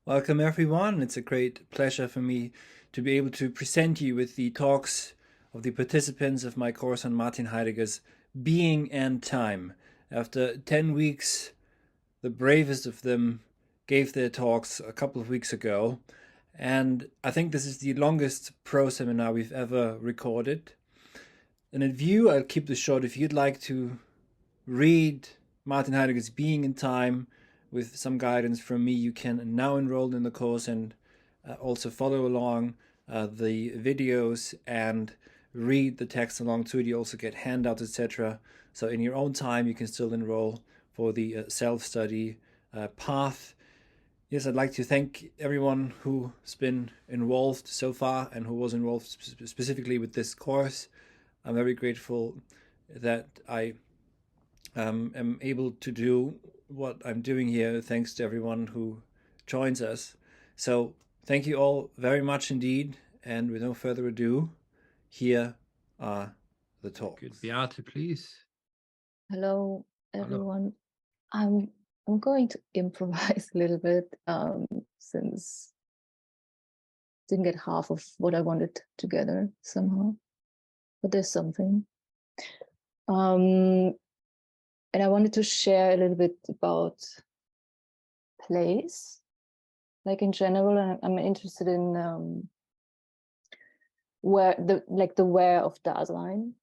Welcome everyone. It's a great pleasure for me to be able to present you with the talks of the participants of my course on Martin Heidegger's Being and Time. After 10 weeks, the bravest of them gave their talks a couple of weeks ago, and I think this is the longest Proseminar we've ever recorded. And in view, I'll keep this short. If you'd like to read Martin Heidegger's Being and Time with some guidance from me, you can now enroll in the course and also follow along the videos and read the text along to it. You also get handouts, etc. So in your own time, you can still enroll for the self-study path. Yes, I'd like to thank everyone who's been involved so far and who was involved specifically with this course. I'm very grateful that I am able to do what I'm doing here thanks to everyone who joins us. So thank you all very much indeed. And with no further ado, here are the talks. Good. Beate, please. Hello, everyone. I'm going to improvise a little bit since I didn't get half of what I wanted together somehow, but there's something. And I wanted to share a little bit about place. Like in general, I'm interested in where the where of Dasein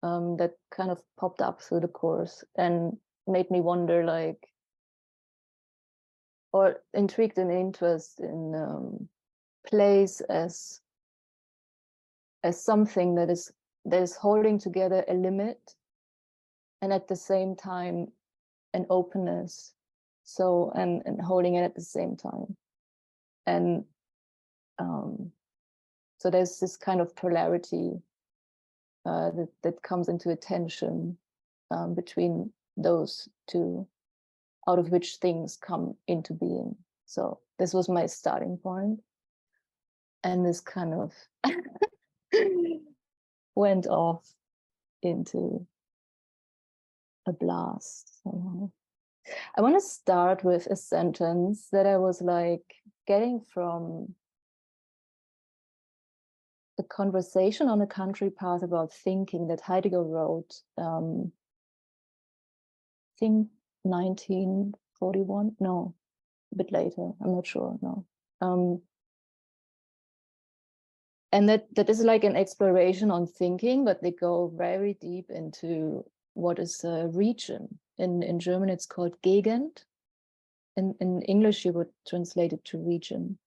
that kind of popped up through the course and made me wonder, or intrigued and interest in place as something that is holding together a limit and at the same time an openness, so and holding it at the same time, and so there's this kind of polarity that comes into attention between those two, out of which things come into being. So this was my starting point, and this kind of went off into a blast somehow. I want to start with a sentence that I was getting from a conversation on a country path about thinking that Heidegger wrote, I think 1941, no, a bit later, I'm not sure, no. And that is like an exploration on thinking, but they go very deep into what is a region. In German, it's called Gegend. In English, you would translate it to region.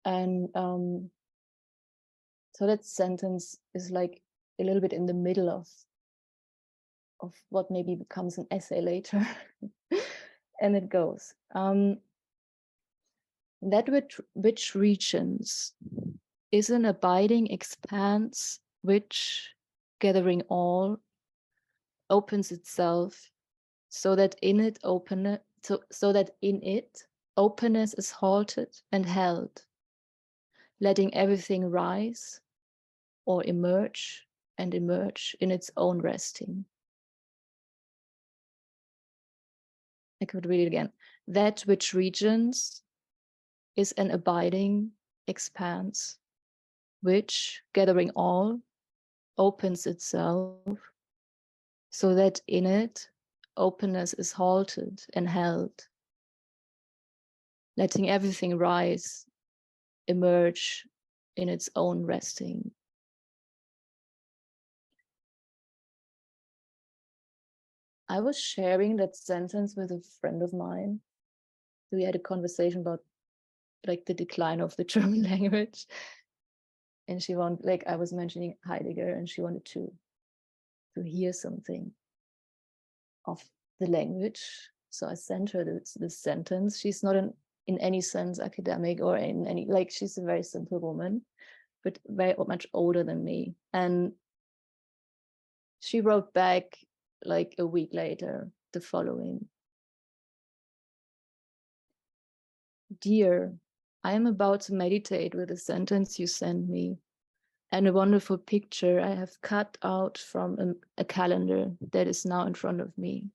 And so that sentence is like a little bit in the middle of what maybe becomes an essay later. And it goes, that which regions is an abiding expanse which, gathering all, opens itself so that in it openness is halted and held, letting everything rise or emerge and emerge in its own resting. I could read it again. That which regions is an abiding expanse, which, gathering all, opens itself, so that in it openness is halted and held, letting everything rise, emerge in its own resting. I was sharing that sentence with a friend of mine. We had a conversation about the decline of the German language. And she wanted, I was mentioning Heidegger, and she wanted to hear something of the language. So I sent her this sentence. She's not in any sense academic or in any, she's a very simple woman, but very much older than me. And she wrote back a week later the following: Dear, I am about to meditate with a sentence you sent me and a wonderful picture I have cut out from a calendar that is now in front of me.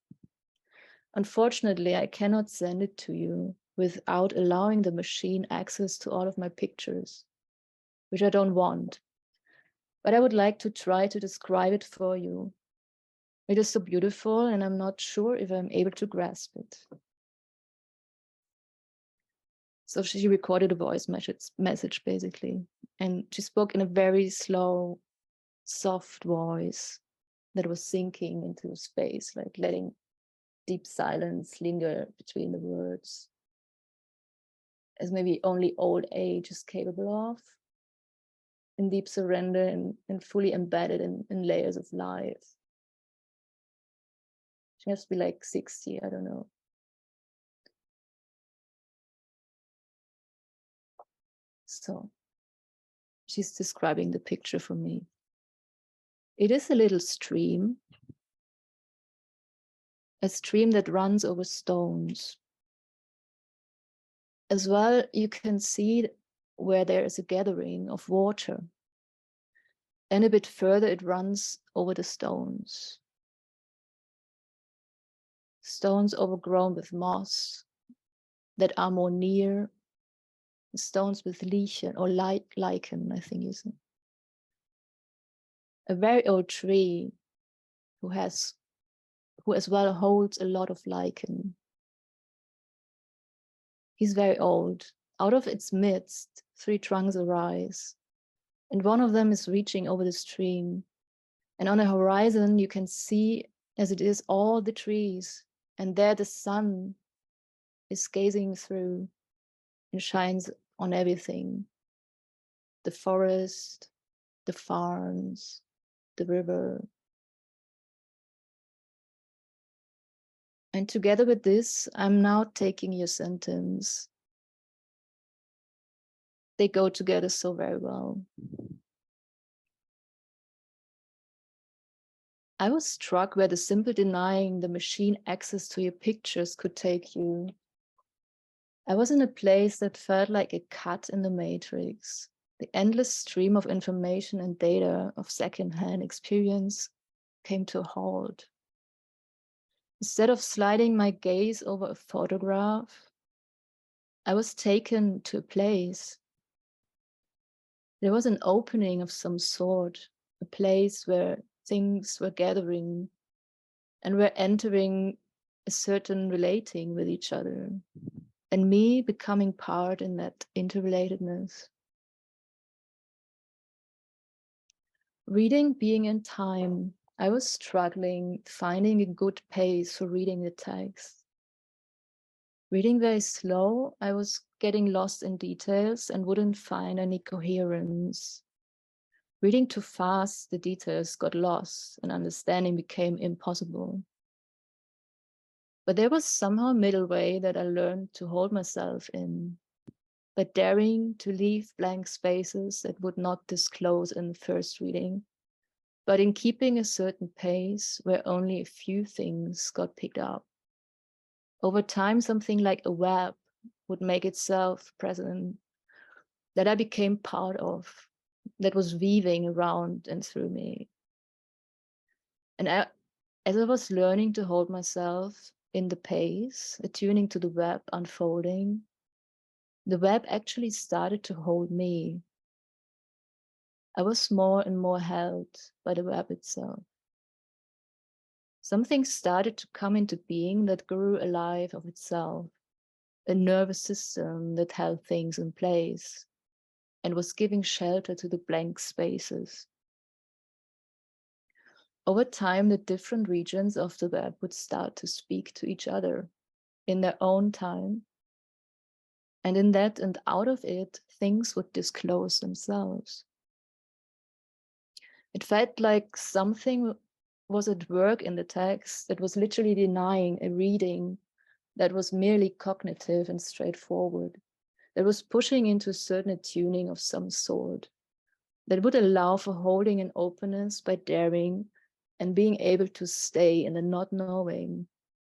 Unfortunately, I cannot send it to you without allowing the machine access to all of my pictures, which I don't want. But I would like to try to describe it for you. It is so beautiful, and I'm not sure if I'm able to grasp it. So she recorded a voice message basically, and she spoke in a very slow, soft voice that was sinking into space, like letting deep silence linger between the words, as maybe only old age is capable of, in deep surrender and fully embedded in layers of life. She has to be like 60, I don't know. So she's describing the picture for me. It is a little stream, a stream that runs over stones. As well, you can see where there is a gathering of water. And a bit further, it runs over the stones. Stones overgrown with moss that are more near, stones with lichen or lichen, I think is a very old tree who as well holds a lot of lichen. He's very old. Out of its midst, 3 trunks arise, and one of them is reaching over the stream. And on the horizon, you can see, as it is, all the trees, and there the sun is gazing through and shines on everything. The forest, the farms, the river. And together with this, I'm now taking your sentence. They go together so very well. I was struck where the simple denying the machine access to your pictures could take you. I was in a place that felt like a cut in the matrix. The endless stream of information and data of secondhand experience came to a halt. Instead of sliding my gaze over a photograph, I was taken to a place. There was an opening of some sort, a place where things were gathering and were entering a certain relating with each other, and me becoming part in that interrelatedness. Reading being in time, I was struggling, finding a good pace for reading the text. Reading very slow, I was getting lost in details and wouldn't find any coherence. Reading too fast, the details got lost and understanding became impossible. But there was somehow a middle way that I learned to hold myself in, by daring to leave blank spaces that would not disclose in the first reading, but in keeping a certain pace where only a few things got picked up. Over time, something like a web would make itself present, that I became part of, that was weaving around and through me. And as I was learning to hold myself in the pace, attuning to the web unfolding, the web actually started to hold me. I was more and more held by the web itself. Something started to come into being that grew alive of itself, a nervous system that held things in place and was giving shelter to the blank spaces. Over time, the different regions of the web would start to speak to each other in their own time. And in that and out of it, things would disclose themselves. It felt like something was at work in the text that was literally denying a reading that was merely cognitive and straightforward, that was pushing into a certain attuning of some sort, that would allow for holding an openness by daring and being able to stay in the not knowing,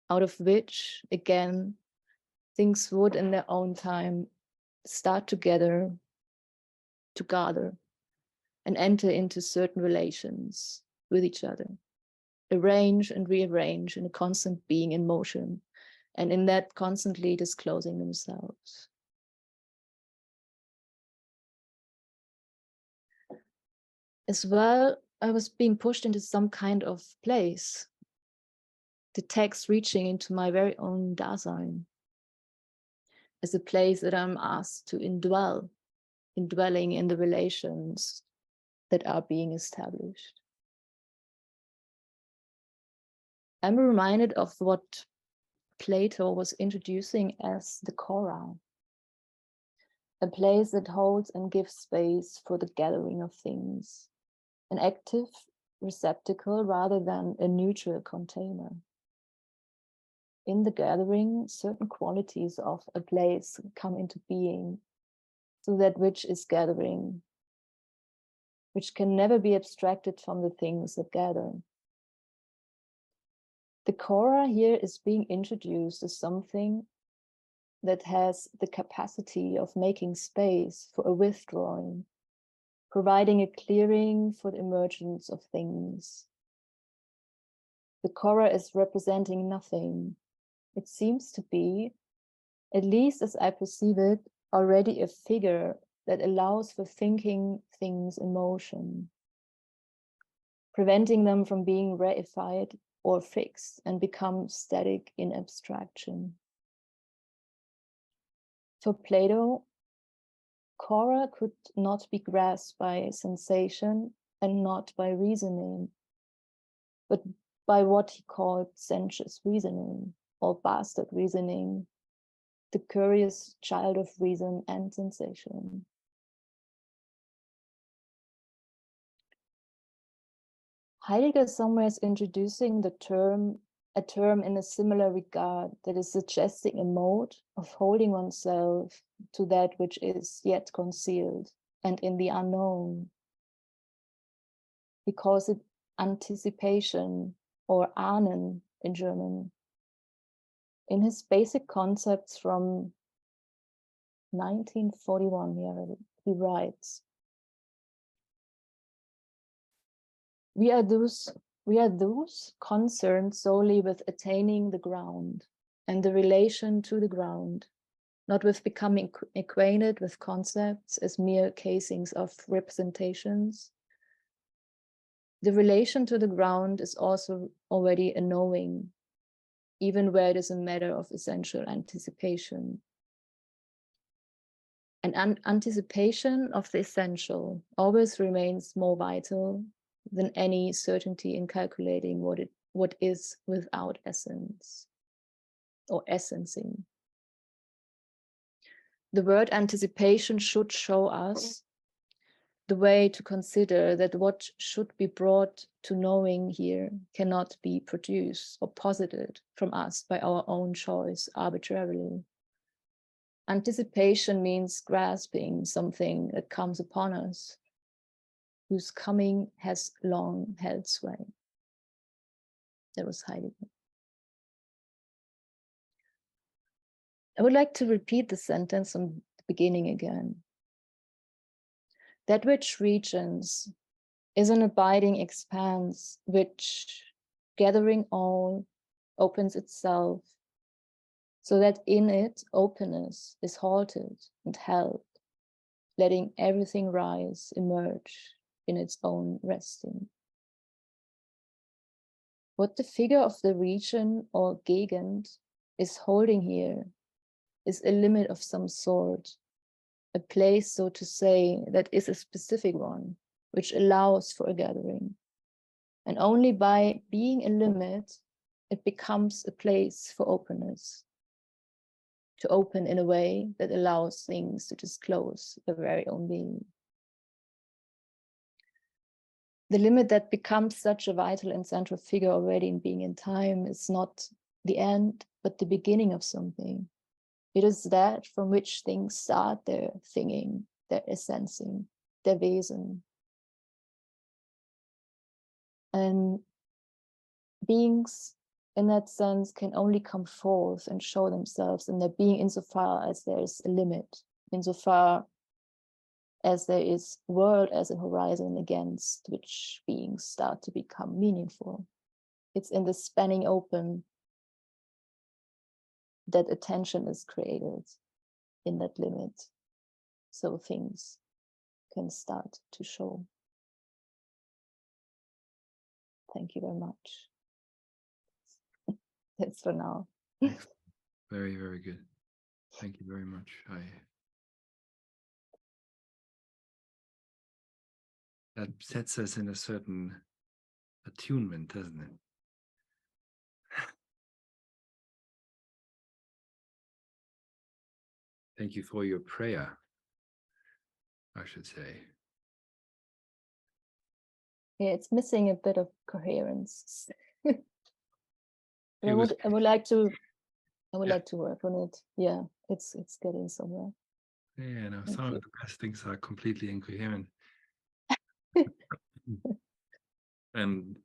out of which, again, things would in their own time start together, to gather, and enter into certain relations with each other, arrange and rearrange in a constant being in motion, and in that constantly disclosing themselves. As well, I was being pushed into some kind of place, the text reaching into my very own Dasein, as a place that I'm asked to indwelling in the relations that are being established. I'm reminded of what Plato was introducing as the chora, a place that holds and gives space for the gathering of things, an active receptacle rather than a neutral container. In the gathering, certain qualities of a place come into being, so that which is gathering, which can never be abstracted from the things that gather. The chora here is being introduced as something that has the capacity of making space for a withdrawing, providing a clearing for the emergence of things. The chora is representing nothing. It seems to be, at least as I perceive it, already a figure that allows for thinking things in motion, preventing them from being reified or fixed and become static in abstraction. For Plato, chora could not be grasped by sensation and not by reasoning, but by what he called sensuous reasoning or bastard reasoning, the curious child of reason and sensation. Heidegger somewhere is introducing a term in a similar regard that is suggesting a mode of holding oneself to that which is yet concealed and in the unknown. He calls it anticipation or ahnen in German. In his basic concepts from 1941, he writes, We are those concerned solely with attaining the ground and the relation to the ground, not with becoming acquainted with concepts as mere casings of representations. The relation to the ground is also already a knowing, even where it is a matter of essential anticipation. An anticipation of the essential always remains more vital than any certainty in calculating what is without essence or essencing. The word anticipation should show us the way to consider that what should be brought to knowing here cannot be produced or posited from us by our own choice arbitrarily. Anticipation means grasping something that comes upon us, whose coming has long held sway. That was Heidegger. I would like to repeat the sentence from the beginning again. That which regions is an abiding expanse which, gathering all, opens itself, so that in it openness is halted and held, letting everything rise, emerge in its own resting. What the figure of the region or Gegend is holding here is a limit of some sort, a place, so to say, that is a specific one, which allows for a gathering. And only by being a limit, it becomes a place for openness, to open in a way that allows things to disclose their very own being. The limit that becomes such a vital and central figure already in being in time is not the end, but the beginning of something. It is that from which things start their thinking, their essencing, their Wesen. And beings in that sense can only come forth and show themselves in their being insofar as there is a limit, insofar as there is world as a horizon against which beings start to become meaningful. It's in the spanning open that attention is created in that limit, so things can start to show. Thank you very much. That's for now. Excellent. Very, very good. Thank you very much. That sets us in a certain attunement, doesn't it? Thank you for your prayer, I should say. Yeah, it's missing a bit of coherence. I would like to work on it. Yeah, it's getting somewhere. Yeah, no, some of the best things are completely incoherent. And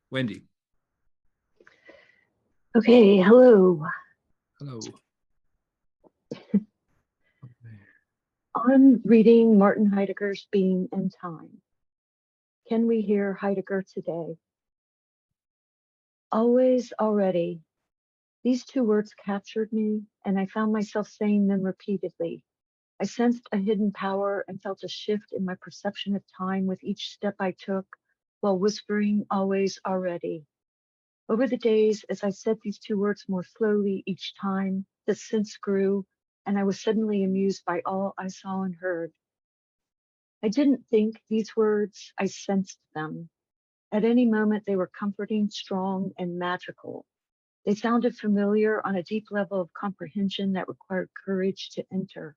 Wendy. Okay, hello. Hello. I'm reading Martin Heidegger's Being and Time. Can we hear Heidegger today? Always, already. These two words captured me, and I found myself saying them repeatedly. I sensed a hidden power and felt a shift in my perception of time with each step I took, while whispering always, already. Over the days, as I said these two words more slowly each time, the sense grew, and I was suddenly amused by all I saw and heard. I didn't think these words, I sensed them. At any moment, they were comforting, strong, and magical. They sounded familiar on a deep level of comprehension that required courage to enter.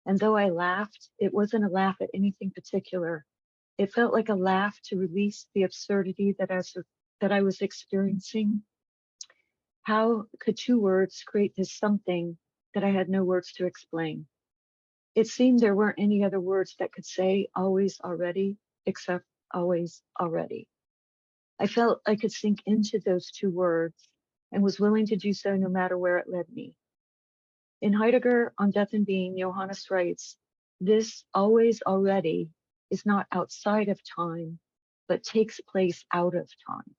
And though I laughed, it wasn't a laugh at anything particular. It felt like a laugh to release the absurdity that I was experiencing. How could two words create this something that I had no words to explain? It seemed there weren't any other words that could say always, already, except always, already. I felt I could sink into those two words and was willing to do so no matter where it led me. In Heidegger on Death and Being, Johannes writes, this always, already is not outside of time, but takes place out of time.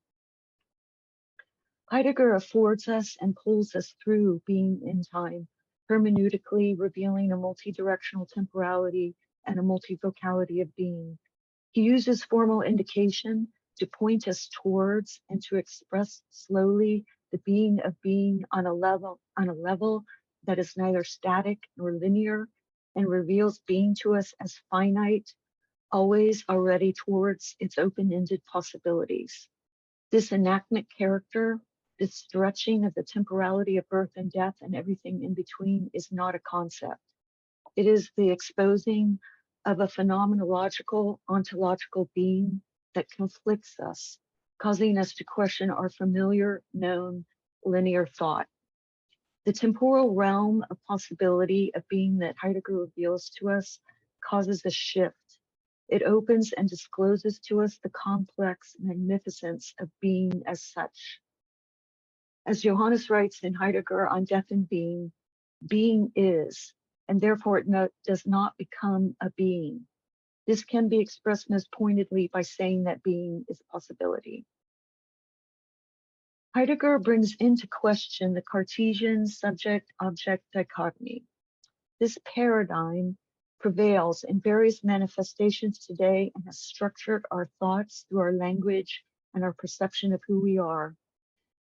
Heidegger affords us and pulls us through being in time, hermeneutically revealing a multi-directional temporality and a multivocality of being. He uses formal indication to point us towards and to express slowly the being of being on a level that is neither static nor linear, and reveals being to us as finite, always already towards its open-ended possibilities. This enactment character, this stretching of the temporality of birth and death and everything in between, is not a concept. It is the exposing of a phenomenological, ontological being that conflicts us, causing us to question our familiar, known, linear thought. The temporal realm of possibility of being that Heidegger reveals to us causes a shift. It opens and discloses to us the complex magnificence of being as such. As Johannes writes in Heidegger on Death and Being, being is, and therefore it does not become a being. This can be expressed most pointedly by saying that being is a possibility. Heidegger brings into question the Cartesian subject-object dichotomy. This paradigm prevails in various manifestations today and has structured our thoughts through our language and our perception of who we are.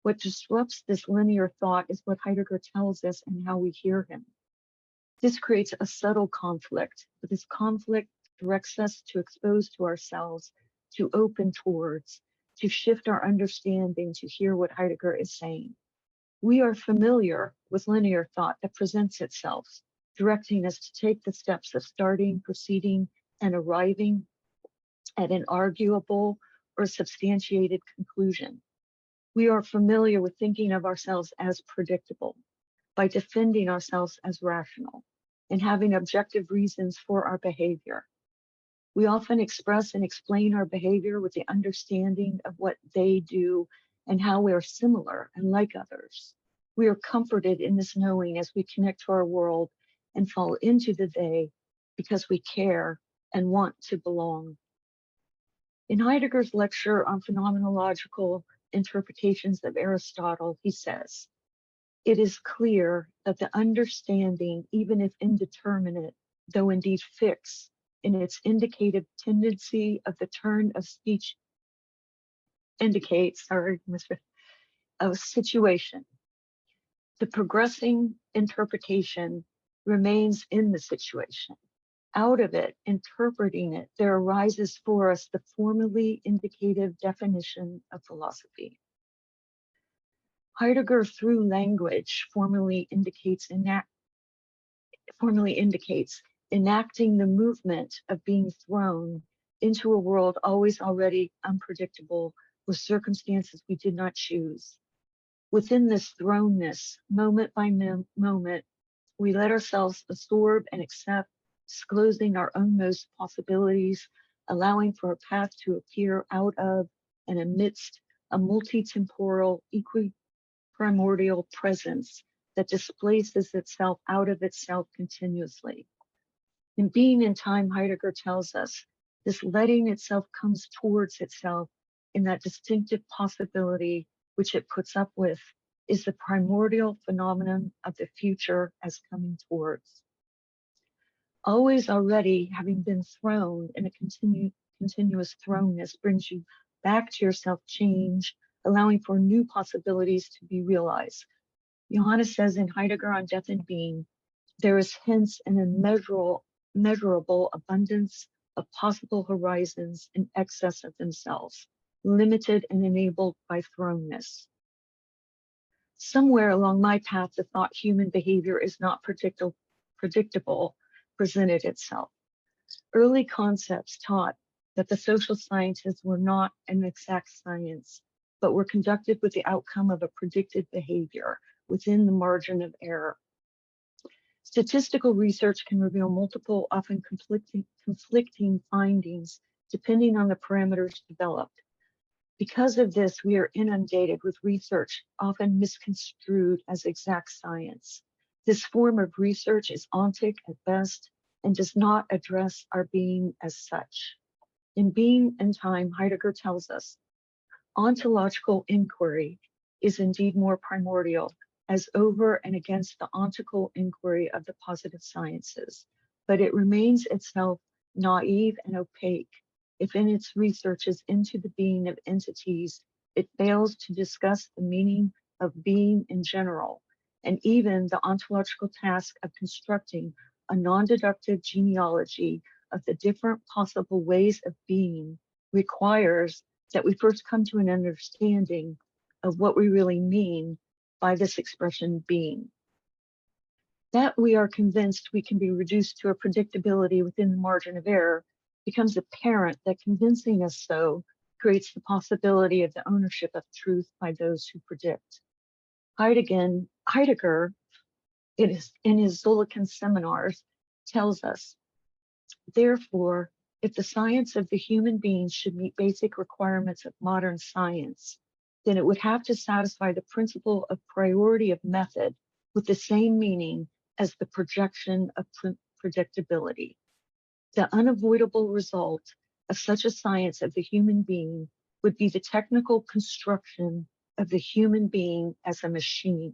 What disrupts this linear thought is what Heidegger tells us and how we hear him. This creates a subtle conflict, but this conflict directs us to expose to ourselves, to open towards, to shift our understanding, to hear what Heidegger is saying. We are familiar with linear thought that presents itself, directing us to take the steps of starting, proceeding, and arriving at an arguable or substantiated conclusion. We are familiar with thinking of ourselves as predictable, by defending ourselves as rational, and having objective reasons for our behavior. We often express and explain our behavior with the understanding of what they do and how we are similar and like others. We are comforted in this knowing as we connect to our world and fall into the they because we care and want to belong. In Heidegger's lecture on phenomenological interpretations of Aristotle, he says, "It is clear that the understanding, even if indeterminate, though indeed fixed in its indicative tendency of the turn of speech, indicates, a situation. The progressing interpretation remains in the situation. Out of it, interpreting it, there arises for us the formally indicative definition of philosophy." Heidegger, through language, formally indicates enacting the movement of being thrown into a world always already unpredictable with circumstances we did not choose. Within this thrownness, moment by moment, we let ourselves absorb and accept, disclosing our ownmost possibilities, allowing for a path to appear out of and amidst a multi-temporal, equiprimordial presence that displaces itself out of itself continuously. In Being and Time, Heidegger tells us this letting itself comes towards itself in that distinctive possibility which it puts up with is the primordial phenomenon of the future as coming towards. Always already having been thrown in a continuous thrownness brings you back to yourself change, allowing for new possibilities to be realized. Johannes says in Heidegger on Death and Being, there is hence an immeasurable abundance of possible horizons in excess of themselves, limited and enabled by thrownness. Somewhere along my path, the thought human behavior is not predictable presented itself. Early concepts taught that the social sciences were not an exact science, but were conducted with the outcome of a predicted behavior within the margin of error. Statistical research can reveal multiple, often conflicting findings depending on the parameters developed. Because of this, we are inundated with research often misconstrued as exact science. This form of research is ontic at best and does not address our being as such. In Being and Time, Heidegger tells us, ontological inquiry is indeed more primordial, as over and against the ontical inquiry of the positive sciences, but it remains itself naive and opaque if in its researches into the being of entities, it fails to discuss the meaning of being in general, and even the ontological task of constructing a non-deductive genealogy of the different possible ways of being requires that we first come to an understanding of what we really mean by this expression being. That we are convinced we can be reduced to a predictability within the margin of error becomes apparent that convincing us so creates the possibility of the ownership of truth by those who predict. Heidegger, in his Zolliken seminars, tells us, therefore, if the science of the human being should meet basic requirements of modern science, then it would have to satisfy the principle of priority of method with the same meaning as the projection of predictability. The unavoidable result of such a science of the human being would be the technical construction of the human being as a machine.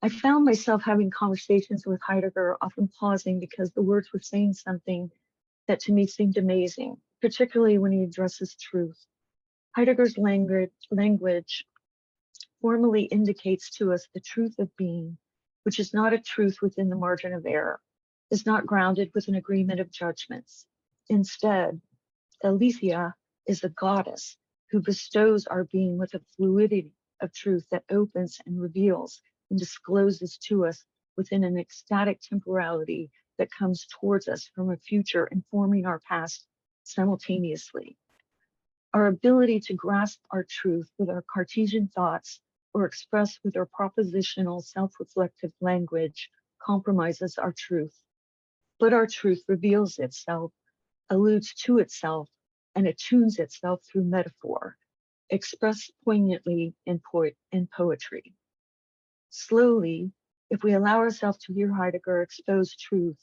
I found myself having conversations with Heidegger, often pausing because the words were saying something that to me seemed amazing, particularly when he addresses truth. Heidegger's language formally indicates to us the truth of being, which is not a truth within the margin of error, is not grounded with an agreement of judgments. Instead, Aletheia is a goddess who bestows our being with a fluidity of truth that opens and reveals and discloses to us within an ecstatic temporality that comes towards us from a future informing our past simultaneously. Our ability to grasp our truth with our Cartesian thoughts or express with our propositional self-reflective language compromises our truth. But our truth reveals itself, alludes to itself, and attunes itself through metaphor, expressed poignantly in poetry. Slowly, if we allow ourselves to hear Heidegger expose truth,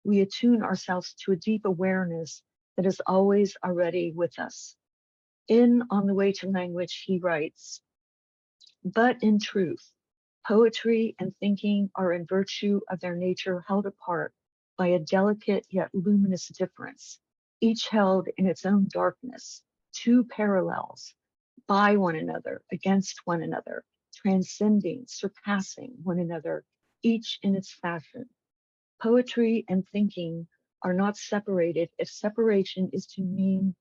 we attune ourselves to a deep awareness that is always already with us. In On the Way to Language, he writes, "But in truth, poetry and thinking are in virtue of their nature held apart by a delicate yet luminous difference, each held in its own darkness, two parallels, by one another, against one another, transcending, surpassing one another, each in its fashion. Poetry and thinking are not separated if separation is to mean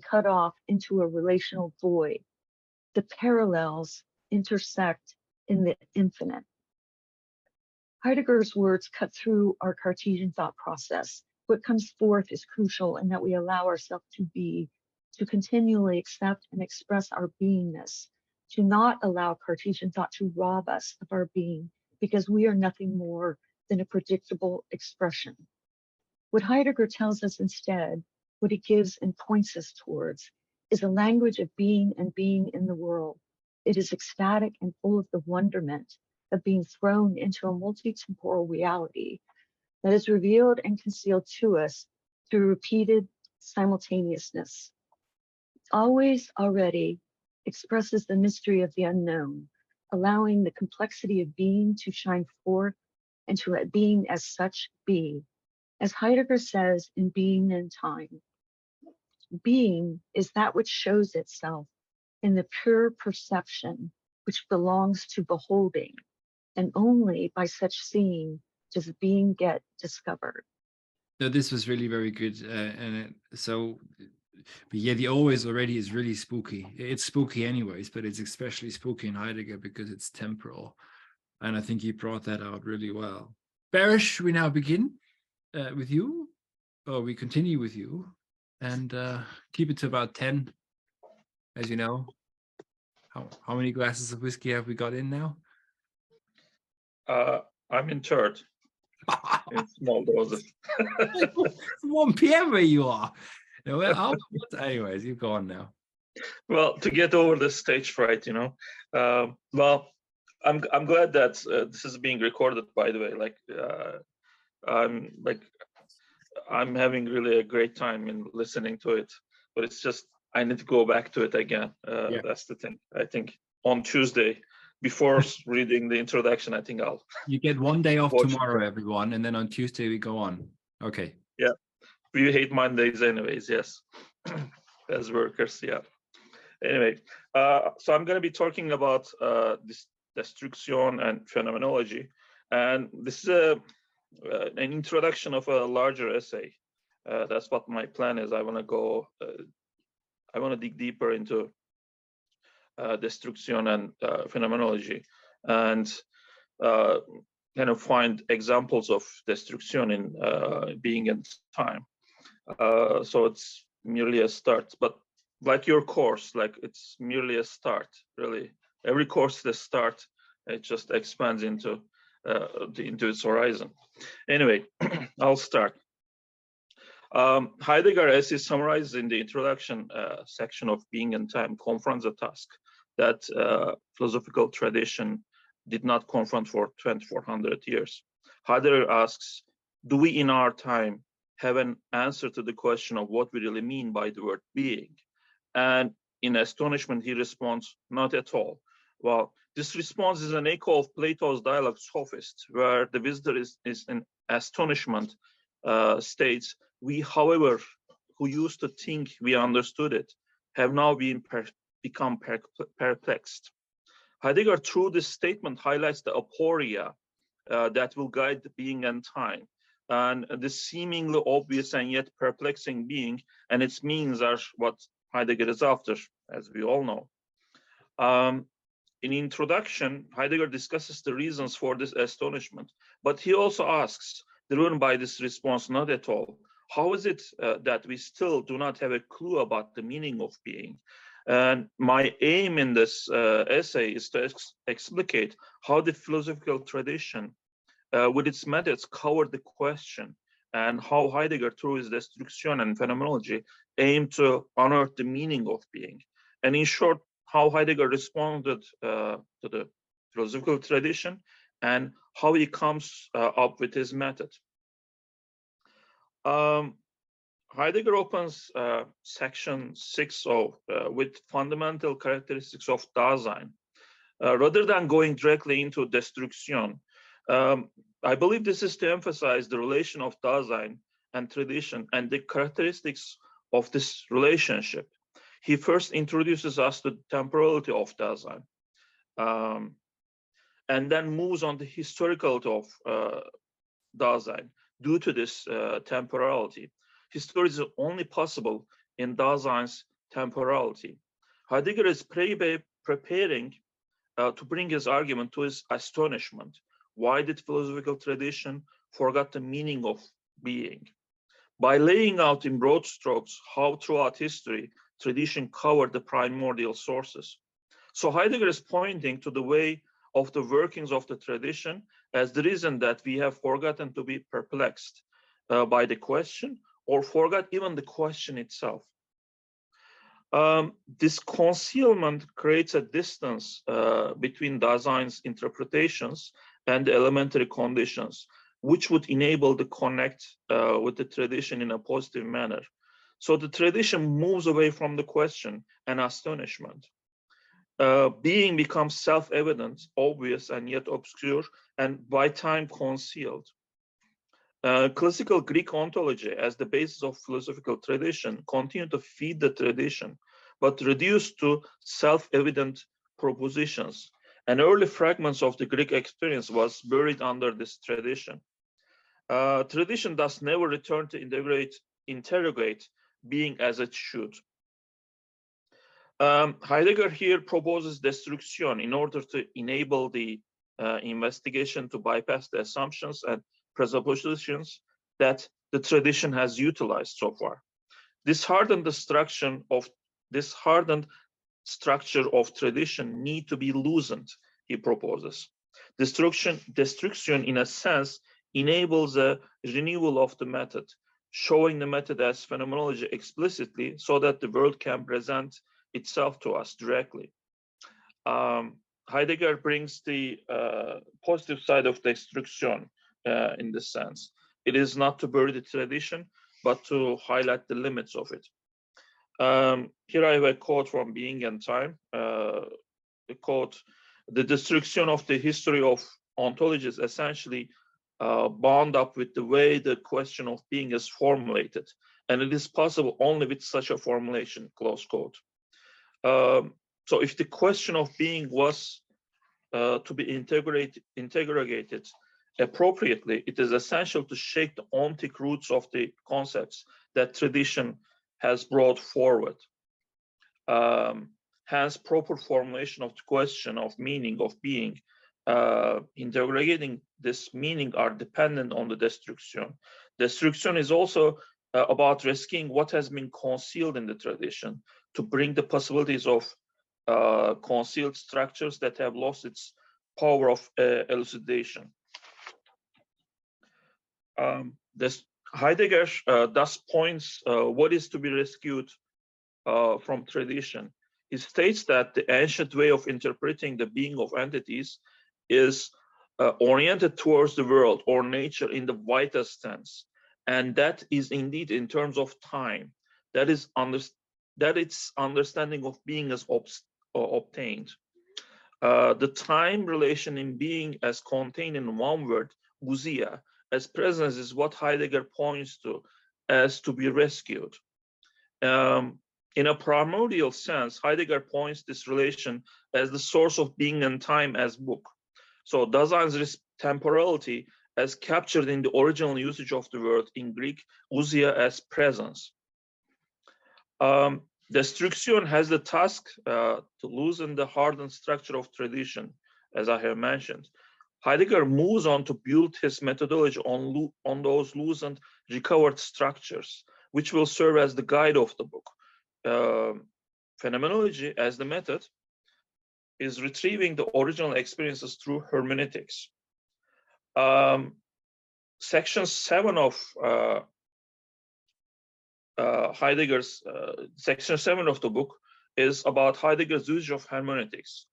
cut off into a relational void. The parallels intersect in the infinite." Heidegger's words cut through our Cartesian thought process. What comes forth is crucial in that we allow ourselves to be, to continually accept and express our beingness, to not allow Cartesian thought to rob us of our being, because we are nothing more than a predictable expression. What Heidegger tells us instead, what he gives and points us towards, is a language of being and being in the world. It is ecstatic and full of the wonderment of being thrown into a multi-temporal reality that is revealed and concealed to us through repeated simultaneousness. Always, already expresses the mystery of the unknown, allowing the complexity of being to shine forth and to let being as such be. As Heidegger says in Being and Time, being is that which shows itself in the pure perception which belongs to beholding, and only by such seeing does being get discovered. No, this was really very good. But yeah, the always already is really spooky. It's spooky anyways, but it's especially spooky in Heidegger because it's temporal. And I think he brought that out really well. Barish, we now begin with you, or we continue with you, and keep it to about 10, as you know. How many glasses of whiskey have we got in now? I'm in third. In small doses. 1 p.m. where you are. No, well, anyways, you go on now. Well, to get over the stage fright, well, I'm glad that this is being recorded. By the way, I'm having really a great time in listening to it. But it's just I need to go back to it again. Yeah. That's the thing. I think on Tuesday, before reading the introduction, I think I'll. You get 1 day off tomorrow, everyone, and then on Tuesday we go on. Okay. Yeah, we hate Mondays anyways. Yes, as workers. Yeah. Anyway, so I'm going to be talking about this destruction and phenomenology, and this is an introduction of a larger essay. That's what my plan is. I want to go. I want to dig deeper into destruction and phenomenology, and kind of find examples of destruction in Being and Time. So it's merely a start, but like your course, it's merely a start. Really, every course is a start. It just expands into its horizon. Anyway, I'll start. Heidegger, as he summarizes in the introduction section of Being and Time, confronts a task that philosophical tradition did not confront for 2,400 years. Heidegger asks, do we in our time have an answer to the question of what we really mean by the word being? And in astonishment, he responds, not at all. Well, this response is an echo of Plato's dialogue Sophist, where the visitor is in astonishment, states, we, however, who used to think we understood it, have now become perplexed. Heidegger, through this statement, highlights the aporia that will guide the Being and Time, and this seemingly obvious and yet perplexing being and its means are what Heidegger is after, as we all know. In introduction, Heidegger discusses the reasons for this astonishment, but he also asks, driven by this response, not at all, how is it that we still do not have a clue about the meaning of being? And my aim in this essay is to explicate how the philosophical tradition, with its methods, covered the question, and how Heidegger, through his destruction and phenomenology, aimed to unearth the meaning of being. And in short, how Heidegger responded to the philosophical tradition and how he comes up with his method. Heidegger opens section 6 with fundamental characteristics of Dasein. Rather than going directly into destruction, I believe this is to emphasize the relation of Dasein and tradition and the characteristics of this relationship. He first introduces us to the temporality of Dasein, and then moves on the historicality of Dasein. Due to this temporality, history is only possible in Dasein's temporality. Heidegger is preparing to bring his argument to his astonishment. Why did philosophical tradition forget the meaning of being? By laying out in broad strokes how throughout history tradition covered the primordial sources. So Heidegger is pointing to the way of the workings of the tradition as the reason that we have forgotten to be perplexed by the question, or forgot even the question itself. This concealment creates a distance between Dasein's interpretations and the elementary conditions, which would enable the connect with the tradition in a positive manner. So the tradition moves away from the question and astonishment. Being becomes self-evident, obvious, and yet obscure, and by time concealed. Classical Greek ontology, as the basis of philosophical tradition, continued to feed the tradition, but reduced to self-evident propositions. And early fragments of the Greek experience was buried under this tradition. Tradition thus never returned to interrogate being as it should. Heidegger here proposes destruction in order to enable the investigation to bypass the assumptions and presuppositions that the tradition has utilized so far. This hardened structure of tradition need to be loosened, he proposes. Destruction in a sense enables a renewal of the method, showing the method as phenomenology explicitly so that the world can present itself to us directly. Heidegger brings the positive side of destruction in this sense. It is not to bury the tradition, but to highlight the limits of it. Here I have a quote from Being and Time. The quote, "The destruction of the history of ontology is essentially bound up with the way the question of being is formulated, and it is possible only with such a formulation," close quote. So if the question of being was to be interrogated appropriately, it is essential to shake the ontic roots of the concepts that tradition has brought forward. Hence, proper formulation of the question of meaning of being, interrogating this meaning are dependent on the destruction. Destruction is also about rescuing what has been concealed in the tradition to bring the possibilities of concealed structures that have lost its power of elucidation. Heidegger thus points what is to be rescued from tradition. He states that the ancient way of interpreting the being of entities is oriented towards the world or nature in the widest sense, and that is indeed in terms of time. That its understanding of being is obtained. The time relation in being as contained in one word, usia, as presence, is what Heidegger points to as to be rescued. In a primordial sense, Heidegger points this relation as the source of being and time as book. So Dasein's temporality as captured in the original usage of the word in Greek, usia, as presence. Destruction has the task to loosen the hardened structure of tradition, as I have mentioned. Heidegger moves on to build his methodology on those loosened, recovered structures, which will serve as the guide of the book. Phenomenology, as the method, is retrieving the original experiences through hermeneutics. Section 7 of Heidegger's section 7 of the book is about Heidegger's usage of hermeneutics.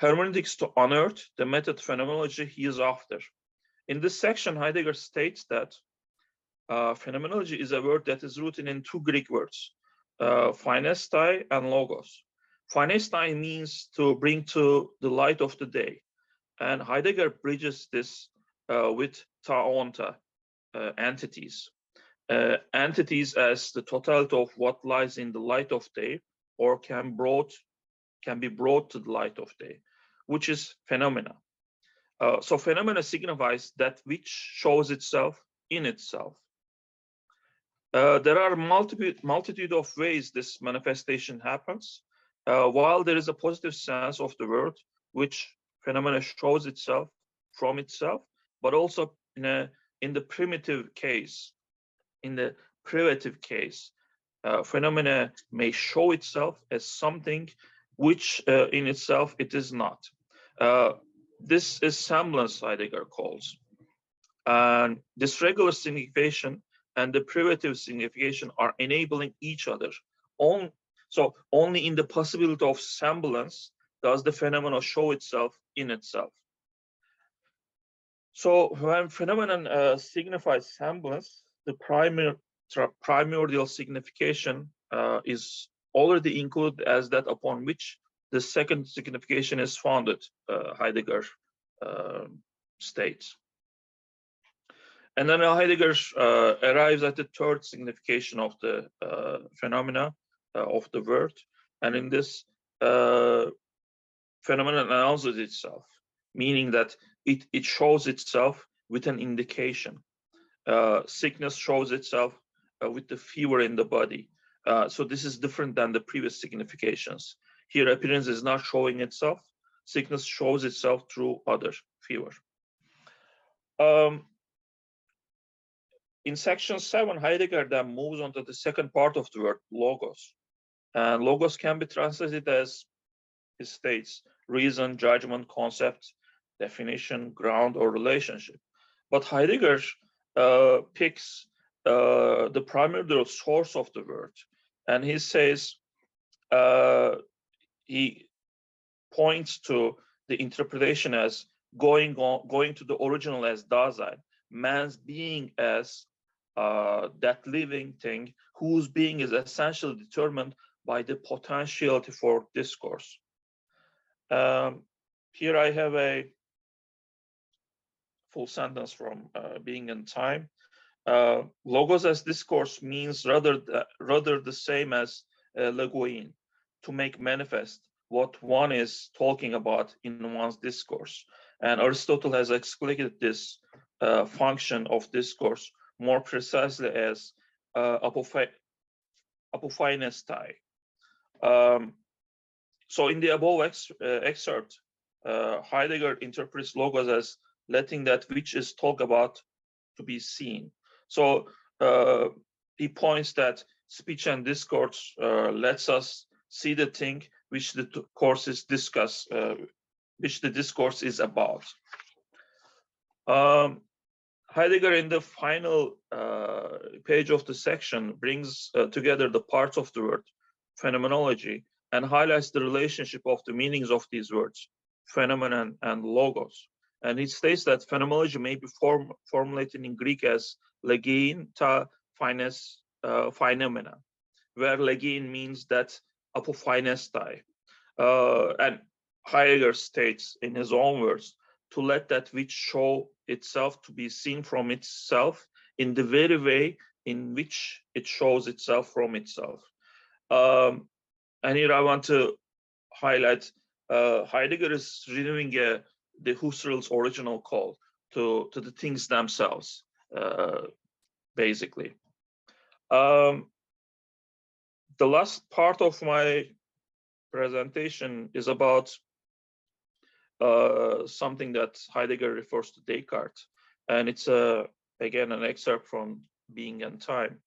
Hermeneutics to unearth the method phenomenology he is after. In this section, Heidegger states that phenomenology is a word that is rooted in two Greek words, phainestai and logos. Phainestai means to bring to the light of the day, and Heidegger bridges this with taonta, entities. Entities as the totality of what lies in the light of day, or can be brought to the light of day, which is phenomena. So phenomena signifies that which shows itself in itself. There are multitude of ways this manifestation happens. While there is a positive sense of the word, which phenomena shows itself from itself, but also in the primitive case, phenomena may show itself as something which in itself it is not. This is semblance, Heidegger calls. And this regular signification and the privative signification are enabling each other. So only in the possibility of semblance does the phenomenon show itself in itself. So when phenomenon signifies semblance, the primordial signification is already included as that upon which the second signification is founded, Heidegger states. And then Heidegger arrives at the third signification of the phenomena of the word. And in this, phenomenon announces itself, meaning that it shows itself with an indication. Sickness shows itself with the fever in the body. So this is different than the previous significations. Here, appearance is not showing itself. Sickness shows itself through other fever. In section 7, Heidegger then moves on to the second part of the word, logos. And logos can be translated as, he states, reason, judgment, concept, definition, ground, or relationship. But Heidegger picks the primary source of the word, and he says, he points to the interpretation as going to the original as Dasein, man's being as that living thing whose being is essentially determined by the potentiality for discourse. Here I have a full sentence from Being and Time. Logos as discourse means rather the same as legoin, to make manifest what one is talking about in one's discourse. And Aristotle has explicated this function of discourse more precisely as apophainestai. So in the above excerpt, Heidegger interprets logos as letting that which is talked about to be seen. So he points that speech and discourse lets us see the thing which the course is discussed, which the discourse is about. Heidegger, in the final page of the section, brings together the parts of the word phenomenology and highlights the relationship of the meanings of these words, phenomenon and logos. And he states that phenomenology may be formulated in Greek as legein ta phenomena, where legein means that apophainestai. And Heidegger states in his own words, to let that which show itself to be seen from itself in the very way in which it shows itself from itself. And here I want to highlight Heidegger is renewing the Husserl's original call to the things themselves, basically. The last part of my presentation is about something that Heidegger refers to Descartes, and it's again an excerpt from Being and Time.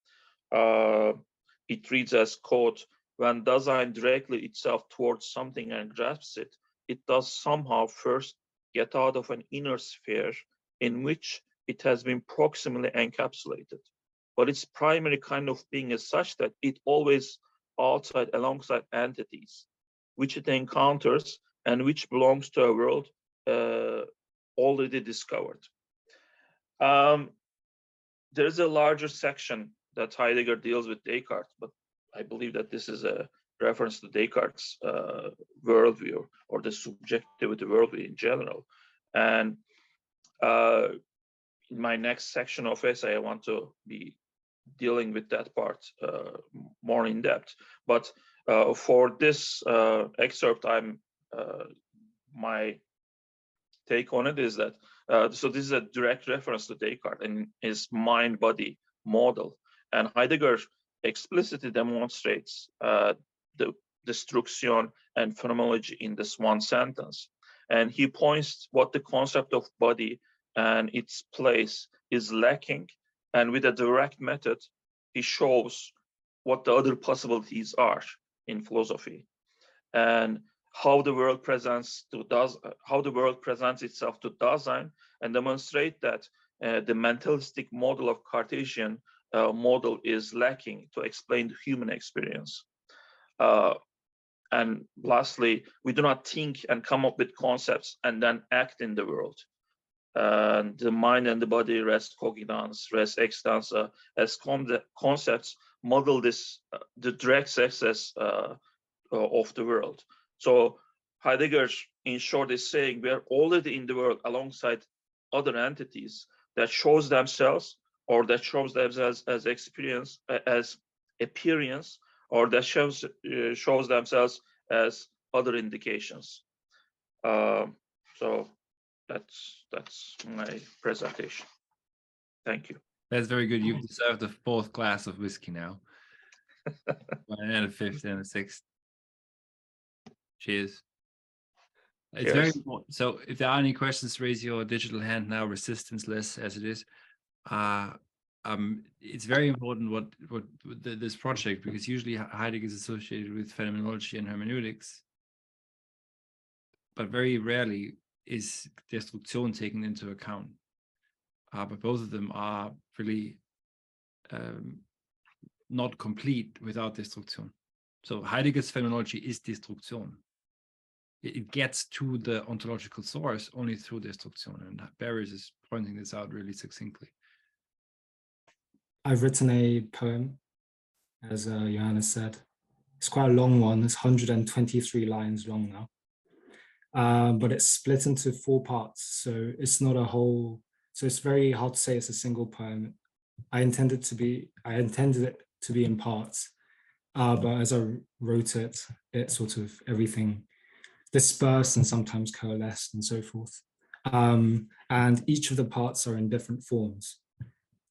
It reads as, quote, when Dasein directly itself towards something and grasps it, it does somehow first get out of an inner sphere in which it has been proximally encapsulated. But its primary kind of being is such that it always outside alongside entities, which it encounters and which belongs to a world already discovered. there is a larger section that Heidegger deals with Descartes, but I believe that this is a reference to Descartes' worldview or the subjectivity worldview in general. And in my next section of essay, I want to be dealing with that part more in depth. But for this excerpt, my take on it is that, so this is a direct reference to Descartes and his mind-body model. And Heidegger explicitly demonstrates the destruction and phenomenology in this one sentence. And he points what the concept of body and its place is lacking. And with a direct method, he shows what the other possibilities are in philosophy, and how the world presents itself to Dasein, and demonstrate that the mentalistic model of Cartesian model is lacking to explain the human experience. And lastly, we do not think and come up with concepts and then act in the world. The mind and the body, res cogitans, res extensa, as concepts model this the direct access of the world. So Heidegger, in short, is saying we are already in the world alongside other entities that shows themselves, or that shows themselves as experience, as appearance, or that shows themselves as other indications. So that's my presentation. Thank you. That's very good. You've deserved a 4th glass of whiskey now. And a 5th and a 6th. Cheers. It's very important. So if there are any questions, raise your digital hand now, resistance-less as it is. It's very important what this project, because usually Heidegger is associated with phenomenology and hermeneutics, but very rarely is destruction taken into account. But both of them are really not complete without destruction. So Heidegger's phenomenology is destruction. It gets to the ontological source only through destruction, and Barris is pointing this out really succinctly. I've written a poem, as Johannes said. It's quite a long one. It's 123 lines long now, but it's split into 4 parts. So it's not a whole. So it's very hard to say it's a single poem. I intended it to be in parts, but as I wrote it, it sort of everything dispersed and sometimes coalesced and so forth. And each of the parts are in different forms,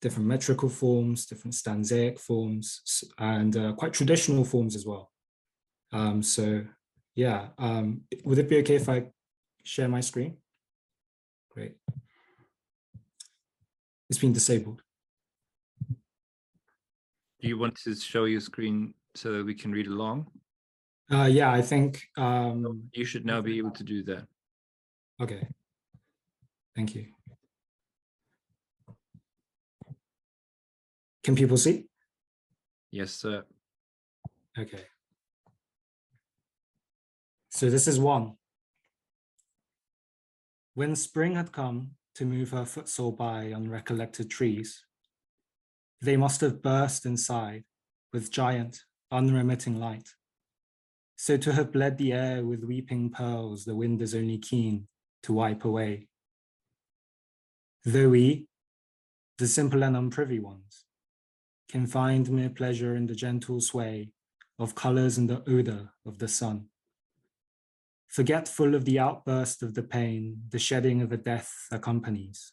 different metrical forms, different stanzaic forms, and quite traditional forms as well. So yeah, would it be okay if I share my screen? Great. It's been disabled. Do you want to show your screen so that we can read along? Yeah, I think you should now be able to do that. Okay. Thank you. Can people see? Yes, sir. Okay. So this is 1. When spring had come to move her footsole by unrecollected trees, they must have burst inside with giant, unremitting light. So to have bled the air with weeping pearls, the wind is only keen to wipe away. Though we, the simple and unprivy ones, can find mere pleasure in the gentle sway of colors and the odor of the sun, forgetful of the outburst of the pain the shedding of a death accompanies.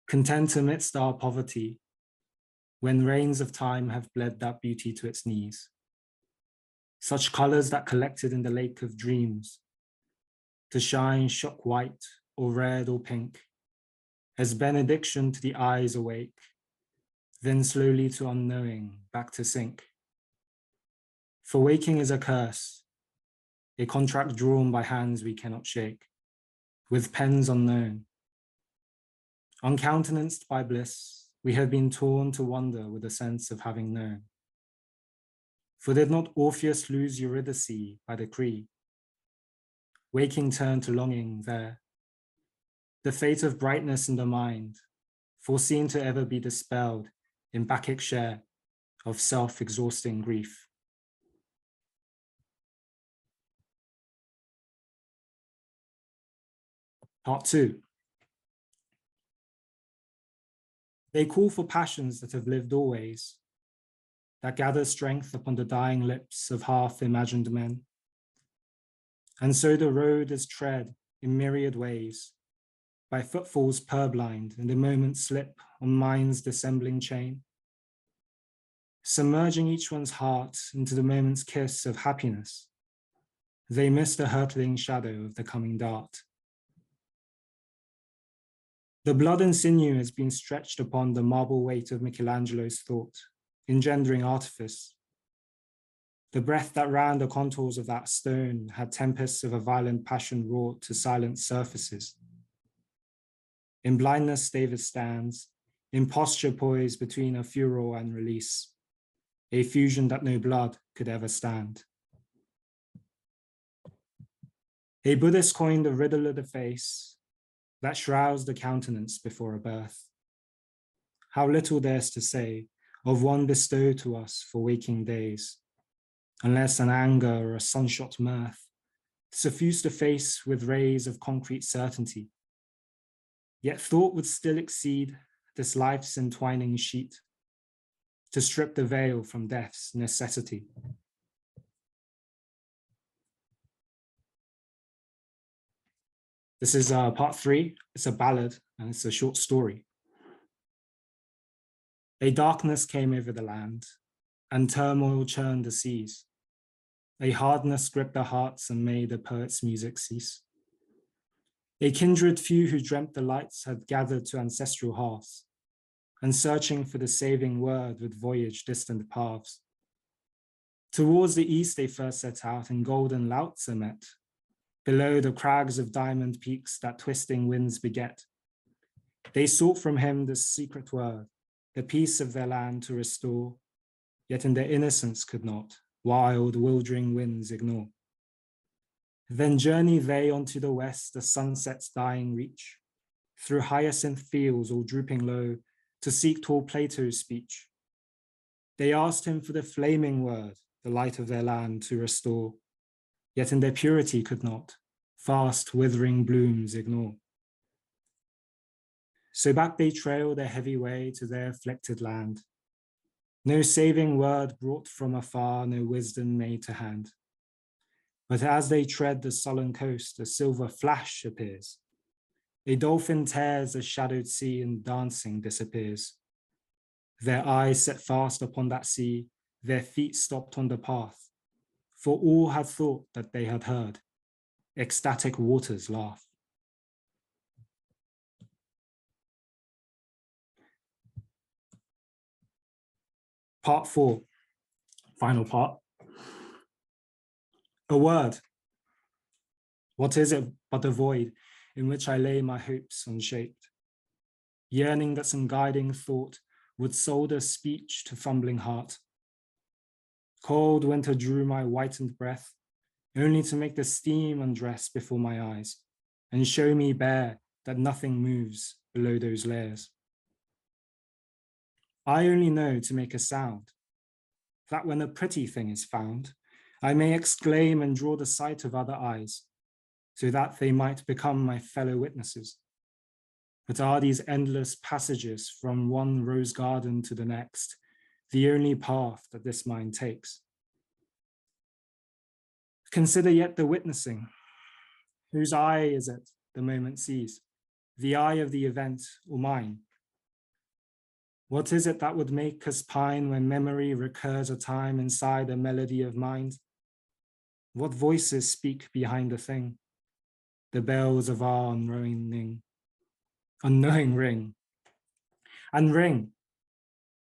Content amidst our poverty, when rains of time have bled that beauty to its knees. Such colors that collected in the lake of dreams, to shine shock white or red or pink, as benediction to the eyes awake, then slowly to unknowing, back to sink. For waking is a curse, a contract drawn by hands we cannot shake, with pens unknown. Uncountenanced by bliss, we have been torn to wonder with a sense of having known. For did not Orpheus lose Eurydice by decree? Waking turned to longing there. The fate of brightness in the mind, foreseen to ever be dispelled in Bacchic share of self-exhausting grief. Part 2. They call for passions that have lived always, that gather strength upon the dying lips of half-imagined men. And so the road is tread in myriad ways, by footfalls purblind and the moment's slip on mind's dissembling chain, submerging each one's heart into the moment's kiss of happiness. They miss the hurtling shadow of the coming dart. The blood and sinew has been stretched upon the marble weight of Michelangelo's thought, engendering artifice. The breath that ran the contours of that stone had tempests of a violent passion wrought to silent surfaces. In blindness David stands, in posture poised between a furor and release, a fusion that no blood could ever stand. A Buddhist coined a riddle of the face that shrouds the countenance before a birth. How little there's to say of one bestowed to us for waking days, unless an anger or a sunshot mirth suffuse the face with rays of concrete certainty. Yet thought would still exceed this life's entwining sheet to strip the veil from death's necessity. This is part 3. It's a ballad and it's a short story. A darkness came over the land and turmoil churned the seas. A hardness gripped the hearts and made the poet's music cease. A kindred few who dreamt the lights had gathered to ancestral hearths, and searching for the saving word would voyage distant paths. Towards the east they first set out, and golden Lao-tzu met, below the crags of diamond peaks that twisting winds beget. They sought from him the secret word, the peace of their land to restore, yet in their innocence could not wild, wildering winds ignore. Then journey they onto the west, the sunset's dying reach, through hyacinth fields all drooping low, to seek tall Plato's speech. They asked him for the flaming word, the light of their land to restore, yet in their purity could not fast withering blooms ignore. So back they trail their heavy way to their afflicted land. No saving word brought from afar, no wisdom made to hand. But as they tread the sullen coast, a silver flash appears. A dolphin tears a shadowed sea and dancing disappears. Their eyes set fast upon that sea, their feet stopped on the path, for all had thought that they had heard ecstatic waters laugh. Part 4, final part. A word. What is it but a void in which I lay my hopes unshaped, yearning that some guiding thought would solder speech to fumbling heart. Cold winter drew my whitened breath, only to make the steam undress before my eyes and show me bare that nothing moves below those layers. I only know to make a sound, that when a pretty thing is found, I may exclaim and draw the sight of other eyes, so that they might become my fellow witnesses. But are these endless passages from one rose garden to the next the only path that this mind takes? Consider yet the witnessing. Whose eye is it the moment sees? The eye of the event or mine? What is it that would make us pine when memory recurs a time inside a melody of mind? What voices speak behind the thing? The bells of our unknowing ring, and ring,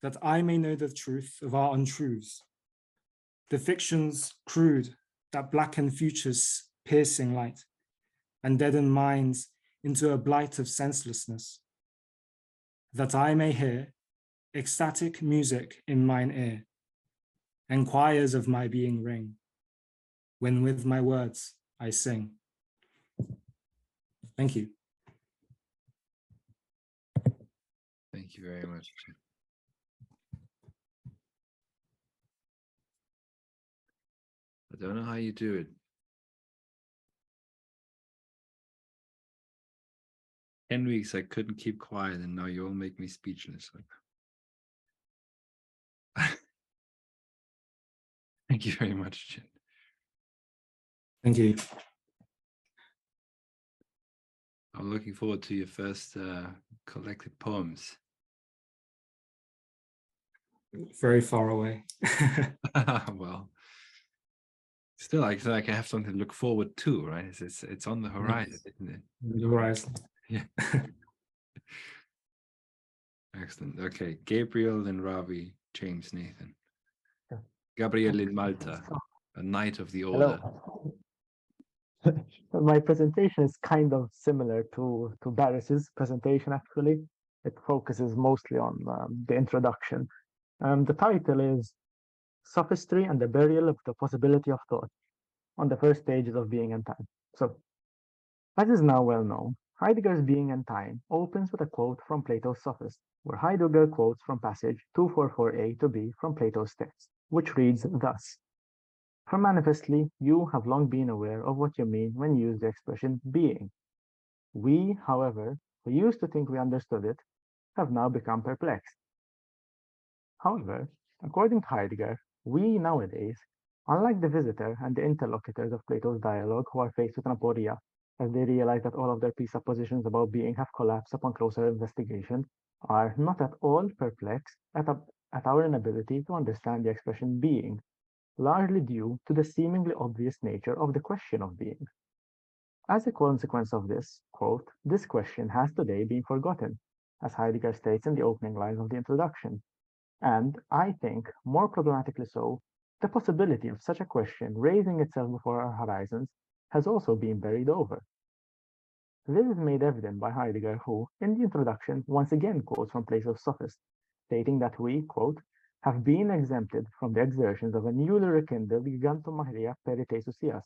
that I may know the truth of our untruths, the fictions crude that blacken futures piercing light, and deaden minds into a blight of senselessness, that I may hear ecstatic music in mine ear, and choirs of my being ring, when with my words I sing. Thank you. Thank you very much. I don't know how you do it. 10 weeks I couldn't keep quiet, and now you all make me speechless. Thank you very much, Chin. Thank you. I'm looking forward to your first collected poems. Very far away. Well, still, I feel like I have something to look forward to, right? It's on the horizon, isn't it? The horizon. Yeah. Excellent. Okay, Gabriel and Ravi, James, Nathan. Yeah. Gabriel in Malta, a knight of the order. Hello. My presentation is kind of similar to Barris's presentation, actually. It focuses mostly on the introduction. The title is Sophistry and the Burial of the Possibility of Thought on the first pages of Being and Time. So, as is now well known, Heidegger's Being and Time opens with a quote from Plato's Sophist, where Heidegger quotes from passage 244a to b from Plato's text, which reads thus: "For manifestly, you have long been aware of what you mean when you use the expression being. We, however, who used to think we understood it, have now become perplexed. However, according to Heidegger, we nowadays, unlike the visitor and the interlocutors of Plato's dialogue who are faced with an aporia, as they realize that all of their presuppositions about being have collapsed upon closer investigation, are not at all perplexed at our inability to understand the expression being, largely due to the seemingly obvious nature of the question of being. As a consequence of this, quote, this question has today been forgotten, as Heidegger states in the opening lines of the introduction, and, I think, more problematically so, the possibility of such a question raising itself before our horizons has also been buried over. This is made evident by Heidegger, who, in the introduction, once again quotes from Plato's Sophist, stating that we, quote, have been exempted from the exertions of a newly rekindled gigantomachia peritesousias,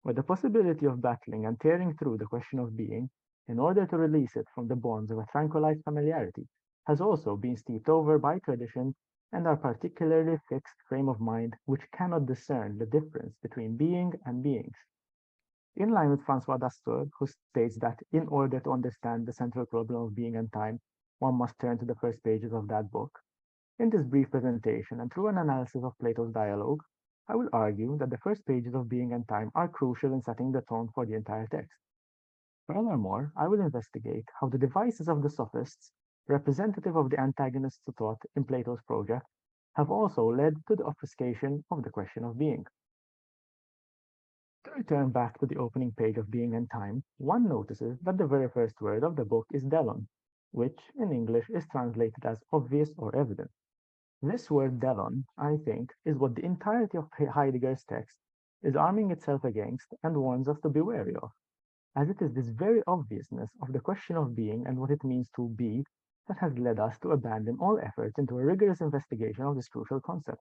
where the possibility of battling and tearing through the question of being, in order to release it from the bonds of a tranquilized familiarity, has also been steeped over by tradition and our particularly fixed frame of mind, which cannot discern the difference between being and beings. In line with François Dastur, who states that in order to understand the central problem of being and time, one must turn to the first pages of that book. In this brief presentation and through an analysis of Plato's dialogue, I will argue that the first pages of Being and Time are crucial in setting the tone for the entire text. Furthermore, I will investigate how the devices of the sophists, representative of the antagonists to thought in Plato's project, have also led to the obfuscation of the question of being. To return back to the opening page of Being and Time, one notices that the very first word of the book is delon, which in English is translated as obvious or evident. This word delon, I think, is what the entirety of Heidegger's text is arming itself against and warns us to be wary of, as it is this very obviousness of the question of being and what it means to be that has led us to abandon all efforts into a rigorous investigation of this crucial concept.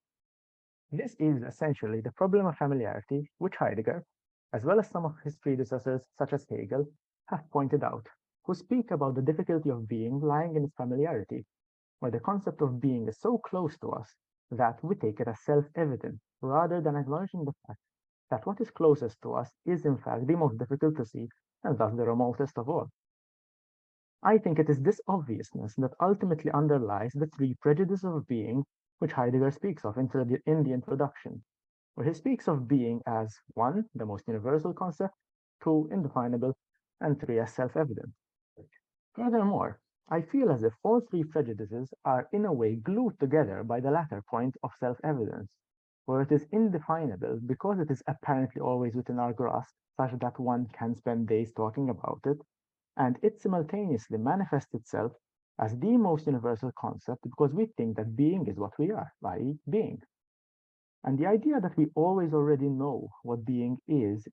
This is essentially the problem of familiarity, which Heidegger, as well as some of his predecessors such as Hegel, have pointed out, who speak about the difficulty of being lying in its familiarity, where the concept of being is so close to us that we take it as self-evident, rather than acknowledging the fact that what is closest to us is in fact the most difficult to see and thus the remotest of all. I think it is this obviousness that ultimately underlies the three prejudices of being which Heidegger speaks of in the introduction, where he speaks of being as 1, the most universal concept, 2, indefinable, and 3, as self-evident. Furthermore, I feel as if all three prejudices are in a way glued together by the latter point of self-evidence, where it is indefinable because it is apparently always within our grasp, such that one can spend days talking about it, and it simultaneously manifests itself as the most universal concept because we think that being is what we are, i.e. being. And the idea that we always already know what being is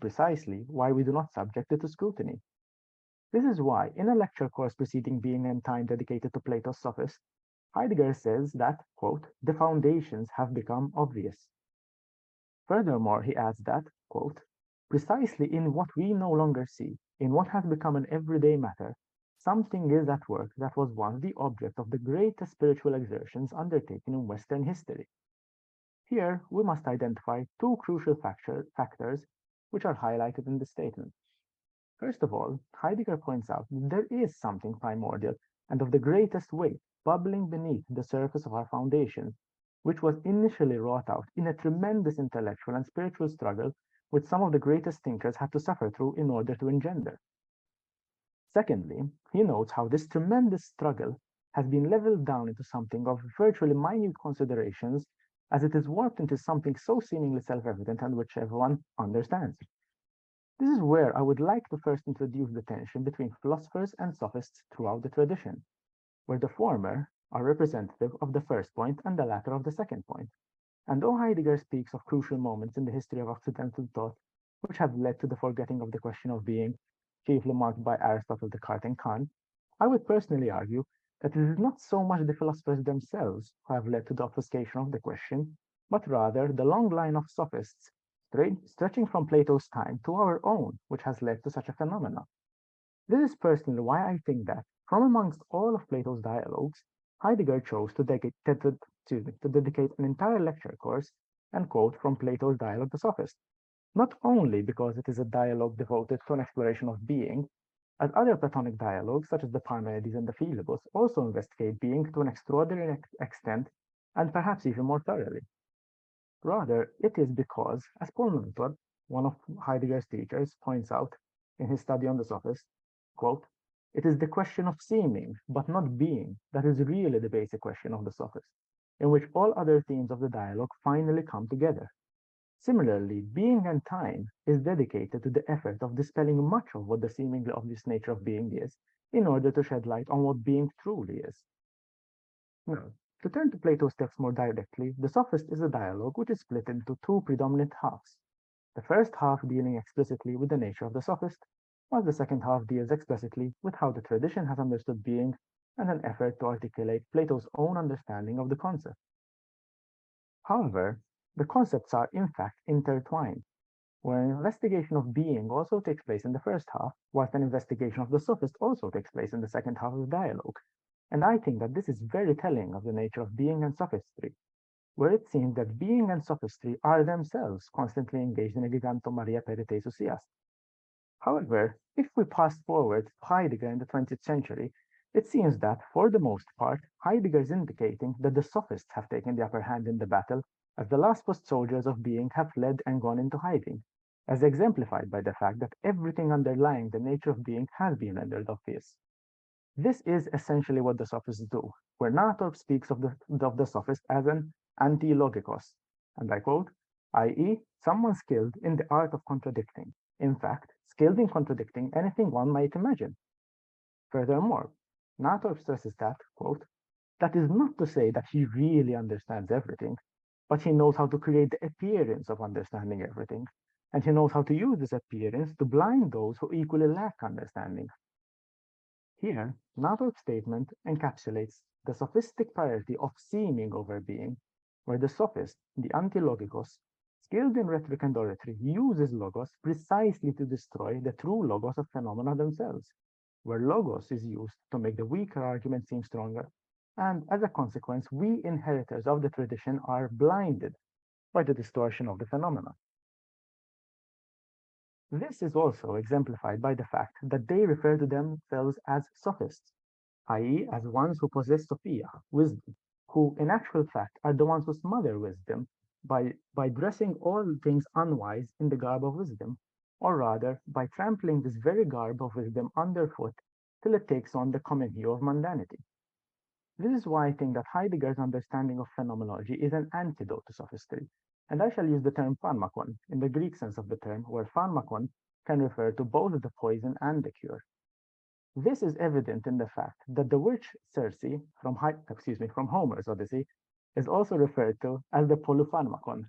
precisely why we do not subject it to scrutiny. This is why, in a lecture course preceding Being and Time dedicated to Plato's Sophist, Heidegger says that, quote, the foundations have become obvious. Furthermore, he adds that, quote, precisely in what we no longer see, in what has become an everyday matter, something is at work that was once the object of the greatest spiritual exertions undertaken in Western history. Here, we must identify two crucial factors which are highlighted in the statement. First of all, Heidegger points out that there is something primordial and of the greatest weight bubbling beneath the surface of our foundations, which was initially wrought out in a tremendous intellectual and spiritual struggle which some of the greatest thinkers had to suffer through in order to engender. Secondly, he notes how this tremendous struggle has been leveled down into something of virtually minute considerations as it is warped into something so seemingly self-evident and which everyone understands. This is where I would like to first introduce the tension between philosophers and sophists throughout the tradition, where the former are representative of the first point and the latter of the second point. And though Heidegger speaks of crucial moments in the history of Occidental thought, which have led to the forgetting of the question of being, chiefly marked by Aristotle, Descartes, and Kant, I would personally argue that it is not so much the philosophers themselves who have led to the obfuscation of the question, but rather the long line of sophists stretching from Plato's time to our own, which has led to such a phenomenon. This is personally why I think that, from amongst all of Plato's dialogues, Heidegger chose to dedicate an entire lecture course and quote from Plato's dialogue The Sophist, not only because it is a dialogue devoted to an exploration of being, as other Platonic dialogues, such as the Parmenides and the Philebus, also investigate being to an extraordinary extent and perhaps even more thoroughly. Rather, it is because, as Paul Mentor, one of Heidegger's teachers, points out in his study on the Sophist, quote, "It is the question of seeming, but not being, that is really the basic question of the Sophist, in which all other themes of the dialogue finally come together. Similarly, being and time is dedicated to the effort of dispelling much of what the seemingly obvious nature of being is, in order to shed light on what being truly is." Now, to turn to Plato's text more directly, the Sophist is a dialogue which is split into two predominant halves. The first half dealing explicitly with the nature of the Sophist, while the second half deals explicitly with how the tradition has understood being and an effort to articulate Plato's own understanding of the concept. However, the concepts are in fact intertwined, where an investigation of being also takes place in the first half, whilst an investigation of the Sophist also takes place in the second half of the dialogue. And I think that this is very telling of the nature of being and sophistry, where it seems that being and sophistry are themselves constantly engaged in a giganto Maria perite sousias. However, if we pass forward to Heidegger in the 20th century, it seems that, for the most part, Heidegger is indicating that the sophists have taken the upper hand in the battle, as the last post soldiers of being have fled and gone into hiding, as exemplified by the fact that everything underlying the nature of being has been rendered obvious. This is essentially what the sophists do, where Nathorp speaks of the sophist as an anti-logikos, and I quote, i.e., someone skilled in the art of contradicting, in fact, skilled in contradicting anything one might imagine. Furthermore, Nathorp stresses that, quote, that is not to say that he really understands everything, but he knows how to create the appearance of understanding everything, and he knows how to use this appearance to blind those who equally lack understanding. Here, Nathorp's statement encapsulates the sophistic priority of seeming over being, where the sophist, the anti-logikos, skilled in rhetoric and oratory, uses logos precisely to destroy the true logos of phenomena themselves, where logos is used to make the weaker argument seem stronger, and as a consequence, we inheritors of the tradition are blinded by the distortion of the phenomena. This is also exemplified by the fact that they refer to themselves as sophists, i.e., as ones who possess Sophia, wisdom, who in actual fact are the ones who smother wisdom by dressing all things unwise in the garb of wisdom, or rather by trampling this very garb of wisdom underfoot till it takes on the common hue of mundanity. This is why I think that Heidegger's understanding of phenomenology is an antidote to sophistry, and I shall use the term pharmakon in the Greek sense of the term, where pharmakon can refer to both the poison and the cure. This is evident in the fact that the witch Circe from Homer's Odyssey is also referred to as the polypharmakon,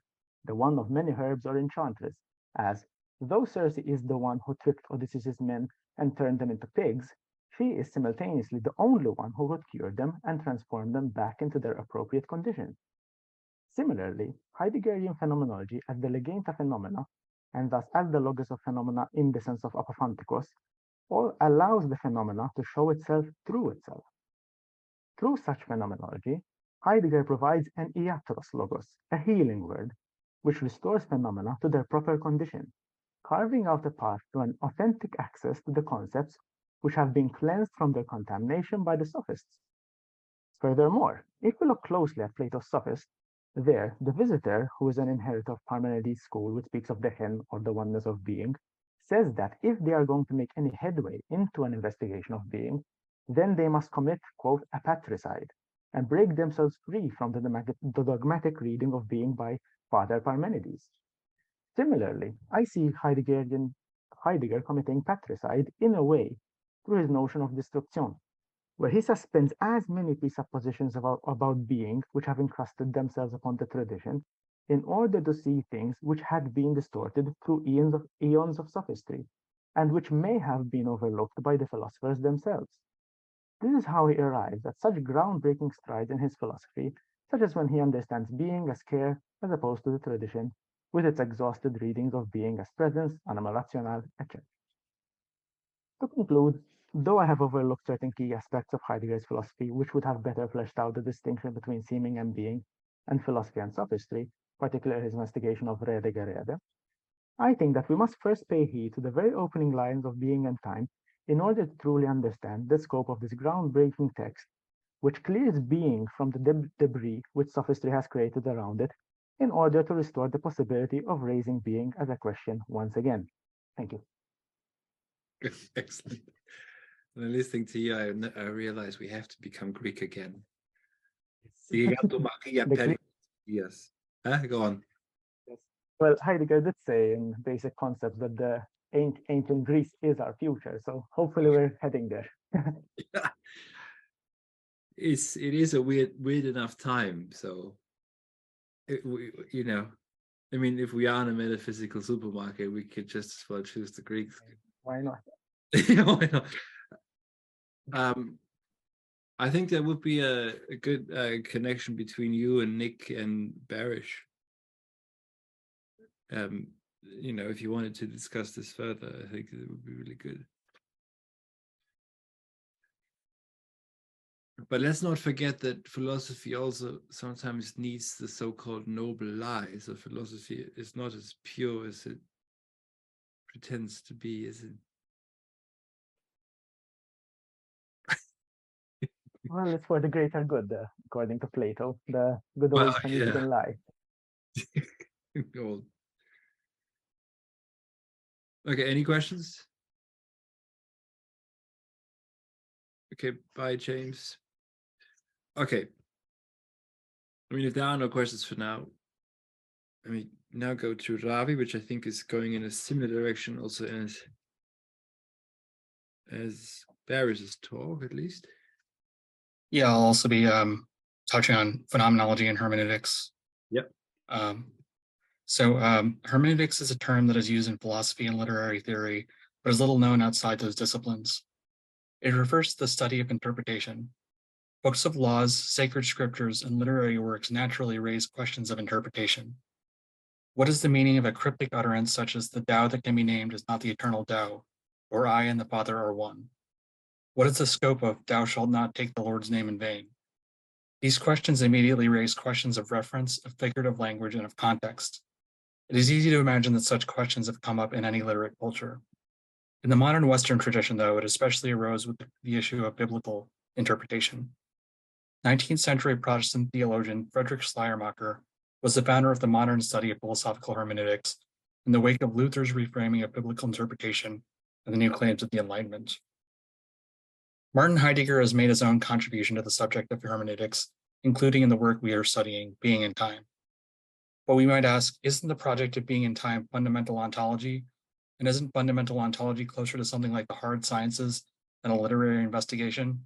the one of many herbs or enchantress, as though Circe is the one who tricked Odysseus' men and turned them into pigs, she is simultaneously the only one who could cure them and transform them back into their appropriate conditions. Similarly, Heideggerian phenomenology as the legenta phenomena, and thus as the logos of phenomena in the sense of apophantikos, or allows the phenomena to show itself through itself. Through such phenomenology, Heidegger provides an iatros logos, a healing word, which restores phenomena to their proper condition, carving out a path to an authentic access to the concepts which have been cleansed from their contamination by the sophists. Furthermore, if we look closely at Plato's Sophist, there, the visitor, who is an inheritor of Parmenides' school, which speaks of the hen or the oneness of being, says that if they are going to make any headway into an investigation of being, then they must commit, quote, a patricide, and break themselves free from the dogmatic reading of being by Father Parmenides. Similarly, I see Heidegger committing patricide in a way through his notion of destruction, where he suspends as many presuppositions about being which have encrusted themselves upon the tradition in order to see things which had been distorted through eons of sophistry, and which may have been overlooked by the philosophers themselves. This is how he arrives at such groundbreaking strides in his philosophy, such as when he understands being as care as opposed to the tradition, with its exhausted readings of being as presence, anima rational, etc. To conclude, though I have overlooked certain key aspects of Heidegger's philosophy, which would have better fleshed out the distinction between seeming and being, and philosophy and sophistry, particularly his investigation of Rede Gerede, I think that we must first pay heed to the very opening lines of Being and Time in order to truly understand the scope of this groundbreaking text, which clears being from the debris which sophistry has created around it, in order to restore the possibility of raising being as a question once again. Thank you. Excellent. When listening to you, I realize we have to become Greek again. Yes. Go on. Yes. Well, Heidegger did say in Basic Concepts that the ancient Greece is our future, so hopefully we're heading there. Yeah. It is a weird enough time. So, I mean, if we are in a metaphysical supermarket, we could just as well choose the Greeks. Why not? Why not? I think there would be a good connection between you and Nick and Barish. If you wanted to discuss this further, I think it would be really good. But let's not forget that philosophy also sometimes needs the so-called noble lie. So philosophy is not as pure as it pretends to be, is it? Well, it's for the greater good, according to Plato, the good old Phoenician lie. Gold. Okay, any questions? Okay, bye, James. Okay. I mean, if there are no questions for now, let me now go to Ravi, which I think is going in a similar direction also as Barry's talk, at least. Yeah, I'll also be touching on phenomenology and hermeneutics. Yep. Hermeneutics is a term that is used in philosophy and literary theory, but is little known outside those disciplines. It refers to the study of interpretation. Books of laws, sacred scriptures, and literary works naturally raise questions of interpretation. What is the meaning of a cryptic utterance such as the Tao that can be named is not the eternal Tao, or I and the Father are one? What is the scope of thou shalt not take the Lord's name in vain? These questions immediately raise questions of reference, of figurative language, and of context. It is easy to imagine that such questions have come up in any literate culture. In the modern Western tradition, though, it especially arose with the issue of biblical interpretation. 19th century Protestant theologian Friedrich Schleiermacher was the founder of the modern study of philosophical hermeneutics in the wake of Luther's reframing of biblical interpretation and the new claims of the Enlightenment. Martin Heidegger has made his own contribution to the subject of hermeneutics, including in the work we are studying, Being in Time. But we might ask, isn't the project of Being in Time fundamental ontology? And isn't fundamental ontology closer to something like the hard sciences than a literary investigation?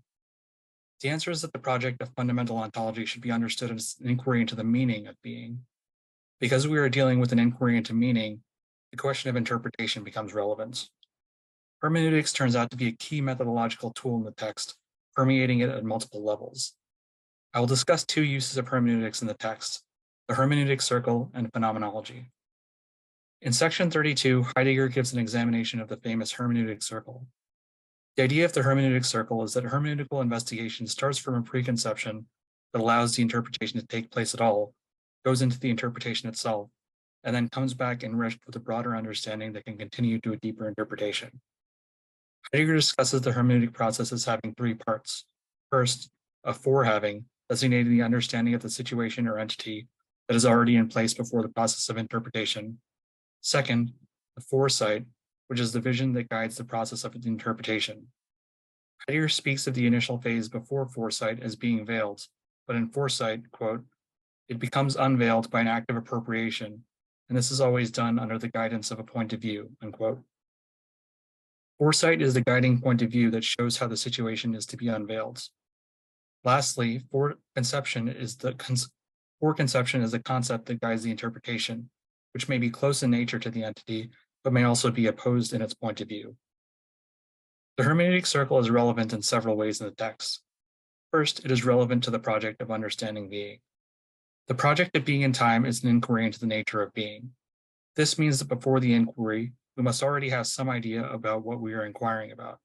The answer is that the project of fundamental ontology should be understood as an inquiry into the meaning of being. Because we are dealing with an inquiry into meaning, the question of interpretation becomes relevant. Hermeneutics turns out to be a key methodological tool in the text, permeating it at multiple levels. I will discuss two uses of hermeneutics in the text, the hermeneutic circle and phenomenology. In section 32, Heidegger gives an examination of the famous hermeneutic circle. The idea of the hermeneutic circle is that hermeneutical investigation starts from a preconception that allows the interpretation to take place at all, goes into the interpretation itself, and then comes back enriched with a broader understanding that can continue to a deeper interpretation. Heidegger discusses the hermeneutic process as having three parts. First, a forehaving, designating the understanding of the situation or entity that is already in place before the process of interpretation. Second, the foresight, which is the vision that guides the process of the interpretation. Heidegger speaks of the initial phase before foresight as being veiled, but in foresight, quote, it becomes unveiled by an act of appropriation, and this is always done under the guidance of a point of view, unquote. Foresight is the guiding point of view that shows how the situation is to be unveiled. Lastly, foreconception is the concept that guides the interpretation, which may be close in nature to the entity, but may also be opposed in its point of view. The hermeneutic circle is relevant in several ways in the text. First, it is relevant to the project of understanding being. The project of being in time is an inquiry into the nature of being. This means that before the inquiry, we must already have some idea about what we are inquiring about.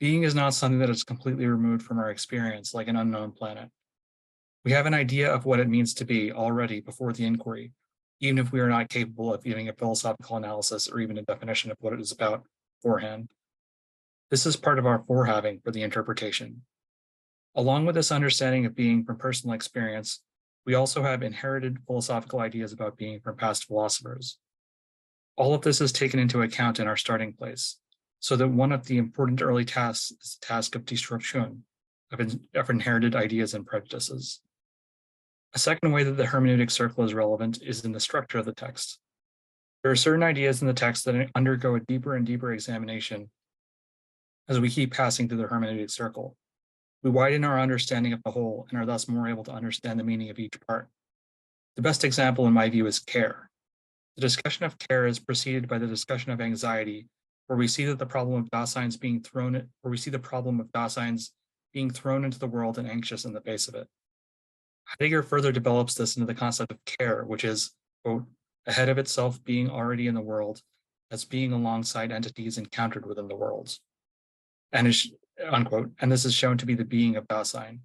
Being is not something that is completely removed from our experience, like an unknown planet. We have an idea of what it means to be already before the inquiry, even if we are not capable of giving a philosophical analysis or even a definition of what it is about beforehand. This is part of our forehaving for the interpretation. Along with this understanding of being from personal experience, we also have inherited philosophical ideas about being from past philosophers. All of this is taken into account in our starting place, so that one of the important early tasks is the task of destruction, of inherited ideas and prejudices. A second way that the hermeneutic circle is relevant is in the structure of the text. There are certain ideas in the text that undergo a deeper and deeper examination as we keep passing through the hermeneutic circle. We widen our understanding of the whole and are thus more able to understand the meaning of each part. The best example, in my view, is care. The discussion of care is preceded by the discussion of anxiety, where we see that the problem of Daseins being thrown into the world and anxious in the face of it. Heidegger further develops this into the concept of care, which is, quote, ahead of itself being already in the world, as being alongside entities encountered within the world, and is, unquote, and this is shown to be the being of Dasein.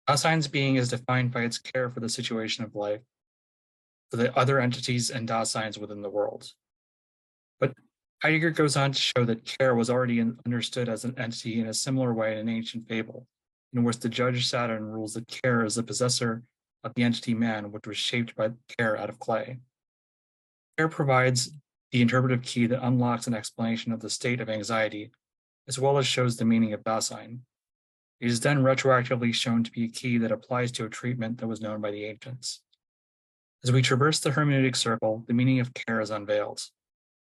Dasein's being is defined by its care for the situation of life, for the other entities and Daseins within the world. But Heidegger goes on to show that care was already understood as an entity in a similar way in an ancient fable, in which the judge Saturn rules that care is the possessor of the entity man, which was shaped by care out of clay. Care provides the interpretive key that unlocks an explanation of the state of anxiety, as well as shows the meaning of Dasein. It is then retroactively shown to be a key that applies to a treatment that was known by the ancients. As we traverse the hermeneutic circle, the meaning of care is unveiled,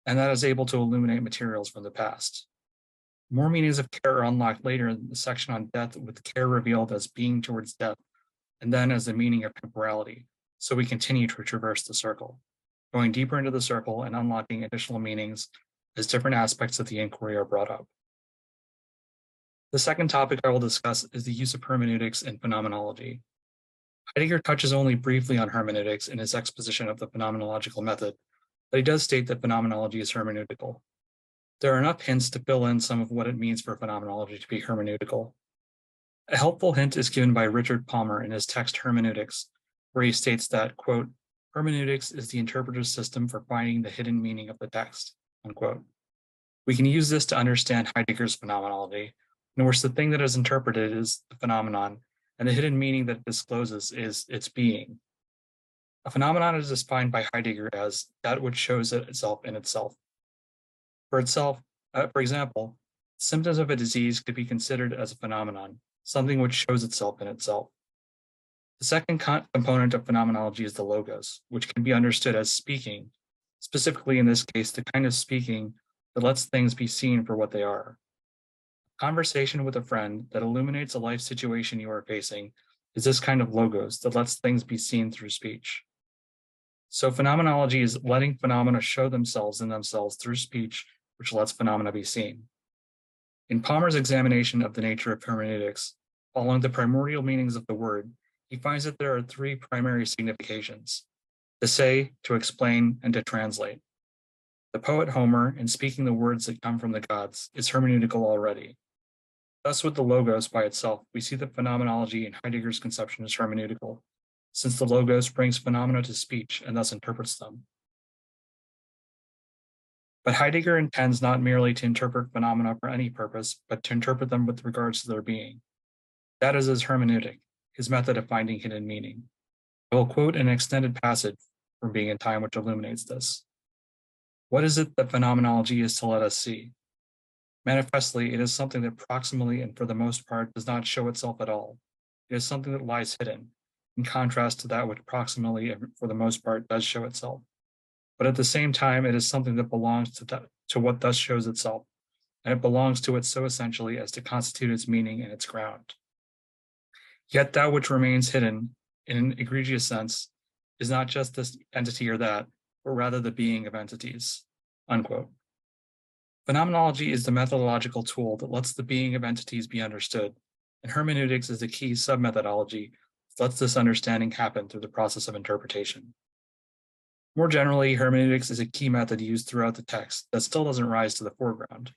and that is able to illuminate materials from the past. More meanings of care are unlocked later in the section on death, with care revealed as being towards death, and then as the meaning of temporality. So we continue to traverse the circle, going deeper into the circle and unlocking additional meanings as different aspects of the inquiry are brought up. The second topic I will discuss is the use of hermeneutics in phenomenology. Heidegger touches only briefly on hermeneutics in his exposition of the phenomenological method, but he does state that phenomenology is hermeneutical. There are enough hints to fill in some of what it means for phenomenology to be hermeneutical. A helpful hint is given by Richard Palmer in his text Hermeneutics, where he states that, quote, hermeneutics is the interpretive system for finding the hidden meaning of the text, unquote. We can use this to understand Heidegger's phenomenology, in which the thing that is interpreted is the phenomenon, and the hidden meaning that it discloses is its being. A phenomenon is defined by Heidegger as that which shows itself in itself. For example, symptoms of a disease could be considered as a phenomenon, something which shows itself in itself. The second component of phenomenology is the logos, which can be understood as speaking, specifically in this case, the kind of speaking that lets things be seen for what they are. Conversation with a friend that illuminates a life situation you are facing is this kind of logos that lets things be seen through speech. So phenomenology is letting phenomena show themselves in themselves through speech, which lets phenomena be seen. In Palmer's examination of the nature of hermeneutics, following the primordial meanings of the word, he finds that there are three primary significations: to say, to explain, and to translate. The poet Homer, in speaking the words that come from the gods, is hermeneutical already. Thus, with the logos by itself, we see that phenomenology in Heidegger's conception is hermeneutical, since the logos brings phenomena to speech and thus interprets them. But Heidegger intends not merely to interpret phenomena for any purpose, but to interpret them with regards to their being. That is his hermeneutic, his method of finding hidden meaning. I will quote an extended passage from Being and Time which illuminates this. What is it that phenomenology is to let us see? Manifestly, it is something that proximally and for the most part does not show itself at all. It is something that lies hidden, in contrast to that which proximally and for the most part does show itself. But at the same time, it is something that belongs to what thus shows itself, and it belongs to it so essentially as to constitute its meaning and its ground. Yet that which remains hidden, in an egregious sense, is not just this entity or that, but rather the being of entities, unquote. Phenomenology is the methodological tool that lets the being of entities be understood, and hermeneutics is the key sub-methodology that lets this understanding happen through the process of interpretation. More generally, hermeneutics is a key method used throughout the text that still doesn't rise to the foreground.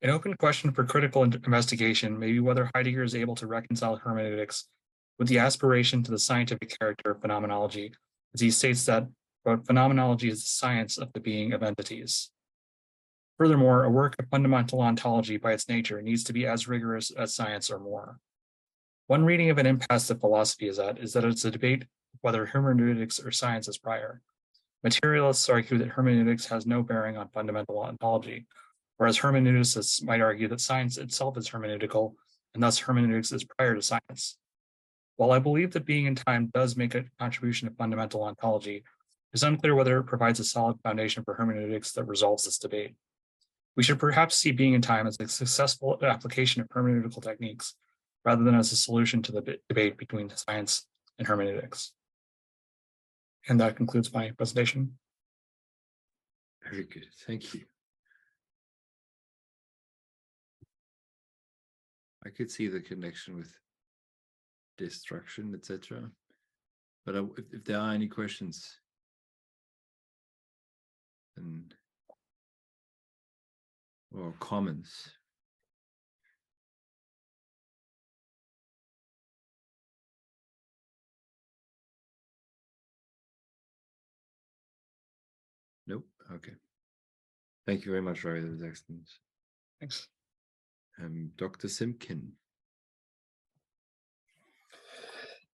An open question for critical investigation may be whether Heidegger is able to reconcile hermeneutics with the aspiration to the scientific character of phenomenology, as he states that, quote, phenomenology is the science of the being of entities. Furthermore, a work of fundamental ontology by its nature needs to be as rigorous as science or more. One reading of an impasse that philosophy is at is that it's a debate whether hermeneutics or science is prior. Materialists argue that hermeneutics has no bearing on fundamental ontology, whereas hermeneuticists might argue that science itself is hermeneutical, and thus hermeneutics is prior to science. While I believe that Being and Time does make a contribution to fundamental ontology, it's unclear whether it provides a solid foundation for hermeneutics that resolves this debate. We should perhaps see Being and Time as a successful application of hermeneutical techniques, rather than as a solution to the debate between science and hermeneutics. And that concludes my presentation. Very good, thank you. I could see the connection with destruction, etc. But if there are any questions, and or comments. Nope. Okay. Thank you very much, Rory. That was excellent. Thanks. Dr. Simkin.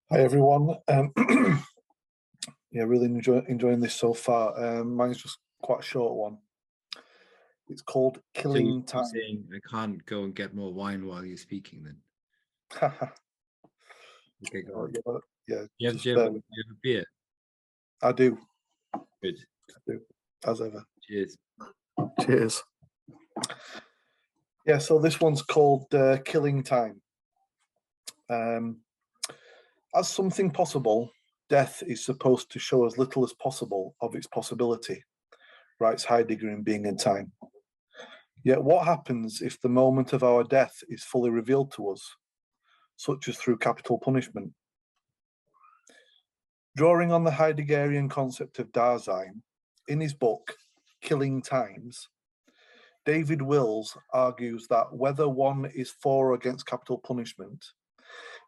Hi, everyone. Yeah, really enjoying this so far. Mine's just quite a short one. It's called Killing Time. Saying I can't go and get more wine while you're speaking then. Okay, go on. Yeah, you have a beer? I do. Good. I do, as ever. Cheers. Cheers. Yeah, so this one's called Killing Time. As something possible, death is supposed to show as little as possible of its possibility, writes Heidegger in Being and Time. Yet what happens if the moment of our death is fully revealed to us, such as through capital punishment? Drawing on the Heideggerian concept of Dasein, in his book, Killing Times, David Wills argues that whether one is for or against capital punishment,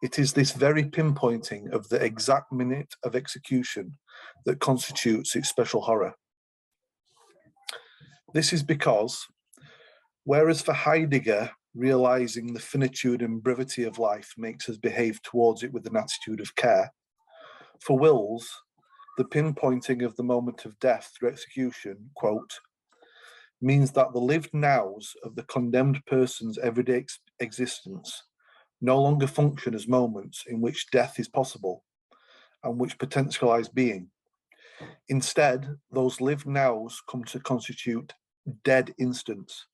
it is this very pinpointing of the exact minute of execution that constitutes its special horror. This is because, whereas for Heidegger, realizing the finitude and brevity of life makes us behave towards it with an attitude of care, for Wills, the pinpointing of the moment of death through execution, quote, means that the lived nows of the condemned person's everyday existence no longer function as moments in which death is possible and which potentialize being. Instead, those lived nows come to constitute dead instants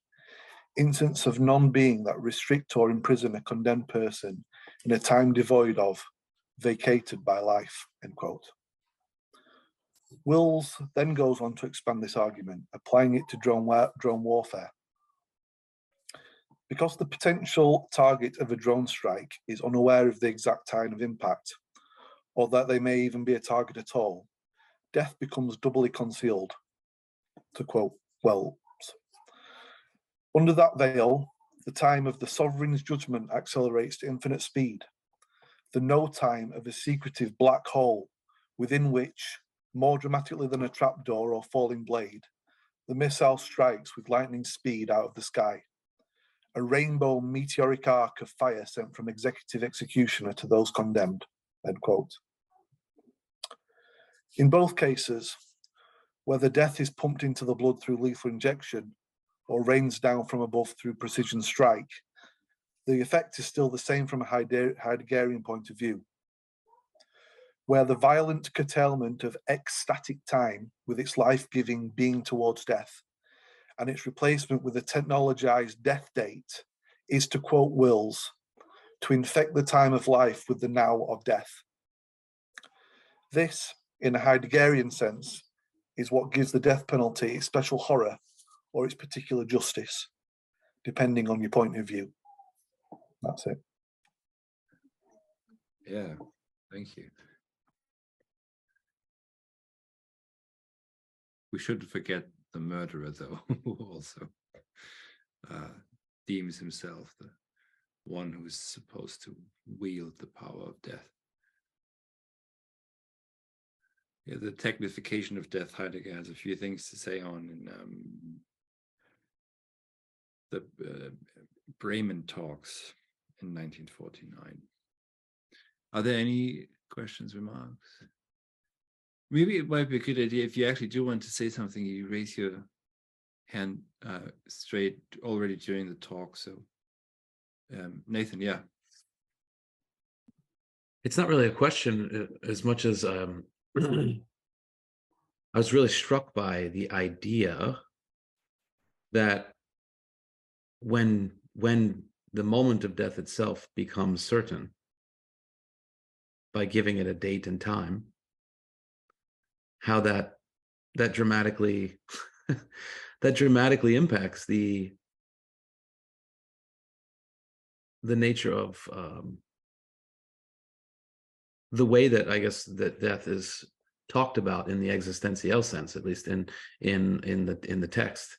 of non-being that restrict or imprison a condemned person in a time devoid of, vacated by life, end quote. Wills then goes on to expand this argument, applying it to drone warfare. Because the potential target of a drone strike is unaware of the exact time of impact, or that they may even be a target at all, death becomes doubly concealed. to quote Wells. Under that veil, the time of the sovereign's judgment accelerates to infinite speed, the no time of a secretive black hole within which, more dramatically than a trapdoor or falling blade, the missile strikes with lightning speed out of the sky, a rainbow meteoric arc of fire sent from executive executioner to those condemned, end quote. In both cases, whether death is pumped into the blood through lethal injection or rains down from above through precision strike, the effect is still the same from a Heideggerian point of view, where the violent curtailment of ecstatic time with its life-giving being towards death and its replacement with a technologized death date is, to quote Wills, to infect the time of life with the now of death. This, in a Heideggerian sense, is what gives the death penalty its special horror or its particular justice, depending on your point of view. That's it. Yeah, thank you. We shouldn't forget the murderer, though, who also deems himself the one who is supposed to wield the power of death. Yeah, the technification of death, Heidegger has a few things to say on in the Bremen talks in 1949. Are there any questions, remarks? Maybe it might be a good idea if you actually do want to say something, you raise your hand straight already during the talk. So Nathan, yeah. It's not really a question as much as I was really struck by the idea that when the moment of death itself becomes certain by giving it a date and time, how that dramatically that dramatically impacts the nature of the way that I guess that death is talked about in the existential sense, at least in the text,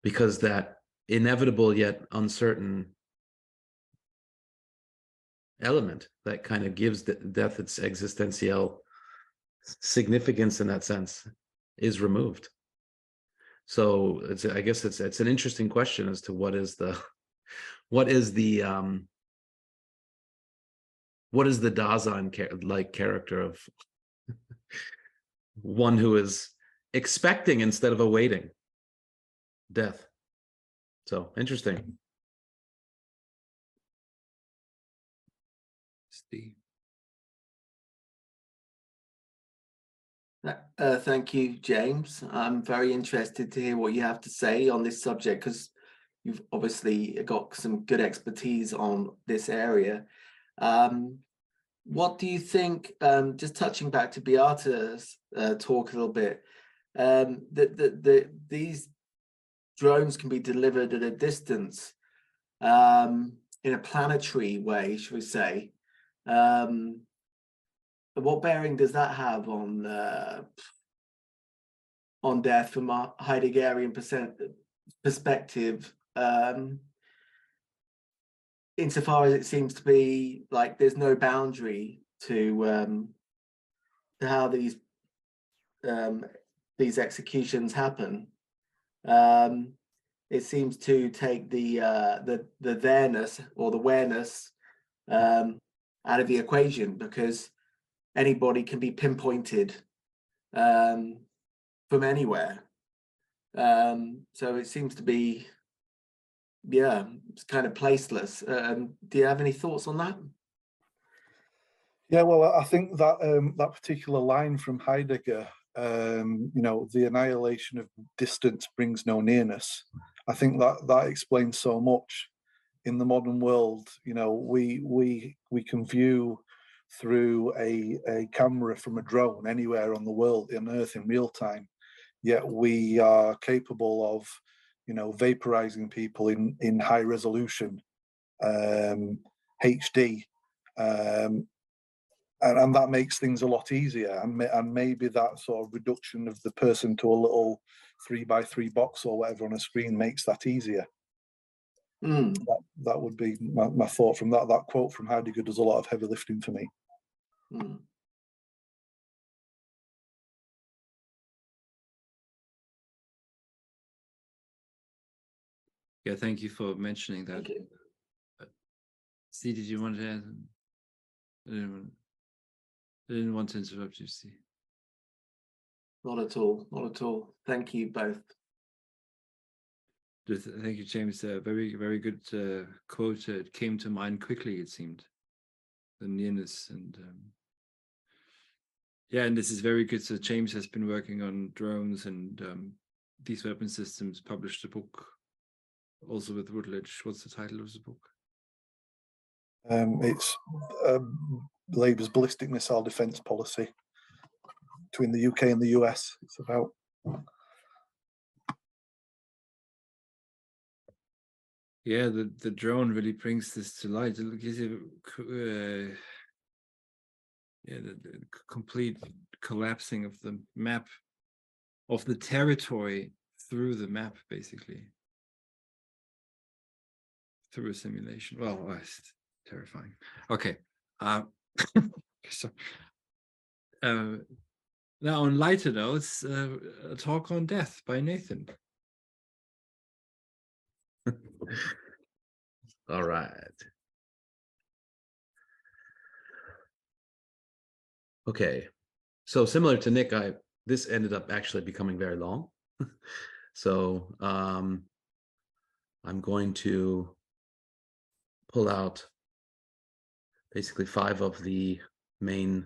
because that inevitable yet uncertain element that kind of gives death its existential significance in that sense is removed. So I guess it's an interesting question as to what is the Dasein like character of one who is expecting instead of awaiting death. So interesting. Steve. Thank you, James. I'm very interested to hear what you have to say on this subject, because you've obviously got some good expertise on this area. What do you think, just touching back to Beata's talk a little bit, these drones can be delivered at a distance in a planetary way, should we say? What bearing does that have on death from a Heideggerian perspective? Insofar as it seems to be like there's no boundary to how these executions happen. It seems to take the there-ness or the where-ness out of the equation, because anybody can be pinpointed from anywhere. So it seems to be, yeah, it's kind of placeless. Do you have any thoughts on that? Yeah, well, I think that that particular line from Heidegger, you know, the annihilation of distance brings no nearness. I think that explains so much. In the modern world, you know, we can view through a camera from a drone anywhere on the world, on Earth, in real time. Yet we are capable of, you know, vaporizing people in high resolution, HD, and that makes things a lot easier. And maybe that sort of reduction of the person to a little 3x3 box or whatever on a screen makes that easier. That would be my thought from that. That quote from Heidegger does a lot of heavy lifting for me. Yeah, thank you for mentioning that. Steve, did you want to add? I didn't want to interrupt you, Steve. Not at all. Not at all. Thank you both. Thank you, James. Very, very good quote. It came to mind quickly, it seemed. The nearness and yeah, and this is very good. So James has been working on drones and these weapon systems, published a book also with Routledge. What's the title of the book? It's Labour's ballistic missile defence policy between the UK and the US. It's about. Yeah, the drone really brings this to light. Look, yeah, the complete collapsing of the map of the territory through the map, basically, through a simulation. Well, it's terrifying. Okay. So, now on lighter notes, a talk on death by Nathan. All right. Okay. So similar to Nick, this ended up actually becoming very long. So I'm going to pull out basically 5 of the main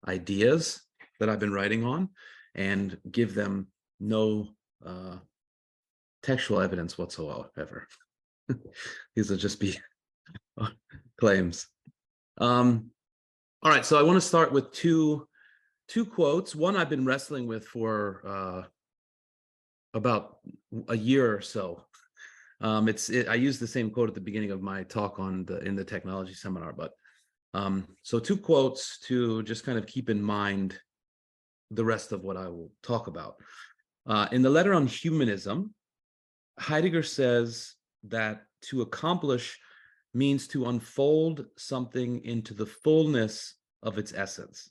ideas that I've been writing on and give them no textual evidence whatsoever. These will just be claims. All right, so I want to start with two quotes. One I've been wrestling with for about a year or so. I used the same quote at the beginning of my talk in the technology seminar, but so 2 quotes to just kind of keep in mind the rest of what I will talk about. In the letter on humanism, Heidegger says that to accomplish means to unfold something into the fullness of its essence,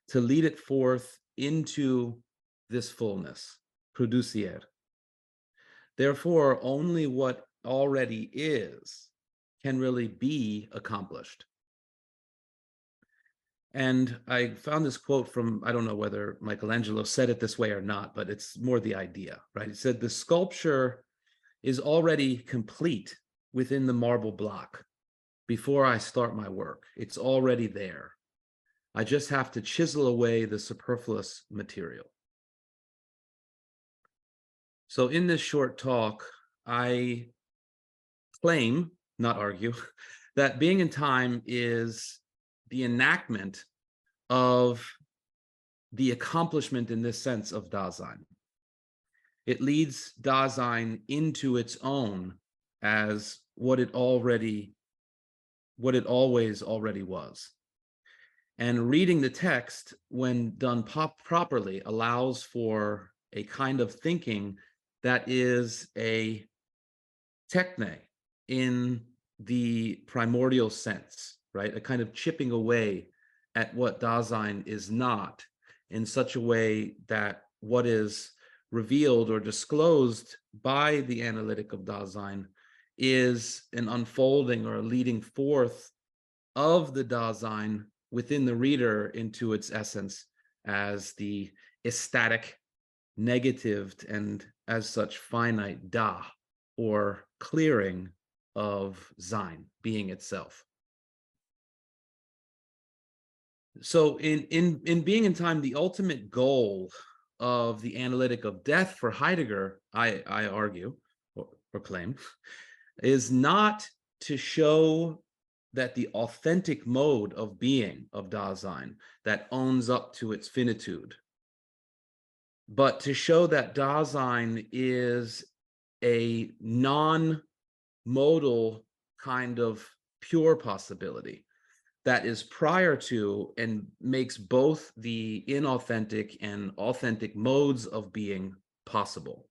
to lead it forth into this fullness, producier. Therefore, only what already is can really be accomplished. And I found this quote from, I don't know whether Michelangelo said it this way or not, but it's more the idea, right? He said, the sculpture is already complete within the marble block before I start my work. It's already there. I just have to chisel away the superfluous material. So in this short talk, I claim, not argue, that being in time is the enactment of the accomplishment in this sense of Dasein. It leads Dasein into its own as what it always already was. And reading the text, when done properly, allows for a kind of thinking that is a techne in the primordial sense, right? A kind of chipping away at what Dasein is not, in such a way that what is revealed or disclosed by the analytic of Dasein is an unfolding or a leading forth of the Dasein within the reader into its essence as the ecstatic, negatived, and as such finite Da, or clearing of Sein, being itself. So in being in time, the ultimate goal of the analytic of death for Heidegger, I argue or claim, is not to show that the authentic mode of being of Dasein that owns up to its finitude, but to show that Dasein is a non-modal kind of pure possibility, that is prior to and makes both the inauthentic and authentic modes of being possible.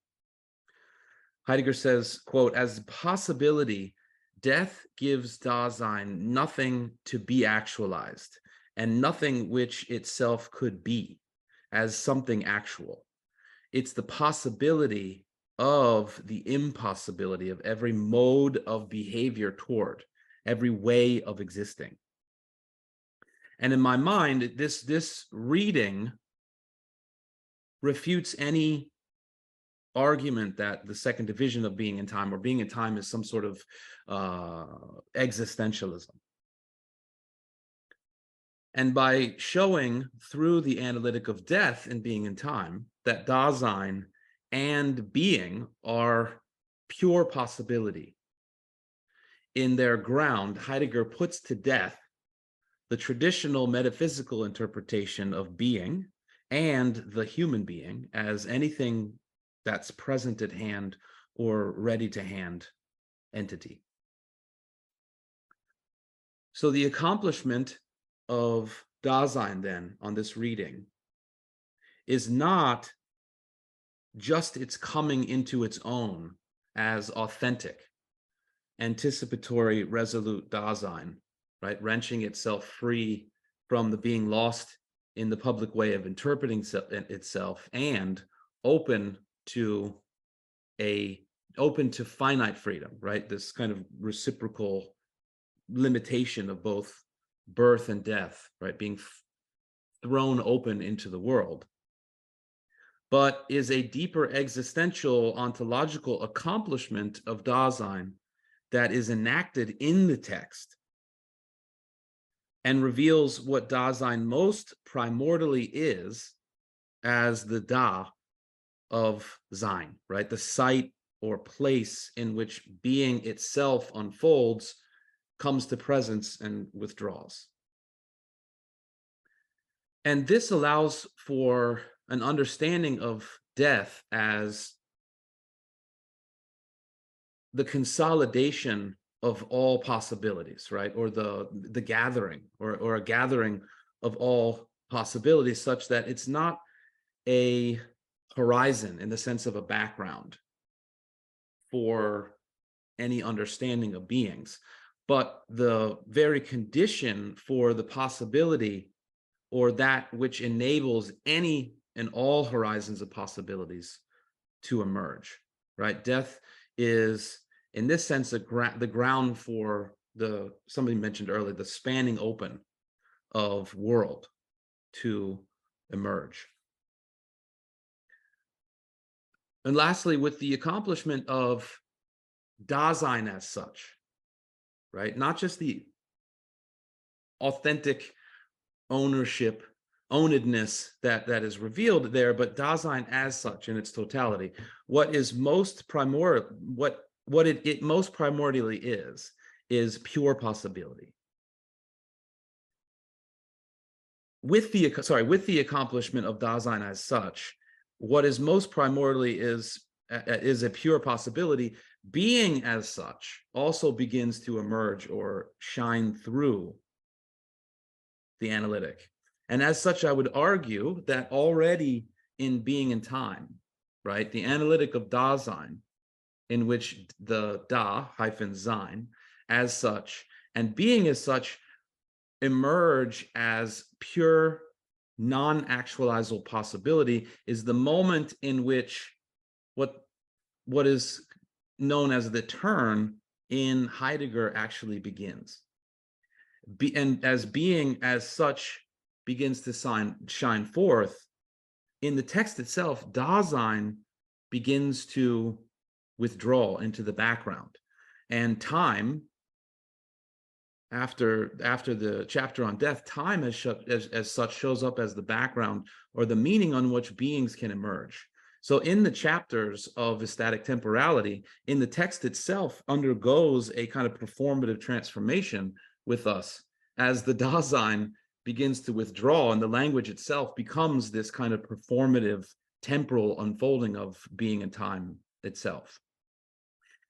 Heidegger says, quote, as possibility, death gives Dasein nothing to be actualized and nothing which itself could be as something actual. It's the possibility of the impossibility of every mode of behavior toward, every way of existing. And in my mind, this reading refutes any argument that the second division of being in time or being in time is some sort of existentialism. And by showing through the analytic of death and being in time that Dasein and being are pure possibility, in their ground, Heidegger puts to death the traditional metaphysical interpretation of being and the human being as anything that's present at hand or ready to hand entity. So the accomplishment of Dasein then on this reading is not just its coming into its own as authentic, anticipatory, resolute Dasein, right? Wrenching itself free from the being lost in the public way of interpreting itself and open to finite freedom, right? This kind of reciprocal limitation of both birth and death, right? Being thrown open into the world, but is a deeper existential ontological accomplishment of Dasein that is enacted in the text and reveals what Dasein most primordially is as the Da of Sein, right? The site or place in which being itself unfolds, comes to presence and withdraws. And this allows for an understanding of death as the consolidation of all possibilities, right? Or the gathering or a gathering of all possibilities such that it's not a horizon in the sense of a background for any understanding of beings, but the very condition for the possibility or that which enables any and all horizons of possibilities to emerge, right? Death is, in this sense, the ground for somebody mentioned earlier, the spanning open of world to emerge. And lastly, with the accomplishment of Dasein as such, right? Not just the authentic ownership, ownedness that is revealed there, but Dasein as such in its totality. What is most primordial, what it most primordially is pure possibility. With the accomplishment of Dasein as such, what is most primordially is a pure possibility. Being as such also begins to emerge or shine through the analytic. And as such, I would argue that already in being in time, right, the analytic of Dasein, in which the Da-Sein as such and being as such emerge as pure non-actualizable possibility, is the moment in which what is known as the turn in Heidegger actually begins. And as being as such begins to shine forth, in the text itself, Dasein begins to withdraw into the background. And time, after the chapter on death, time as such shows up as the background or the meaning on which beings can emerge. So in the chapters of ecstatic temporality, in the text itself undergoes a kind of performative transformation with us as the Dasein begins to withdraw and the language itself becomes this kind of performative temporal unfolding of being and time itself.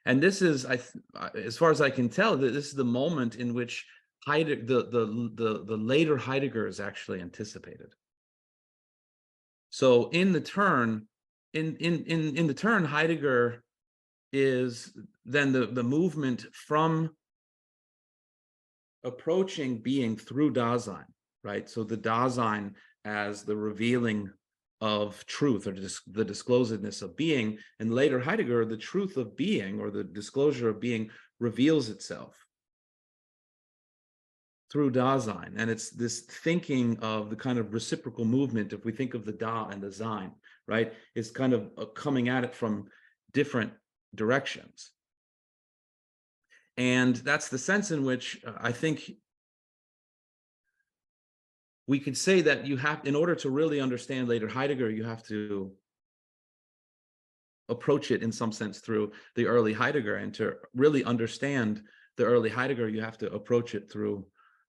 And this is, as far as I can tell, this is the moment in which Heidegger, the later Heidegger is actually anticipated. So in the turn, in the turn, Heidegger is then the movement from approaching being through Dasein, right? So the Dasein as the revealing of truth, or the disclosedness of being, and later Heidegger, the truth of being, or the disclosure of being, reveals itself through Dasein. And it's this thinking of the kind of reciprocal movement, if we think of the Da and the Sein, right? It's kind of coming at it from different directions. And that's the sense in which I think we could say that you have, in order to really understand later Heidegger, you have to approach it in some sense through the early Heidegger, and to really understand the early Heidegger, you have to approach it through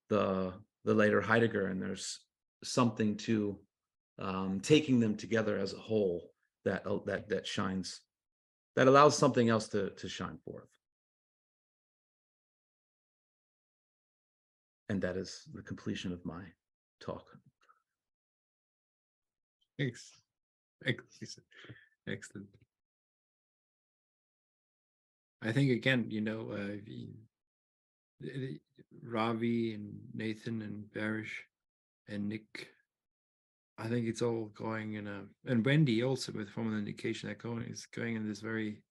the later Heidegger. And there's something to taking them together as a whole that shines, that allows something else to shine forth. And that is the completion of my talk. Thanks. Excellent. I think again, Ravi and Nathan and Barish and Nick, I think it's all going in and Wendy also with formal indication that is going in this very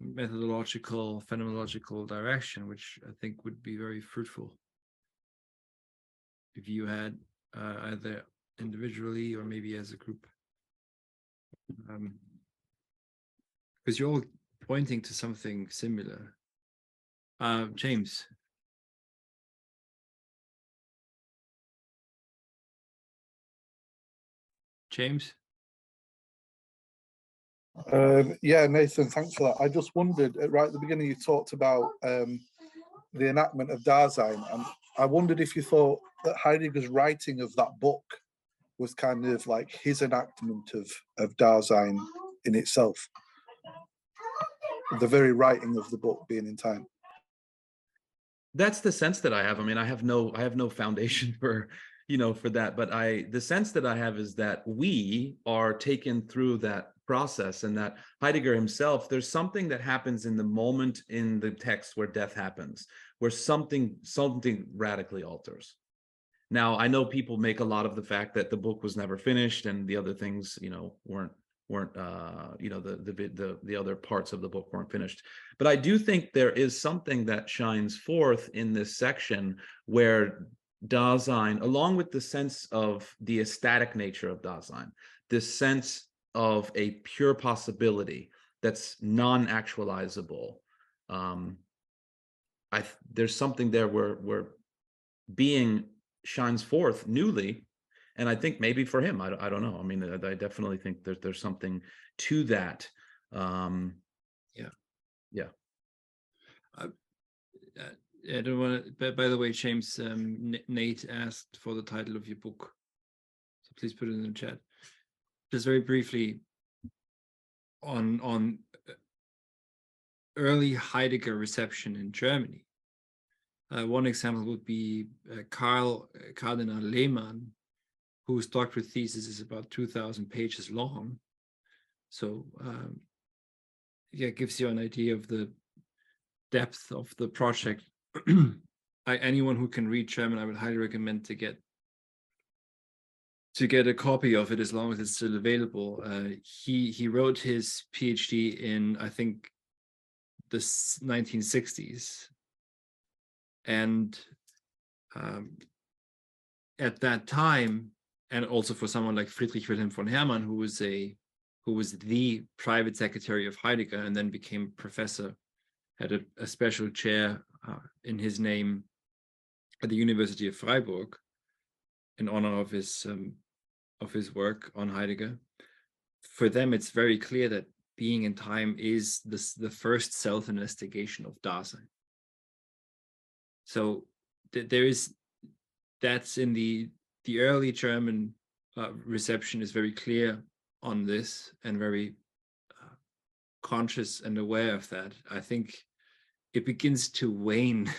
methodological, phenomenological direction, which I think would be very fruitful if you had either individually or maybe as a group, because you're all pointing to something similar. James. Yeah, Nathan, thanks for that. I just wondered, right at the beginning, you talked about the enactment of Dasein, and I wondered if you thought that Heidegger's writing of that book was kind of like his enactment of Dasein in itself, the very writing of the book being in time. That's the sense that I have. I mean, I have no foundation for that, but the sense that I have is that we are taken through that process, and that Heidegger himself, there's something that happens in the moment in the text where death happens, where something radically alters. Now, I know people make a lot of the fact that the book was never finished and the other things, weren't the other parts of the book weren't finished. But I do think there is something that shines forth in this section where Dasein, along with the sense of the ecstatic nature of Dasein, this sense of a pure possibility that's non-actualizable, there's something there where being shines forth newly. And I think maybe for him, I don't know. I mean, I definitely think there's something to that. Yeah. I don't want to. By the way, James, Nate asked for the title of your book, so please put it in the chat. Just very briefly on early Heidegger reception in Germany. One example would be Cardinal Lehmann, whose doctorate thesis is about 2,000 pages long. So it gives you an idea of the depth of the project. Anyone who can read German, I would highly recommend to get a copy of it, as long as it's still available. He wrote his PhD in, I think, the 1960s. And at that time, and also for someone like Friedrich Wilhelm von Hermann, who was the private secretary of Heidegger and then became professor, had a special chair in his name at the University of Freiburg in honor of his work on Heidegger. For them, it's very clear that being in time is the first self-investigation of Dasein. So that's in the early German reception is very clear on this and very conscious and aware of that. I think it begins to wane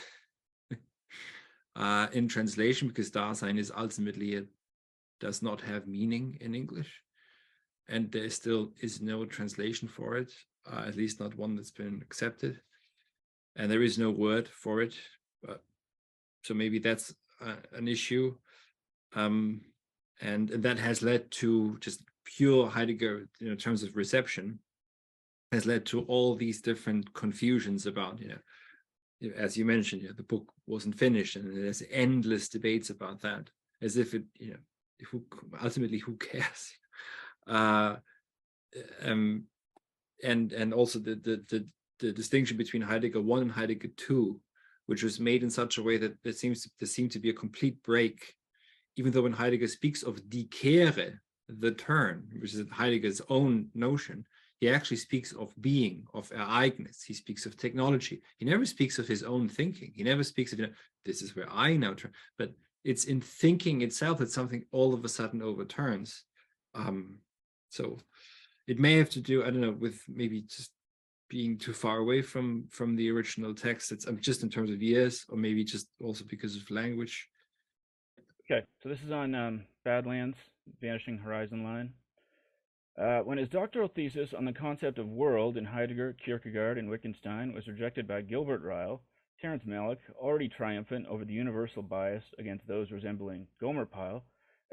in translation, because Dasein is ultimately does not have meaning in English, and there still is no translation for it, at least not one that's been accepted, and there is no word for it. So maybe that's an issue, and that has led to just pure Heidegger, in terms of reception, has led to all these different confusions about, as you mentioned, the book wasn't finished, and there's endless debates about that, as if it, ultimately, who cares? And also the distinction between Heidegger 1 and Heidegger 2, which was made in such a way that there seemed to be a complete break, even though when Heidegger speaks of die Kehre, the turn, which is Heidegger's own notion, he actually speaks of being, of Ereignis. He speaks of technology. He never speaks of his own thinking. He never speaks of, this is where I now turn. But it's in thinking itself that something all of a sudden overturns. So it may have to do, I don't know, with maybe just being too far away from the original text. It's just in terms of years, or maybe just also because of language. Okay, so this is on Badlands, Vanishing Horizon Line. When his doctoral thesis on the concept of world in Heidegger, Kierkegaard, and Wittgenstein was rejected by Gilbert Ryle, Terence Malick, already triumphant over the universal bias against those resembling Gomer Pyle,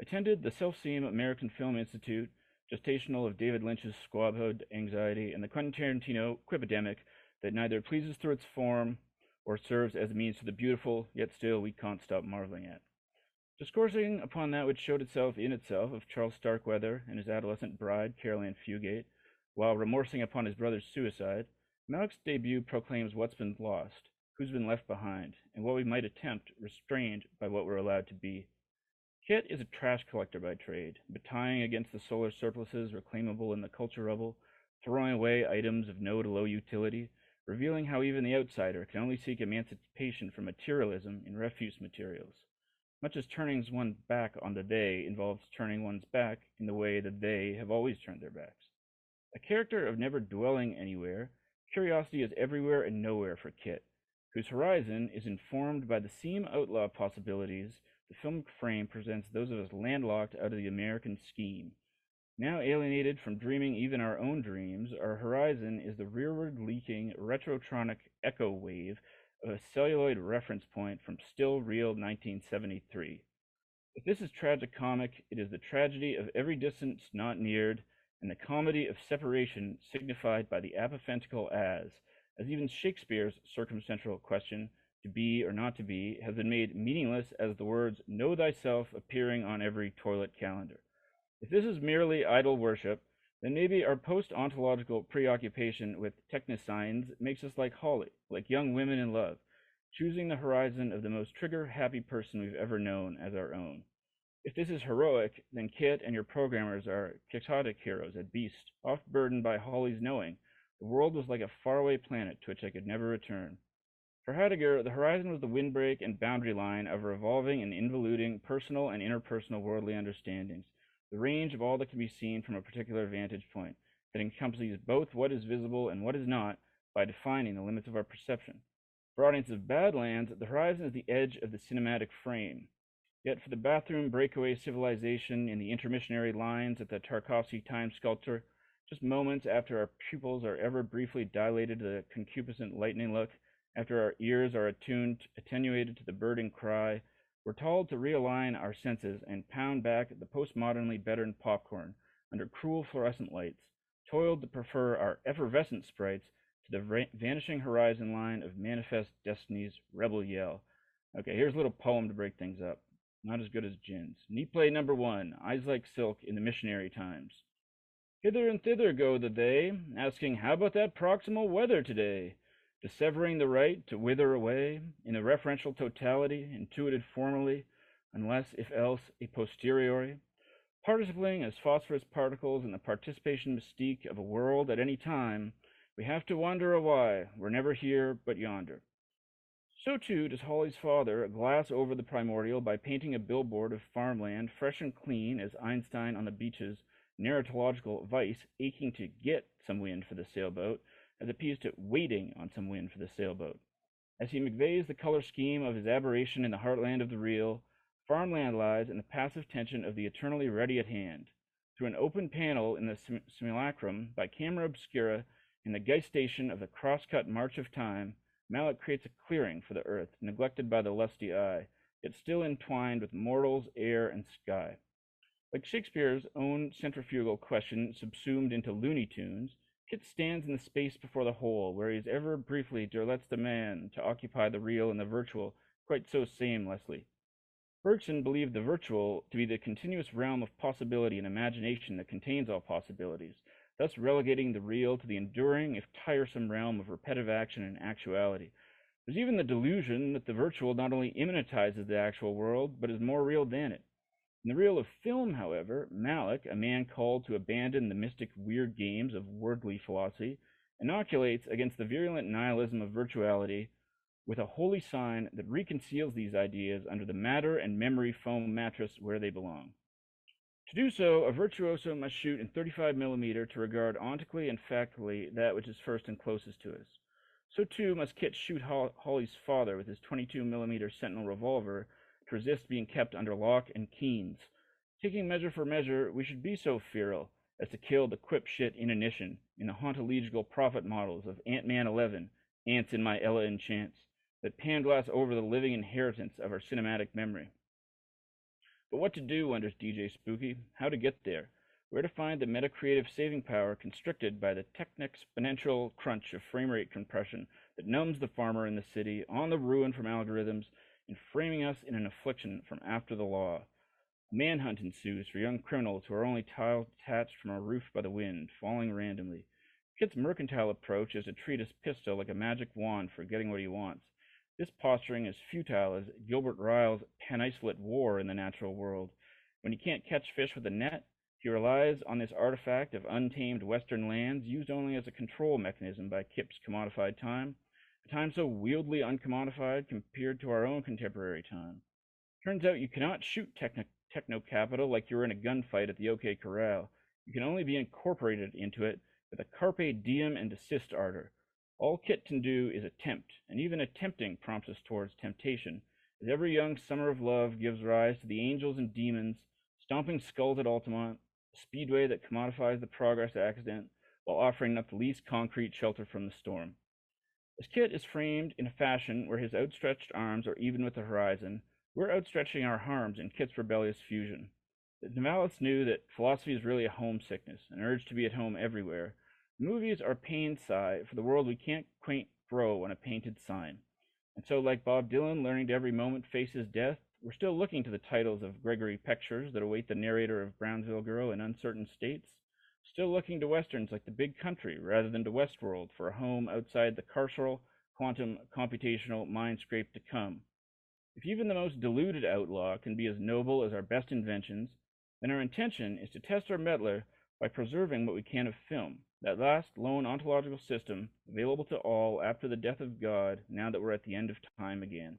attended the self-same American Film Institute, gestational of David Lynch's squabhood anxiety, and the Quentin Tarantino quipidemic that neither pleases through its form or serves as a means to the beautiful, yet still we can't stop marveling at. Discoursing upon that which showed itself in itself of Charles Starkweather and his adolescent bride, Caroline Fugate, while remorsing upon his brother's suicide, Malick's debut proclaims what's been lost, who's been left behind, and what we might attempt, restrained by what we're allowed to be. Kit is a trash collector by trade, battalion against the solar surpluses reclaimable in the culture rubble, throwing away items of no to low utility, revealing how even the outsider can only seek emancipation from materialism in refuse materials. Much as turning one's back on the they involves turning one's back in the way that they have always turned their backs. A character of never dwelling anywhere, curiosity is everywhere and nowhere for Kit, whose horizon is informed by the same outlaw possibilities the film frame presents those of us landlocked out of the American scheme. Now alienated from dreaming even our own dreams, our horizon is the rearward leaking retrotronic echo wave of a celluloid reference point from still real 1973. If this is tragicomic, it is the tragedy of every distance not neared, and the comedy of separation signified by the apophthegmatical as even Shakespeare's circumstantial question, to be or not to be, has been made meaningless as the words know thyself appearing on every toilet calendar. If this is merely idol worship, then maybe our post-ontological preoccupation with technoscience makes us like Holly, like young women in love, choosing the horizon of the most trigger-happy person we've ever known as our own. If this is heroic, then Kit and your programmers are quixotic heroes at beast, oft burdened by Holly's knowing. The world was like a faraway planet to which I could never return. For Heidegger, the horizon was the windbreak and boundary line of revolving and involuting personal and interpersonal worldly understandings, the range of all that can be seen from a particular vantage point, that encompasses both what is visible and what is not by defining the limits of our perception. For audience of Badlands, the horizon is the edge of the cinematic frame. Yet for the bathroom breakaway civilization in the intermissionary lines at the Tarkovsky time sculpture, just moments after our pupils are ever briefly dilated to the concupiscent lightning look, after our ears are attenuated to the birding cry, we're told to realign our senses and pound back the postmodernly bettered popcorn under cruel fluorescent lights, toiled to prefer our effervescent sprites to the vanishing horizon line of manifest destiny's rebel yell. Okay, here's a little poem to break things up. Not as good as Jin's. Knee play number 1, eyes like silk in the missionary times. Hither and thither go the they, asking how about that proximal weather today? Dissevering the right to wither away in a referential totality, intuited formally, unless, if else, a posteriori, participling as phosphorus particles in the participation mystique of a world at any time, we have to wonder a why, we're never here but yonder. So too does Holly's father glass over the primordial by painting a billboard of farmland fresh and clean as Einstein on the beach's narratological vice, aching to get some wind for the sailboat, as opposed to waiting on some wind for the sailboat. As he McVeighs the color scheme of his aberration in the heartland of the real, farmland lies in the passive tension of the eternally ready at hand. Through an open panel in the simulacrum, by camera obscura, in the geist station of the cross-cut march of time, Malick creates a clearing for the earth, neglected by the lusty eye, yet still entwined with mortals, air, and sky. Like Shakespeare's own centrifugal question subsumed into Looney Tunes, Kit stands in the space before the whole, where he is ever briefly derlets the man to occupy the real and the virtual, quite so seamlessly. Bergson believed the virtual to be the continuous realm of possibility and imagination that contains all possibilities, thus relegating the real to the enduring, if tiresome, realm of repetitive action and actuality. There's even the delusion that the virtual not only immanentizes the actual world, but is more real than it. In the reel of film, however, Malick, a man called to abandon the mystic weird games of worldly philosophy, inoculates against the virulent nihilism of virtuality with a holy sign that reconceals these ideas under the matter and memory foam mattress where they belong. To do so, a virtuoso must shoot in 35mm to regard ontically and factually that which is first and closest to us. So too must Kit shoot Holly's father with his 22mm Sentinel revolver to resist being kept under lock and keens. Taking measure for measure, we should be so feral as to kill the quip shit inanition in the hauntological prophet models of Ant-Man 11, Ants in My Ella Enchants, that pan-glass over the living inheritance of our cinematic memory. But what to do, wonders DJ Spooky, how to get there, where to find the meta-creative saving power constricted by the tech-exponential crunch of frame rate compression that numbs the farmer in the city on the ruin from algorithms and framing us in an affliction from after the law. A manhunt ensues for young criminals who are only tiles detached from a roof by the wind, falling randomly. Kit's mercantile approach is to treat his pistol like a magic wand for getting what he wants. This posturing is futile as Gilbert Ryle's penisolate war in the natural world. When he can't catch fish with a net, he relies on this artifact of untamed western lands used only as a control mechanism by Kip's commodified time, a time so wieldily uncommodified compared to our own contemporary time. Turns out you cannot shoot techno-capital like you were in a gunfight at the OK Corral. You can only be incorporated into it with a carpe diem and desist ardor. All Kit can do is attempt, and even attempting prompts us towards temptation, as every young summer of love gives rise to the angels and demons, stomping skulls at Altamont, a speedway that commodifies the progress accident while offering not the least concrete shelter from the storm. As Kit is framed in a fashion where his outstretched arms are even with the horizon, we're outstretching our arms in Kit's rebellious fusion. The novelists knew that philosophy is really a homesickness, an urge to be at home everywhere. Movies are pain sigh for the world we can't quaint grow on a painted sign. And so, like Bob Dylan learning to every moment face his death, we're still looking to the titles of Gregory Pictures that await the narrator of Brownsville Girl in uncertain states, still looking to westerns like The Big Country rather than to Westworld for a home outside the carceral, quantum, computational mindscape to come. If even the most deluded outlaw can be as noble as our best inventions, then our intention is to test our mettle by preserving what we can of film, that last lone ontological system available to all after the death of God, now that we're at the end of time again.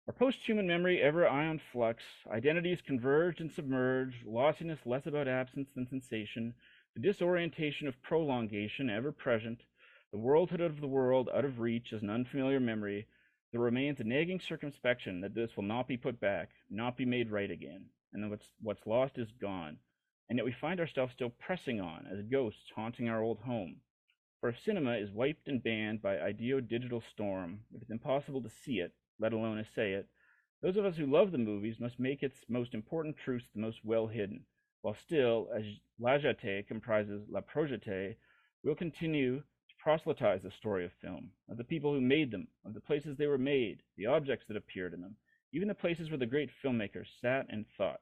Our post-human memory ever ion flux, identities converged and submerged, lossiness less about absence than sensation, the disorientation of prolongation ever present, the worldhood of the world out of reach as an unfamiliar memory, there remains a nagging circumspection that this will not be put back, not be made right again, and that what's lost is gone, and yet we find ourselves still pressing on as ghosts haunting our old home. For if cinema is wiped and banned by ideo-digital storm, if it's impossible to see it, let alone essay it, those of us who love the movies must make its most important truths the most well hidden, while still, as La Jetée comprises La Projetée, we'll continue proselytize the story of film, of the people who made them, of the places they were made, the objects that appeared in them, even the places where the great filmmakers sat and thought.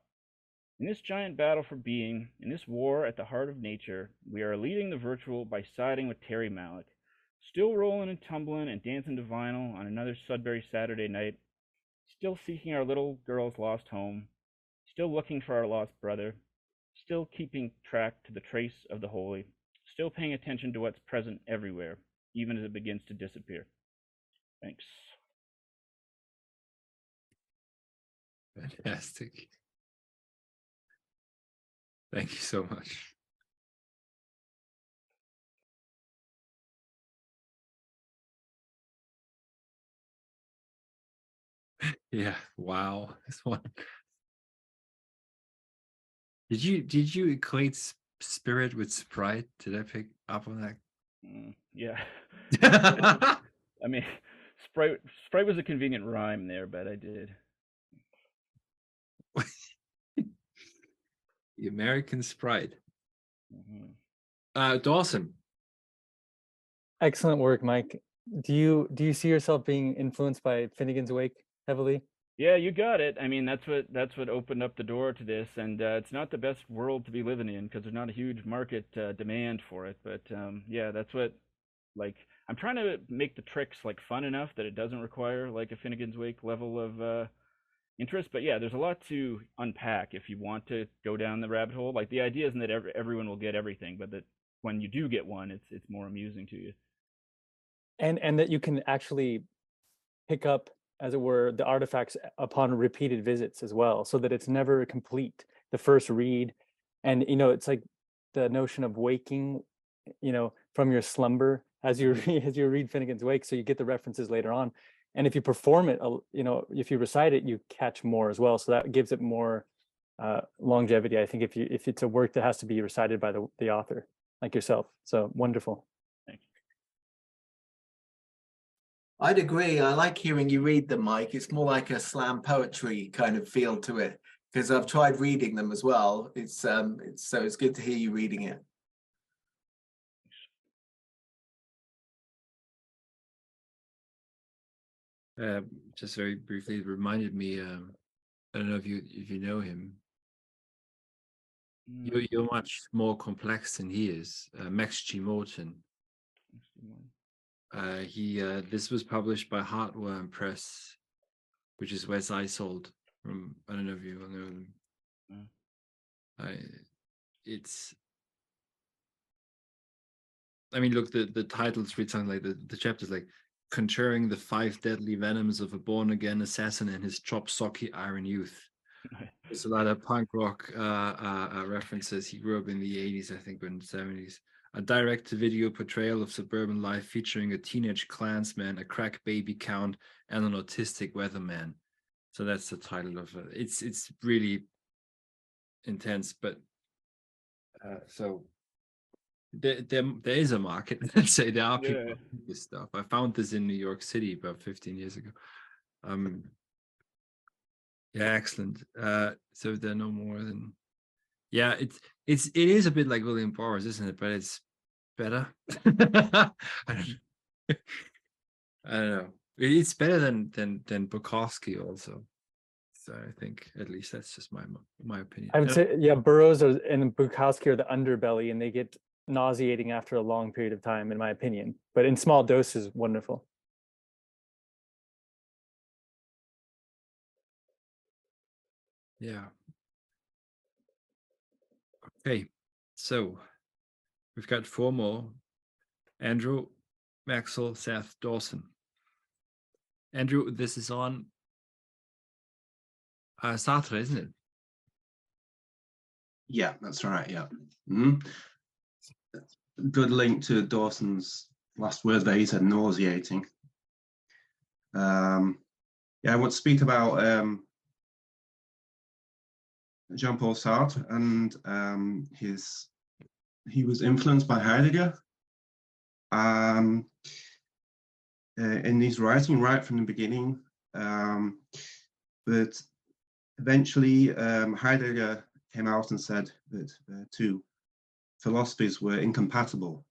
In this giant battle for being, in this war at the heart of nature, we are leading the virtual by siding with Terry Malick, still rolling and tumbling and dancing to vinyl on another Sudbury Saturday night, still seeking our little girl's lost home, still looking for our lost brother, still keeping track to the trace of the holy, still paying attention to what's present everywhere, even as it begins to disappear. Thanks. Fantastic. Thank you so much. Yeah. Wow. This one. Did you equate spirit with sprite? Did I pick up on that? Yeah. I mean, Sprite was a convenient rhyme there, but I did. The American Sprite. Mhm. Dawson. Excellent work, Mike. Do you see yourself being influenced by Finnegan's Wake heavily? Yeah, you got it. I mean, that's what opened up the door to this, and it's not the best world to be living in because there's not a huge market demand for it. But yeah, that's what like I'm trying to make the tricks like fun enough that it doesn't require like a Finnegan's Wake level of interest. But yeah, there's a lot to unpack if you want to go down the rabbit hole. Like the idea isn't that everyone will get everything, but that when you do get one, it's more amusing to you. And that you can actually pick up, as it were, the artifacts upon repeated visits as well, so that it's never complete the first read. And it's like the notion of waking from your slumber as you as you read Finnegan's Wake, so you get the references later on. And if you perform it, if you recite it, you catch more as well, so that gives it more longevity, I think, if it's a work that has to be recited by the author like yourself. So wonderful. I'd agree. I like hearing you read them, Mike. It's more like a slam poetry kind of feel to it, because I've tried reading them as well. It's good to hear you reading it. Just very briefly, it reminded me. I don't know if you know him. You're much more complex than he is. Max G. Morton. This was published by Heartworm Press, which is Wes Isold from, I don't know if you will know them. Look, the titles read something like the chapters like Conjuring the 5 Deadly Venoms of a Born-Again Assassin and His Chop-Socky Iron Youth. There's a lot of punk rock references. He grew up in the 80s, I think, or in the 70s. A direct-to-video portrayal of suburban life featuring a teenage Klansman, a crack baby count, and an autistic weatherman. So that's the title of it. It's really intense, but so there is a market. Let's say there are people who do this stuff. I found this in New York City about 15 years ago. Yeah, excellent. So there are no more than, yeah, it is a bit like William Burroughs, isn't it? But it's better. I don't know. It's better than Bukowski also. So I think at least that's just my opinion. I would say, yeah, Burroughs and Bukowski are the underbelly, and they get nauseating after a long period of time, in my opinion. But in small doses, wonderful. Yeah. Okay, so we've got 4 more. Andrew, Maxwell, Seth, Dawson. Andrew, this is on Sartre, isn't it? Yeah, that's right. Yeah. Good link to Dawson's last word there. He said nauseating. Yeah, I want to speak about Jean-Paul Sartre, and he was influenced by Heidegger in his writing right from the beginning, but eventually Heidegger came out and said that two philosophies were incompatible.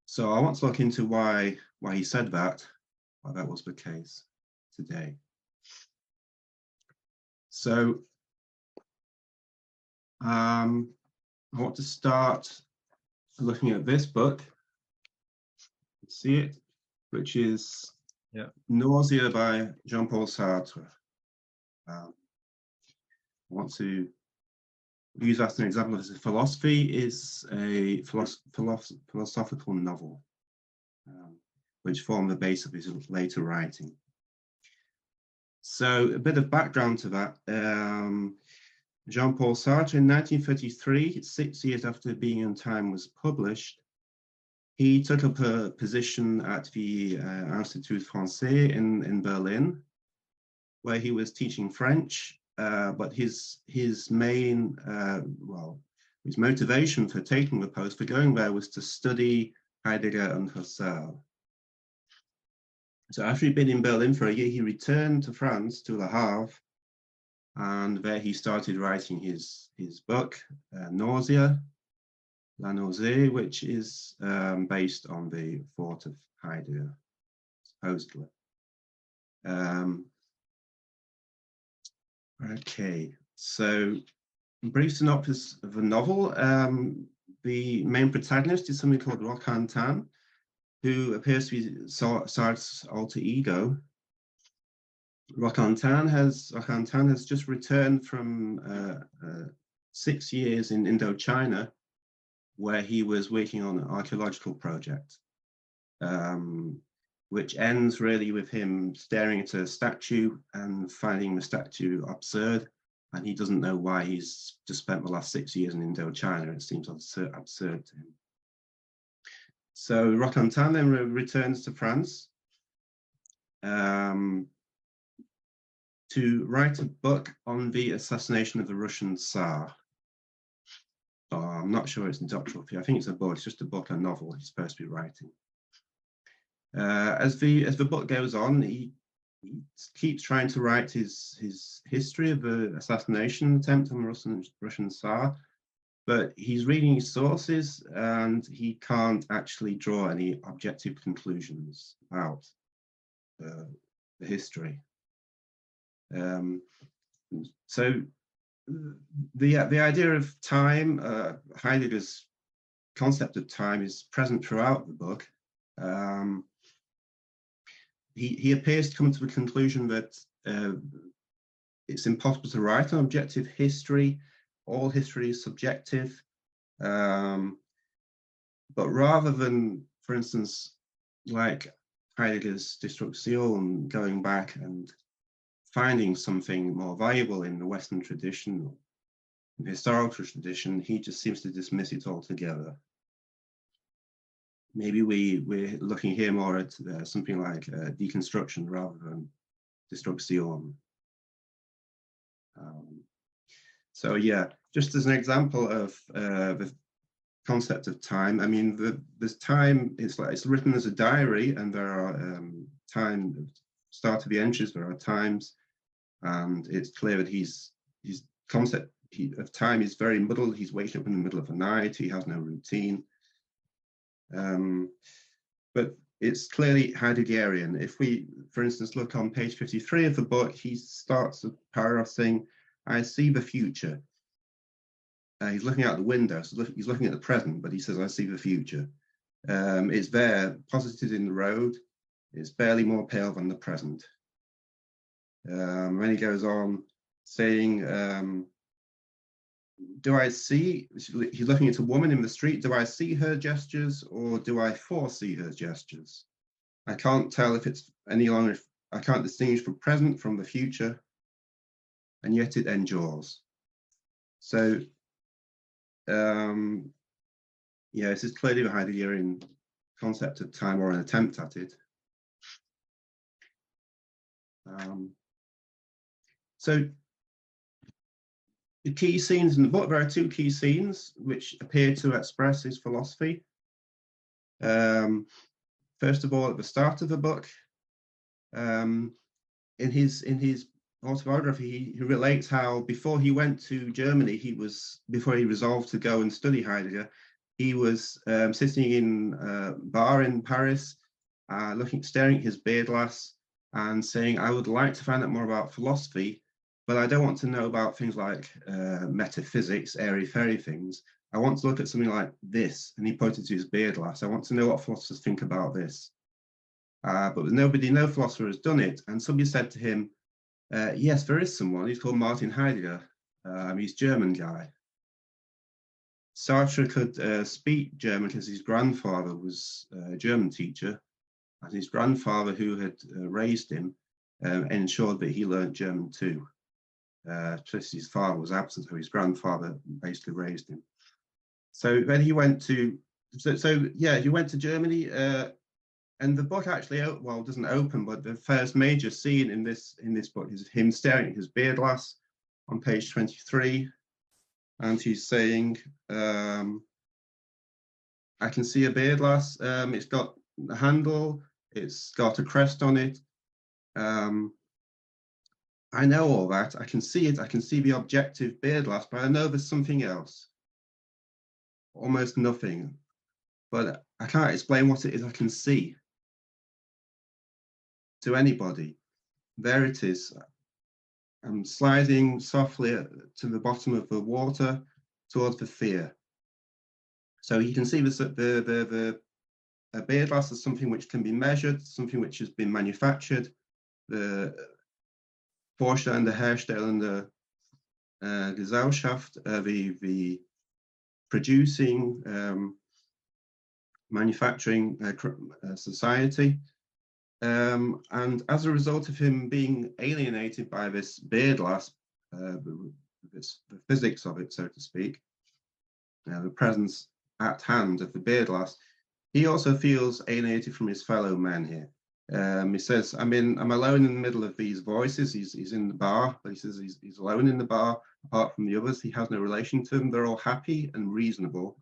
So I want to look into why he said that, why that was the case today. So I want to start looking at this book. See it, which is Nausea by Jean-Paul Sartre. I want to use that as an example. As a philosophy is a philosophical novel, which formed the base of his later writing. So a bit of background to that. Jean-Paul Sartre in 1933, 6 years after Being in Time was published, he took up a position at the Institut Français in Berlin, where he was teaching French, but his main, his motivation for taking the post, for going there, was to study Heidegger and Husserl. So after he'd been in Berlin for a year, he returned to France, to Le Havre, and there he started writing his book, Nausea, La Nausea, which is based on the thought of Heidegger, supposedly. Okay, so brief synopsis of the novel. The main protagonist is something called Rokan Tan, who appears to be Sartre's alter ego. Rokan Tan has just returned from 6 years in Indochina, where he was working on an archaeological project, which ends really with him staring at a statue and finding the statue absurd, and he doesn't know why he's just spent the last 6 years in Indochina. It seems absurd to him. So Rokan Tan then returns to France to write a book on the assassination of the Russian Tsar. I'm not sure it's a doctoral thesis. I think it's a book. It's just a book, a novel he's supposed to be writing. As the book goes on, he keeps trying to write his history of the assassination attempt on the Russian Tsar, but he's reading his sources and he can't actually draw any objective conclusions about the history. So the idea of time, Heidegger's concept of time, is present throughout the book. He appears to come to the conclusion that it's impossible to write an objective history. All history is subjective. But rather than, for instance, like Heidegger's Destruction, going back and finding something more valuable in the Western tradition, the historical tradition, he just seems to dismiss it altogether. Maybe we're looking here more at something like deconstruction rather than Destruction. So yeah, just as an example of the concept of time, I mean, there's time, it's written as a diary, and there are start of the entries, there are times, and it's clear that his concept of time is very muddled. He's waking up in the middle of the night, he has no routine. But it's clearly Heideggerian. If we, for instance, look on page 53 of the book, he starts a paragraph saying, "I see the future." He's looking out the window, so he's looking at the present, but he says, "I see the future." It's there, posited in the road. It's barely more pale than the present. Then he goes on saying, do I see, he's looking at a woman in the street, do I see her gestures or do I foresee her gestures? I can't tell if it's any longer, I can't distinguish the present from the future, and yet it endures. So, yeah, this is clearly a Heideggerian concept of time, or an attempt at it. So the key scenes in the book, there are two key scenes which appear to express his philosophy. First of all, at the start of the book, in his autobiography, he relates how before he went to Germany, before he resolved to go and study Heidegger, he was sitting in a bar in Paris, staring at his beer glass and saying, "I would like to find out more about philosophy, but I don't want to know about things like metaphysics, airy-fairy things. I want to look at something like this." And he pointed to his beer glass. "I want to know what philosophers think about this." But no philosopher has done it. And somebody said to him, "Yes, there is someone. He's called Martin Heidegger. He's a German guy." Sartre could speak German because his grandfather was a German teacher, and his grandfather, who had raised him, ensured that he learned German too. His father was absent, so his grandfather basically raised him. So then he went to, he went to Germany. And the book actually, well, doesn't open, but the first major scene in this book is him staring at his beer glass on page 23, and he's saying, "I can see a beer glass. It's got a handle. It's got a crest on it. I know all that. I can see it. I can see the objective beer glass, but I know there's something else. Almost nothing. But I can't explain what it is I can see to anybody. There it is. I'm sliding softly to the bottom of the water towards the fear." So you can see the beer glass as something which can be measured, something which has been manufactured. The Vorstellende, Herstellende Gesellschaft, the producing, manufacturing society. And as a result of him being alienated by this beer glass, the physics of it, so to speak, the presence at hand of the beer glass, he also feels alienated from his fellow men here. He says, I'm alone in the middle of these voices. He's in the bar, but he says he's alone in the bar, apart from the others. He has no relation to them. They're all happy and reasonable.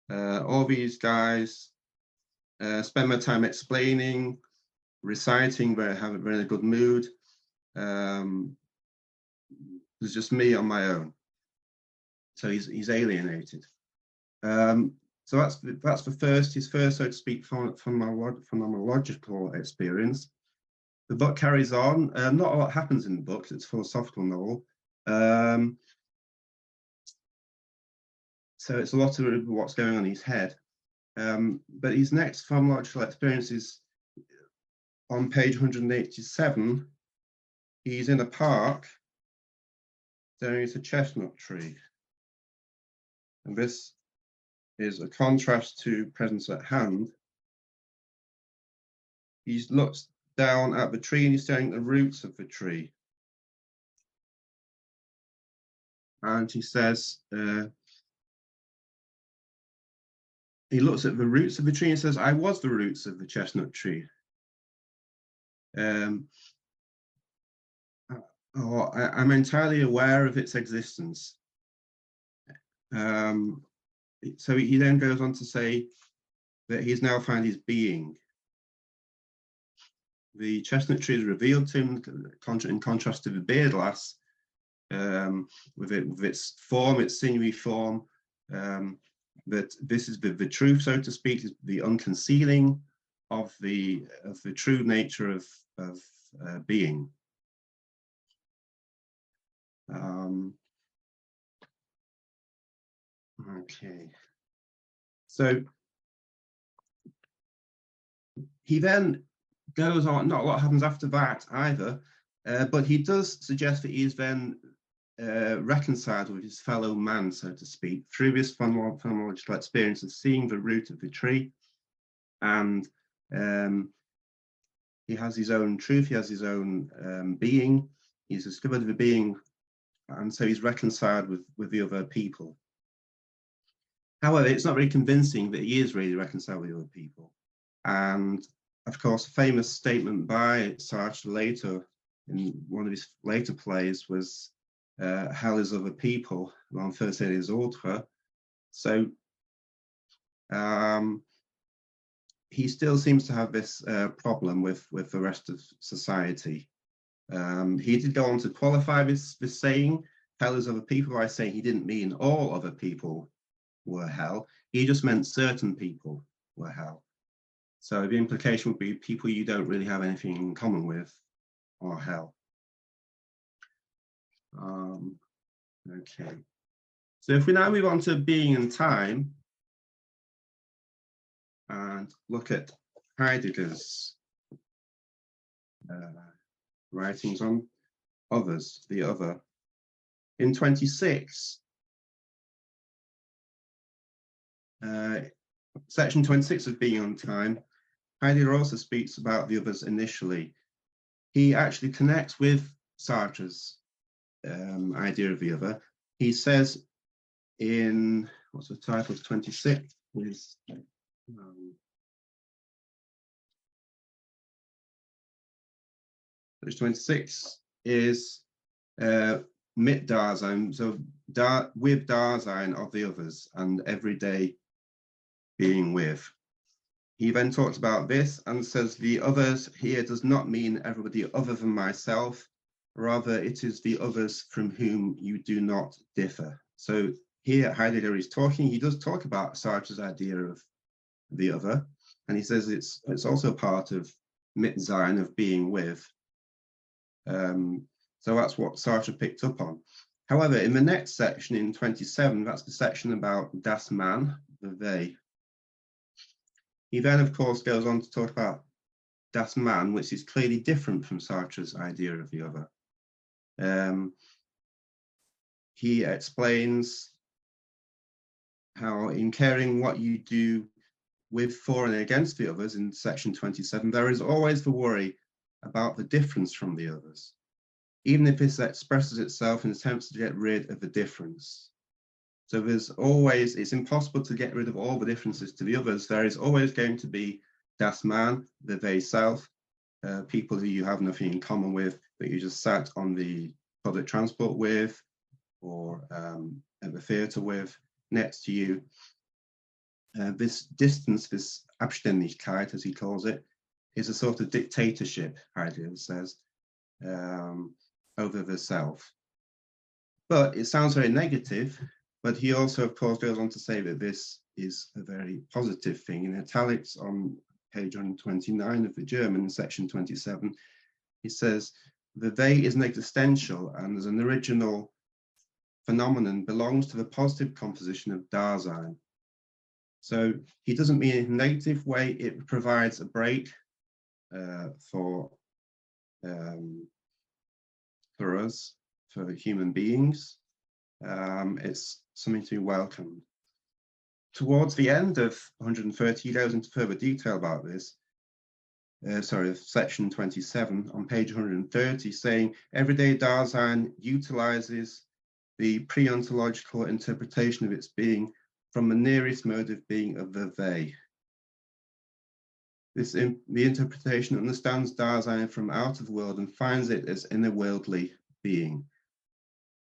All these guys spend their time explaining, reciting, have a very good mood. There's just me on my own. So he's alienated. So that's his first, so to speak, phenomenological experience. The book carries on. Not a lot happens in the book. It's a philosophical novel. So it's a lot of what's going on in his head. But his next phenomenological experience is on page 187. He's in a park staring at a chestnut tree. And this is a contrast to presence at hand. He looks down at the tree and he's staring at the roots of the tree. And he says, he looks at the roots of the tree and says, I was the roots of the chestnut tree. I'm entirely aware of its existence. So he then goes on to say that he's now found his being. The chestnut tree is revealed to him in contrast to the beer glass, with its form, its sinewy form, that this is the truth, so to speak, is the unconcealing of the true nature of being. Okay, so he then goes on. Not a lot happens after that either, but he does suggest that he is then reconciled with his fellow man, so to speak, through this phenomenological experience of seeing the root of the tree, and he has his own truth, he has his own being, he's discovered the being, and so he's reconciled with the other people. However, it's not very convincing that he is really reconciled with the other people. And of course, a famous statement by Sartre later, in one of his later plays, was hell is other people, l'enfer c'est les autres. So he still seems to have this problem with the rest of society. He did go on to qualify this saying, hell is other people, by saying he didn't mean all other people were hell. He just meant certain people were hell. So the implication would be people you don't really have anything in common with are hell. Okay. So if we now move on to being and time and look at Heidegger's writings on others, the other. In 26, section 26 of Being on Time, Heidegger also speaks about the others initially. He actually connects with Sartre's idea of the other. He says in, what's the title of 26? Page 26 is mit Dasein, so with Dasein of the others and every day being with. He then talks about this and says the others here does not mean everybody other than myself, rather it is the others from whom you do not differ. So here Heidegger is talking, he does talk about Sartre's idea of the other, and he says it's also part of Mitsein, of being with. So that's what Sartre picked up on. However, in the next section, in 27, that's the section about das Man, the they. He then, of course, goes on to talk about das Man, which is clearly different from Sartre's idea of the other. He explains how in caring what you do with, for, and against the others in section 27, there is always the worry about the difference from the others, even if this expresses itself in attempts to get rid of the difference. So there's always, it's impossible to get rid of all the differences to the others. There is always going to be das Man, the they self, people who you have nothing in common with, that you just sat on the public transport with, or at the theatre with, next to you. This distance, this Abständigkeit, as he calls it, is a sort of dictatorship, Heidegger says, over the self. But it sounds very negative, but he also, of course, goes on to say that this is a very positive thing. In italics on page 129 of the German, in section 27, he says, the they is an existential and as an original phenomenon belongs to the positive composition of Dasein. So he doesn't mean in a negative way, it provides a break for us, for human beings. It's something to be welcomed. Towards the end of 130, he goes into further detail about this. Section 27 on page 130, saying everyday Dasein utilizes the pre-ontological interpretation of its being from the nearest mode of being of the they. The interpretation understands Dasein from out of the world and finds it as inner-worldly being,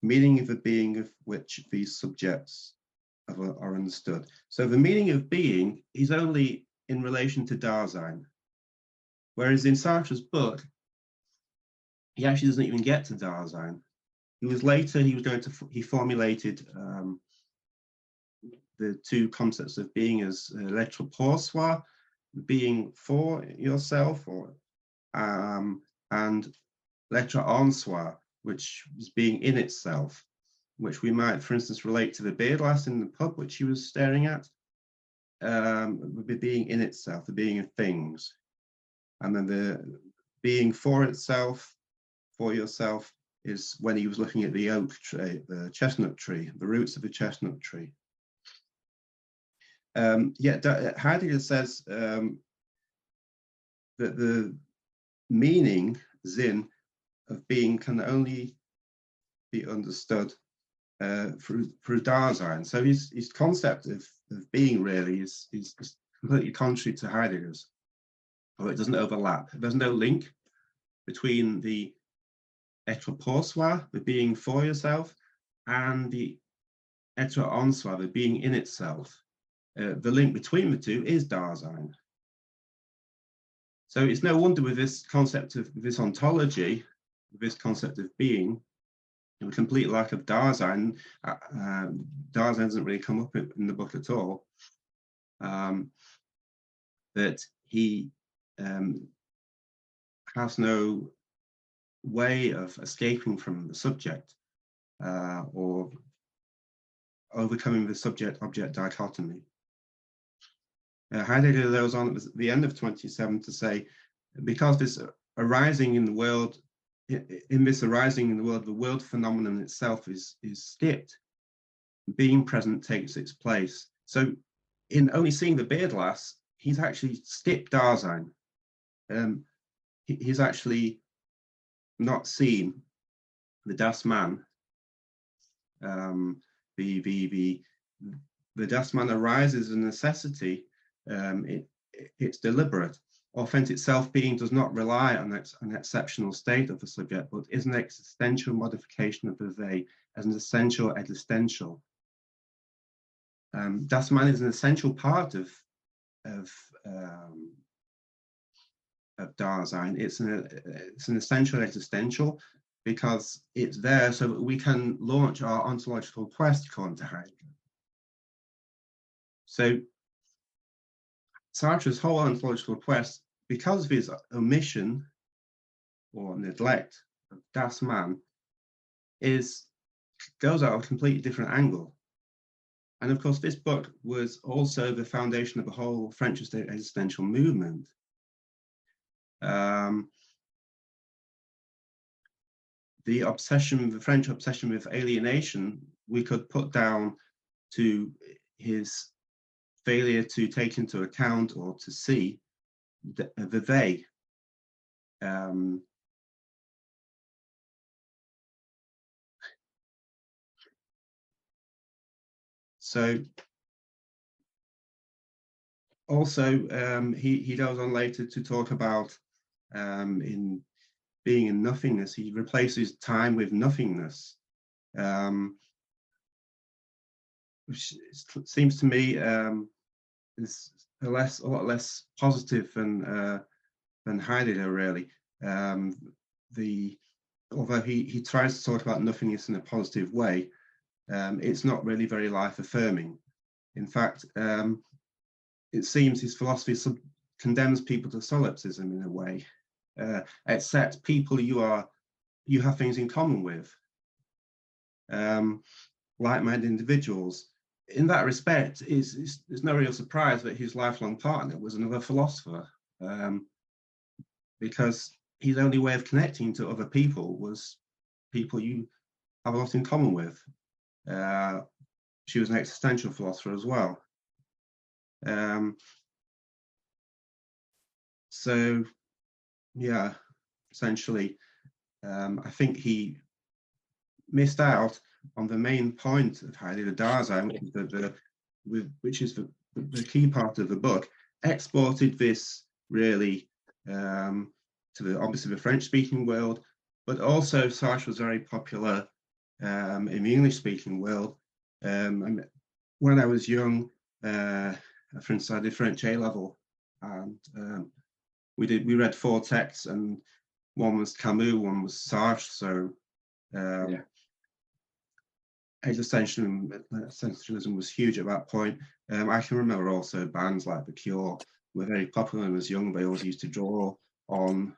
meaning of the being of which these subjects are understood. So the meaning of being is only in relation to Dasein, whereas in Sartre's book, he actually doesn't even get to Dasein. He formulated the two concepts of being as l'être pour soi, being for yourself, or and l'être en soi, which is being in itself, which we might, for instance, relate to the beer glass in the pub, which he was staring at, would be being in itself, the being of things. And then the being for itself, for yourself, is when he was looking at the oak tree, the chestnut tree, the roots of the chestnut tree. Heidegger says that the meaning, Sinn, of being can only be understood through Dasein. So his concept of being really is completely contrary to Heidegger's, or it doesn't overlap. There's no link between the être pour soi, the being for yourself, and the être en soi, the being in itself. The link between the two is Dasein. So it's no wonder with this concept of this ontology, this concept of being, a complete lack of Dasein. Dasein doesn't really come up in the book at all. That he has no way of escaping from the subject or overcoming the subject-object dichotomy. Heidegger goes on at the end of 27 to say, because this arising in the world, the world phenomenon itself is skipped. Being present takes its place. So in only seeing the beer glass, he's actually skipped Dasein. He's actually not seen the Das Man. The Das Man arises as a necessity. It's deliberate. authentic self-being does not rely on an exceptional state of the subject, but is an existential modification of the they, as an essential existential. Dasein is an essential part of Dasein. It's an essential existential because it's there so that we can launch our ontological quest, according to Heidegger. So Sartre's whole ontological quest, because of his omission or neglect of Dasein, goes at a completely different angle. And of course, this book was also the foundation of the whole French existential movement. The French obsession with alienation, we could put down to his failure to take into account or to see the they. So also, he goes on later to talk about in being in nothingness. He replaces time with nothingness, which seems to me is a lot less positive than Heidegger, really. Although he tries to talk about nothingness in a positive way, it's not really very life affirming. In fact, it seems his philosophy condemns people to solipsism in a way, except people you have things in common with, like-minded individuals. In that respect, it's no real surprise that his lifelong partner was another philosopher, because his only way of connecting to other people was people you have a lot in common with. She was an existential philosopher as well. So, yeah, essentially, I think he missed out on the main point of Heidegger Dasein, which is the key part of the book. Exported this really to obviously the French-speaking world, but also Sartre was very popular in the English-speaking world. And when I was young, for instance, I did French A-level, and we read 4 texts, and one was Camus, one was Sartre. So existentialism was huge at that point. I can remember also bands like The Cure were very popular when I was young. They always used to draw on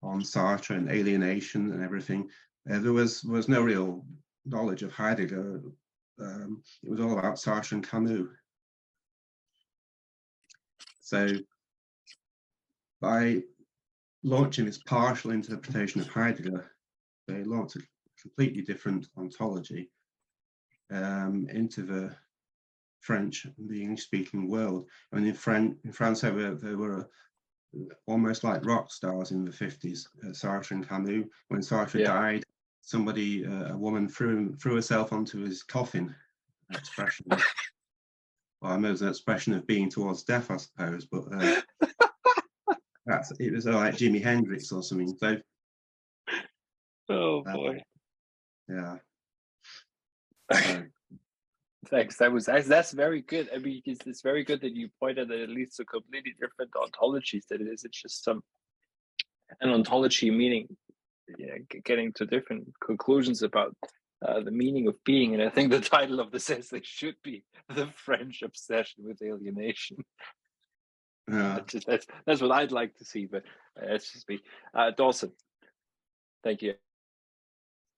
Sartre and alienation and everything. There was no real knowledge of Heidegger. It was all about Sartre and Camus. So by launching this partial interpretation of Heidegger, they launched a completely different ontology into the French and the English-speaking world. And in France, there were almost like rock stars in the 50s, Sartre and Camus. When Sartre died, a woman threw herself onto his coffin. Expression. Well, I know it's an expression of being towards death, I suppose, but it was like Jimi Hendrix or something. So, oh boy, yeah. Thanks. That's very good. I mean, it's very good that you pointed that it leads to completely different ontologies. That it isn't just an ontology meaning, getting to different conclusions about the meaning of being. And I think the title of this essay should be "The French Obsession with Alienation." That's what I'd like to see. But it's just me. Dawson, thank you.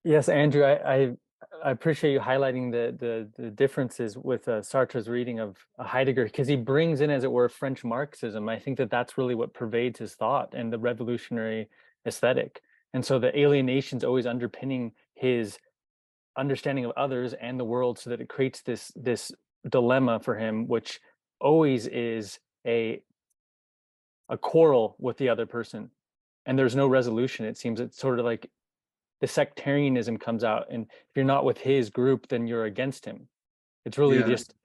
Yes, Andrew, I appreciate you highlighting the differences with Sartre's reading of Heidegger, because he brings in, as it were, French Marxism. I think that's really what pervades his thought and the revolutionary aesthetic. And so the alienation is always underpinning his understanding of others and the world, so that it creates this dilemma for him, which always is a quarrel with the other person, and there's no resolution. It seems it's sort of like the sectarianism comes out, and if you're not with his group, then you're against him. It's really just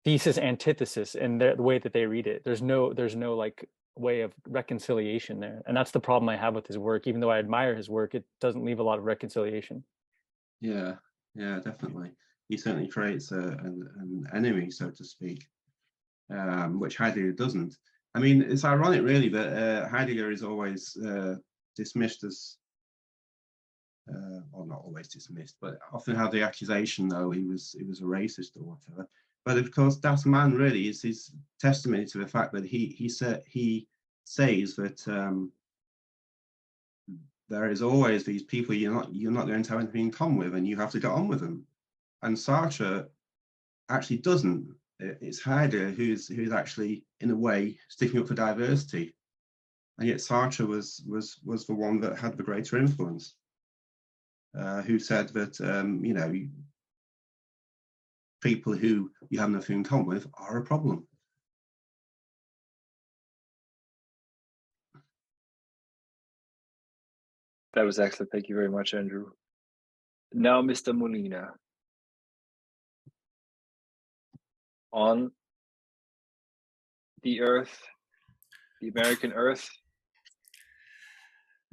thesis antithesis in the way that they read it. There's no like way of reconciliation there, and that's the problem I have with his work. Even though I admire his work, it doesn't leave a lot of reconciliation. Yeah, definitely. He certainly creates an enemy, so to speak, which Heidegger doesn't. I mean, it's ironic, really, that Heidegger is always dismissed as, well, not always dismissed, but often have the accusation, though, he was a racist or whatever. But of course, Dasein really is his testimony to the fact that he says that there is always these people you're not going to have anything in common with, and you have to get on with them. And Sartre actually doesn't. It's Heidegger who's actually, in a way, sticking up for diversity, and yet Sartre was the one that had the greater influence, who said that you know, people who you have nothing in common with are a problem. That was excellent. Thank you very much, Andrew. Now, Mr. Molina, on the Earth, the American Earth.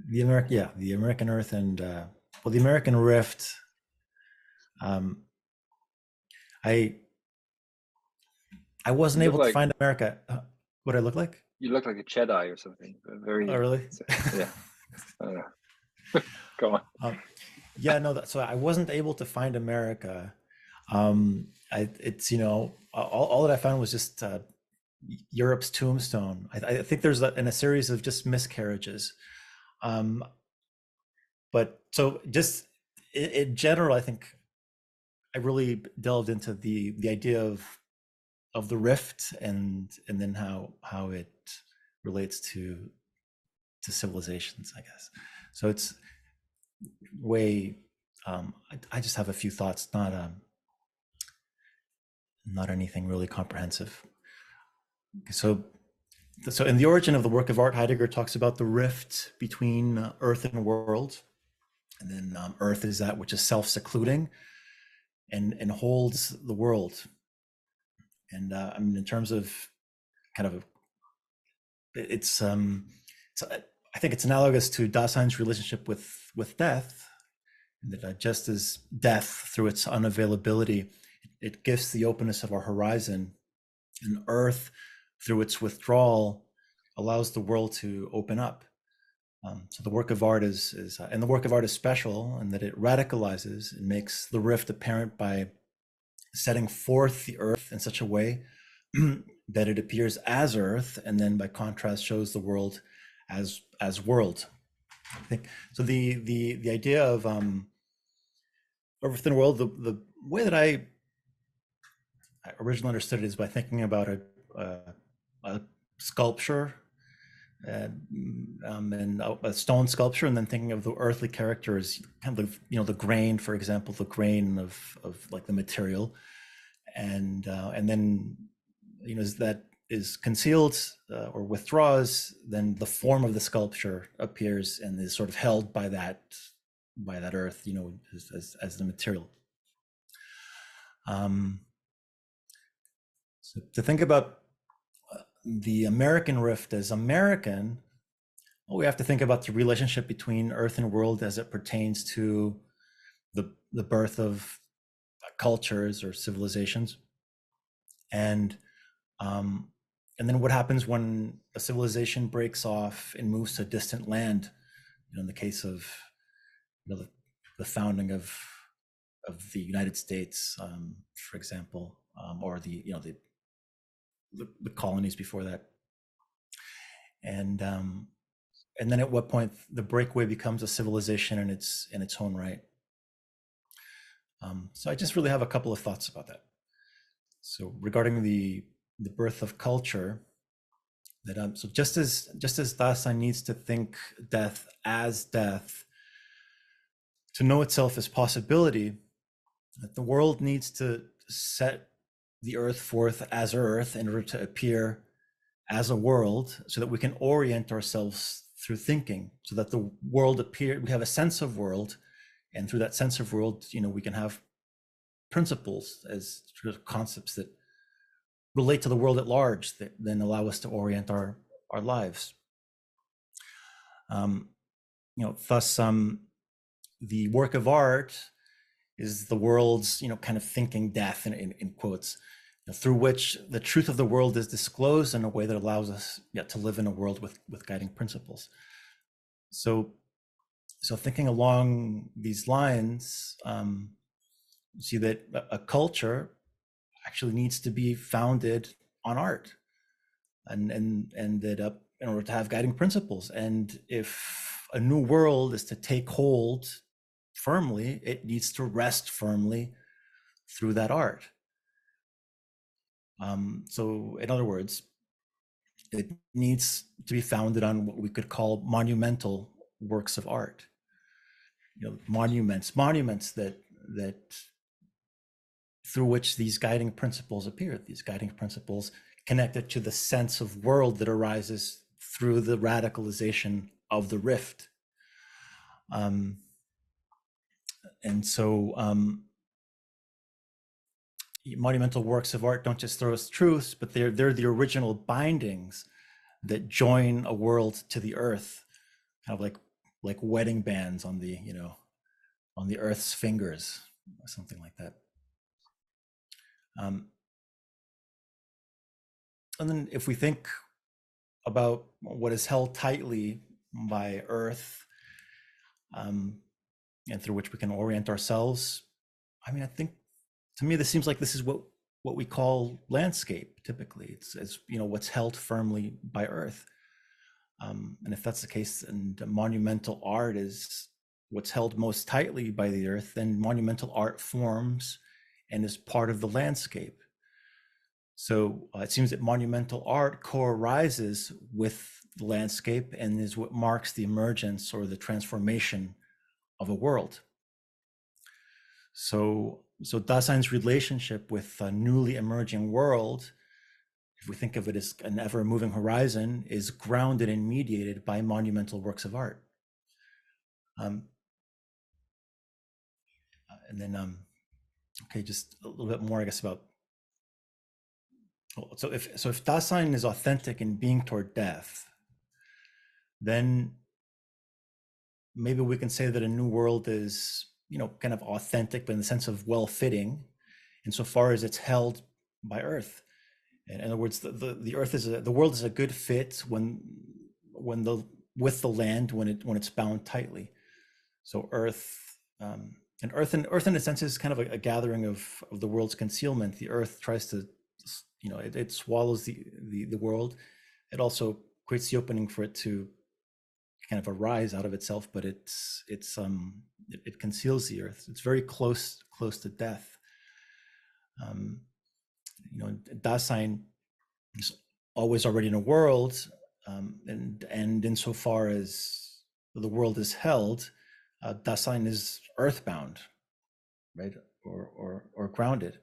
The American Earth and well, the American Rift. I wasn't able to find America. What I look like? You look like a Jedi or something. Very. Oh, really? Yeah. I don't know. Go on. Yeah, no. So I wasn't able to find America. It's, you know, all that I found was just Europe's tombstone. I think there's in a series of just miscarriages. But so just in general, I think I really delved into the idea of the rift and then how it relates to civilizations, I guess. So it's way I just have a few thoughts, not anything really comprehensive. So in The Origin of the Work of Art, Heidegger talks about the rift between earth and world, and then earth is that which is self-secluding and holds the world. And I mean, in terms of kind of it's I think it's analogous to Dasein's relationship with death, and that just as death, through its unavailability, it gifts the openness of our horizon, and earth, through its withdrawal, allows the world to open up. So the work of art is and the work of art is special in that it radicalizes and makes the rift apparent by setting forth the earth in such a way that it appears as earth, and then by contrast shows the world as world. I think so. The idea of within the world, the way that I originally understood it is by thinking about a sculpture and a stone sculpture, and then thinking of the earthly character as kind of, you know, the grain, for example, the grain of like the material, and then, you know, as that is concealed or withdraws, then the form of the sculpture appears and is sort of held by that earth, you know, as the material. So to think about the American rift as American, well, we have to think about the relationship between earth and world as it pertains to the birth of cultures or civilizations, and then what happens when a civilization breaks off and moves to a distant land. You know, in the case of, you know, the founding of the United States, for example, or the colonies before that, and then at what point the breakaway becomes a civilization in its own right. So I just really have a couple of thoughts about that. So regarding the birth of culture, that so just as Dasein needs to think death as death to know itself as possibility, that the world needs to set the earth forth as earth in order to appear as a world, so that we can orient ourselves through thinking, so that the world we have a sense of world, and through that sense of world, you know, we can have principles as sort of concepts that relate to the world at large that then allow us to orient our lives. Thus, the work of art is the world's, kind of thinking death in quotes, through which the truth of the world is disclosed in a way that allows us to live in a world with guiding principles. So thinking along these lines, see that a culture actually needs to be founded on art, and that in order to have guiding principles. And if a new world is to take hold firmly, it needs to rest firmly through that art. So in other words, it needs to be founded on what we could call monumental works of art. Monuments that through which these guiding principles appear, these guiding principles connected to the sense of world that arises through the radicalization of the rift. And so monumental works of art don't just throw us truths, but they're the original bindings that join a world to the earth, kind of like wedding bands on the on the earth's fingers, or something like that. And then if we think about what is held tightly by earth, and through which we can orient ourselves, I mean, I think to me, this seems like this is what we call landscape. Typically, it's what's held firmly by earth. And if that's the case, and monumental art is what's held most tightly by the earth, then monumental art forms and is part of the landscape. So it seems that monumental art co-arises with the landscape and is what marks the emergence or the transformation of a world. So Dasein's relationship with a newly emerging world, if we think of it as an ever-moving horizon, is grounded and mediated by monumental works of art. And then, okay, just a little bit more, I guess, about. So if Dasein is authentic in being toward death, then maybe we can say that a new world is, kind of authentic, but in the sense of well-fitting, insofar as it's held by earth. In other words, the earth is the world is a good fit with the land when it's bound tightly. So earth and earth in a sense is kind of a gathering of the world's concealment. The earth tries to, it swallows the world. It also creates the opening for it to kind of arise out of itself, but it conceals the earth. It's very close to death. Dasein is always already in a world, and insofar as the world is held, Dasein is earthbound, right, or grounded.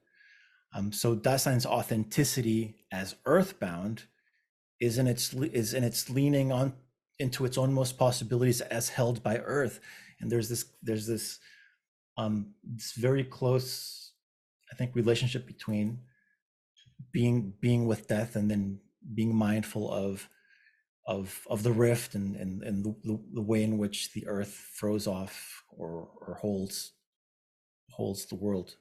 So Dasein's authenticity as earthbound is in its leaning on into its own most possibilities as held by earth. And there's this very close, I think, relationship between being with death and then being mindful of the rift and the way in which the earth throws off or holds the world.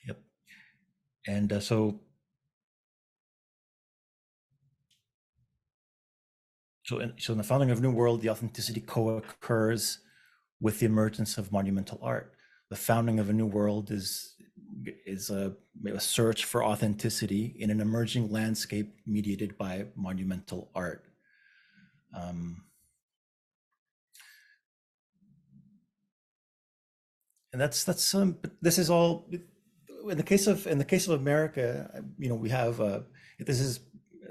Yep. And so in the founding of New World, the authenticity co-occurs with the emergence of monumental art. The founding of a new world is a search for authenticity in an emerging landscape mediated by monumental art. And that's this is all in the case of America. We have this is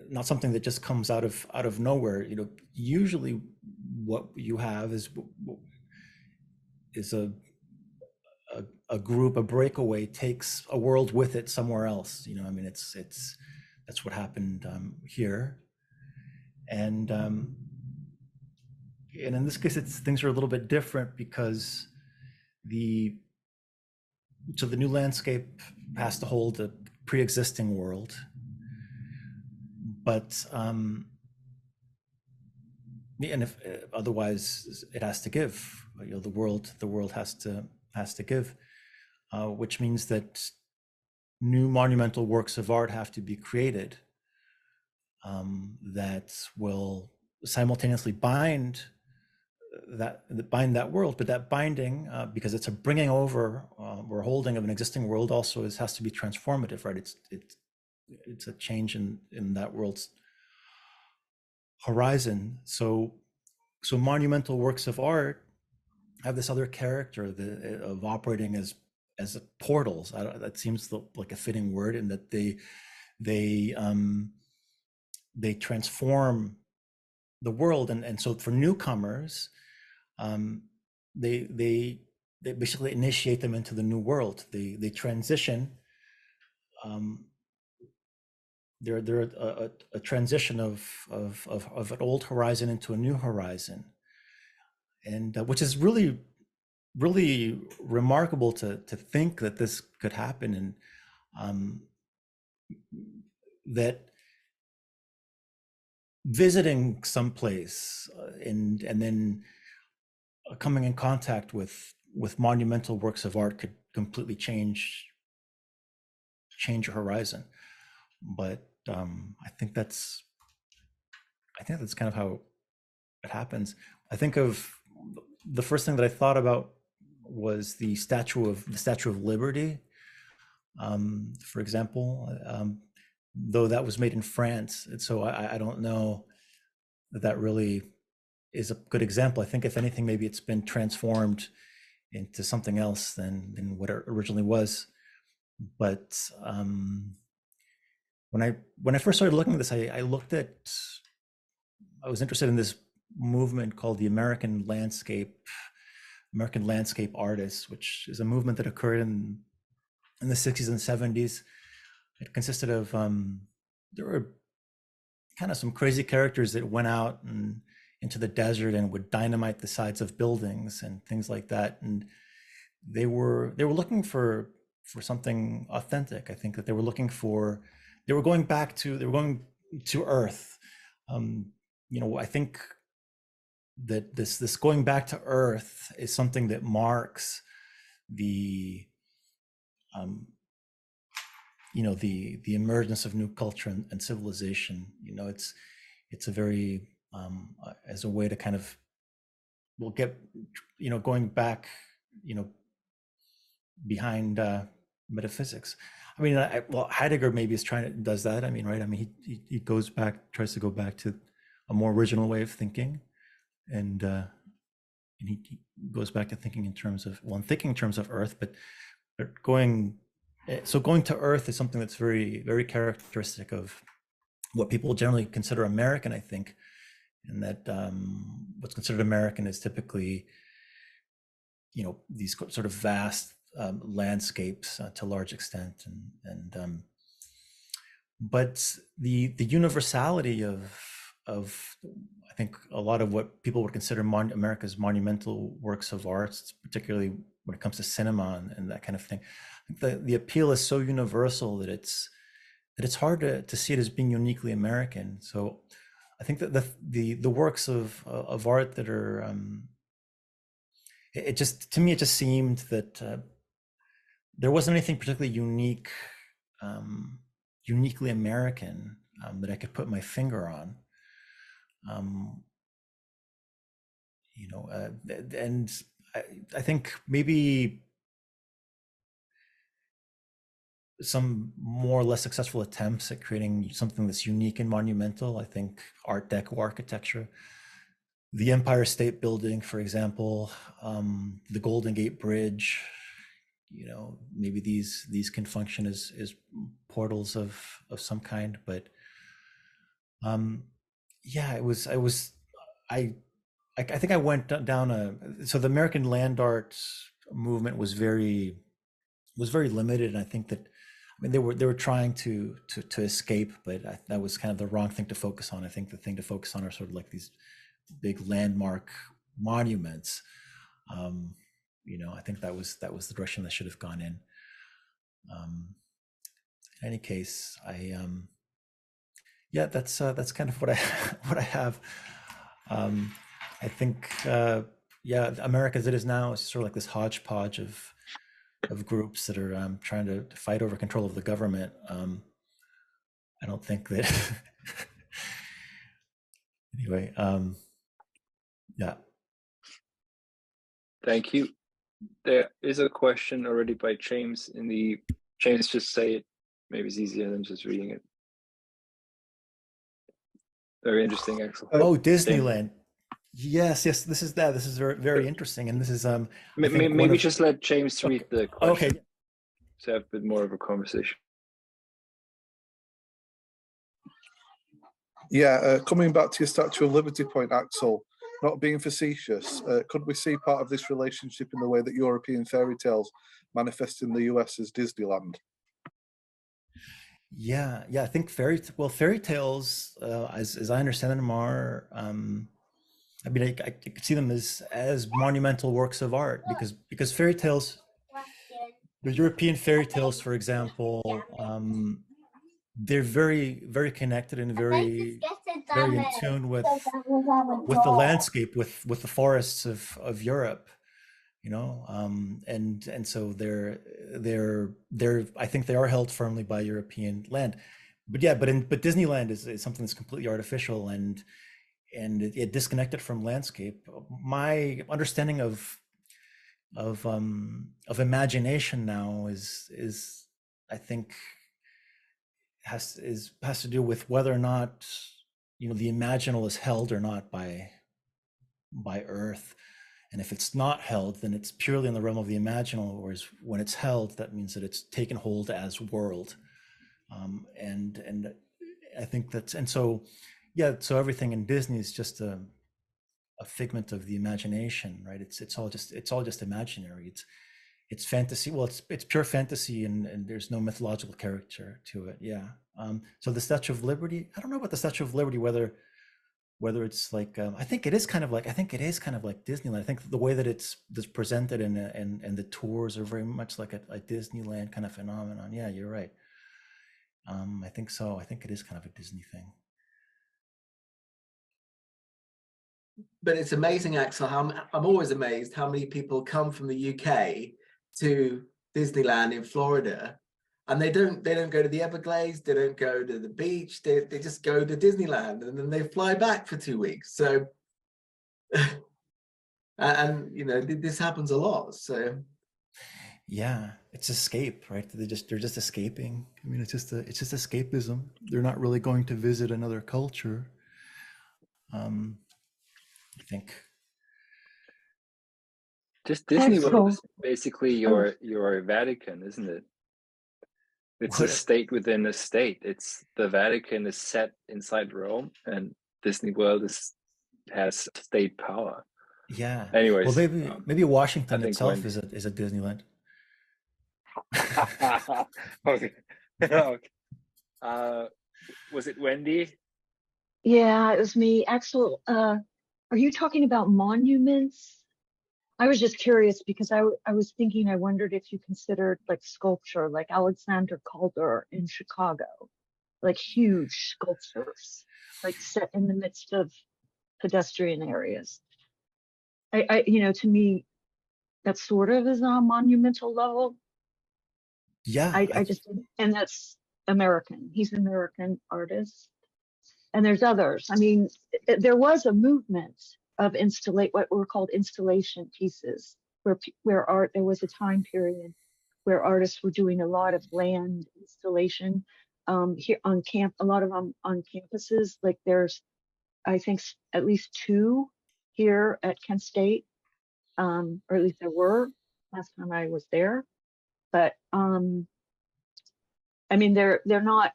not something that just comes out of nowhere. Usually what you have is a group, a breakaway takes a world with it somewhere else. That's what happened here. And in this case, things are a little bit different because the so the new landscape has to hold a pre-existing world, but and if otherwise it has to give. The world has to give, which means that new monumental works of art have to be created that will simultaneously bind that world, but that binding, because it's a bringing over or holding of an existing world, also has to be transformative, right? It's a change in that world's horizon. So monumental works of art have this other character of operating as portals. That seems like a fitting word, in that they transform the world, and so for newcomers, they basically initiate them into the new world. They transition. They're a transition of an old horizon into a new horizon, and which is really remarkable to think that this could happen, and that visiting someplace and then coming in contact with monumental works of art could completely change your horizon. But I think that's kind of how it happens. I think of the first thing that I thought about was the Statue of Liberty, for example, though that was made in France, and so I don't know that really is a good example. I think if anything, maybe it's been transformed into something else than what it originally was. But when I first started looking at this, I was interested in this movement called the American landscape artists, which is a movement that occurred in the 60s and 70s. It consisted of there were kind of some crazy characters that went out and into the desert and would dynamite the sides of buildings and things like that, and they were looking for something authentic. I think that they were going to Earth. I think that this going back to Earth is something that marks the the emergence of new culture and civilization. It's a very as a way to kind of going back behind metaphysics. I mean, Heidegger maybe does that. I mean, right? I mean, he tries to go back to a more original way of thinking, and he goes back to thinking in terms of Earth, but going to Earth is something that's very, very characteristic of what people generally consider American, I think, and that what's considered American is typically these sort of vast landscapes to a large extent, and but the universality of I think a lot of what people would consider America's monumental works of art, particularly when it comes to cinema and that kind of thing, the appeal is so universal that it's hard to see it as being uniquely American. So I think that the works of art that are to me it just seemed that there wasn't anything particularly uniquely American that I could put my finger on. And I think maybe some more or less successful attempts at creating something that's unique and monumental. I think Art Deco architecture, the Empire State Building, for example, the Golden Gate Bridge, maybe these can function as portals of some kind. But yeah, I think I went down so the American land art movement was very limited, and I think that they were trying to escape, but that was kind of the wrong thing to focus on. I think the thing to focus on are sort of like these big landmark monuments. I think that was the direction that should have gone in. In any case, yeah, that's kind of what I what I have. I think yeah, America as it is now is sort of like this hodgepodge of groups that are trying to fight over control of the government. I don't think that anyway. Yeah. Thank you. There is a question already by James in the James, just say it. Maybe it's easier than just reading it. Very interesting, Axel. Oh, Disneyland. Yes, yes. This is that. This is very, very interesting, and this is maybe just let James read the question. Okay. To have a bit more of a conversation. Yeah, coming back to your Statue of Liberty point, Axel, not being facetious, could we see part of this relationship in the way that European fairy tales manifest in the US as Disneyland? Yeah, yeah. I think fairy tales, as I understand them, are. I mean, I could see them as monumental works of art because fairy tales, the European fairy tales, for example, they're very, very connected and very in tune with the landscape, with the forests of Europe, you know, and so they're I think they are held firmly by European land, but yeah, but Disneyland is something that's completely artificial and it disconnected from landscape. My understanding of imagination now is I think has to do with whether or not, you know, the imaginal is held or not by Earth, and if it's not held, then it's purely in the realm of the imaginal. Whereas when it's held, that means that it's taken hold as world, and I think that's, and so yeah, so everything in Disney is just a figment of the imagination, right? It's all just imaginary. It's fantasy. Well, it's pure fantasy, and there's no mythological character to it. Yeah. So the Statue of Liberty, I don't know about the Statue of Liberty, whether it's like, I think it is kind of like Disneyland. I think the way that it's presented and the tours are very much like a Disneyland kind of phenomenon. Yeah, you're right. I think so. I think it is kind of a Disney thing. But it's amazing, Axel, how I'm always amazed how many people come from the UK to Disneyland in Florida, and they don't go to the Everglades, they don't go to the beach, they just go to Disneyland, and then they fly back for 2 weeks. So and you know, this happens a lot. So yeah, it's escape, right? They're just escaping. I mean, it's just escapism. They're not really going to visit another culture. I think just Disney World is basically your Vatican, isn't it? It's a state within a state. It's the Vatican is set inside Rome, and Disney World has state power. Yeah. Anyways, well, maybe Washington itself is a Disneyland. Okay. Okay. Was it Wendy? Yeah, it was me. Axel, are you talking about monuments? I was just curious because I was thinking, I wondered if you considered like sculpture, like Alexander Calder in Chicago, like huge sculptures, like set in the midst of pedestrian areas. I you know, to me, that sort of is on a monumental level. Yeah. I just, and that's American. He's an American artist. And there's others. I mean, there was a movement of what were called installation pieces, where there was a time period where artists were doing a lot of land installation here on a lot of them on campuses. Like there's, I think, at least 2 here at Kent State, or at least there were last time I was there. But I mean, they're not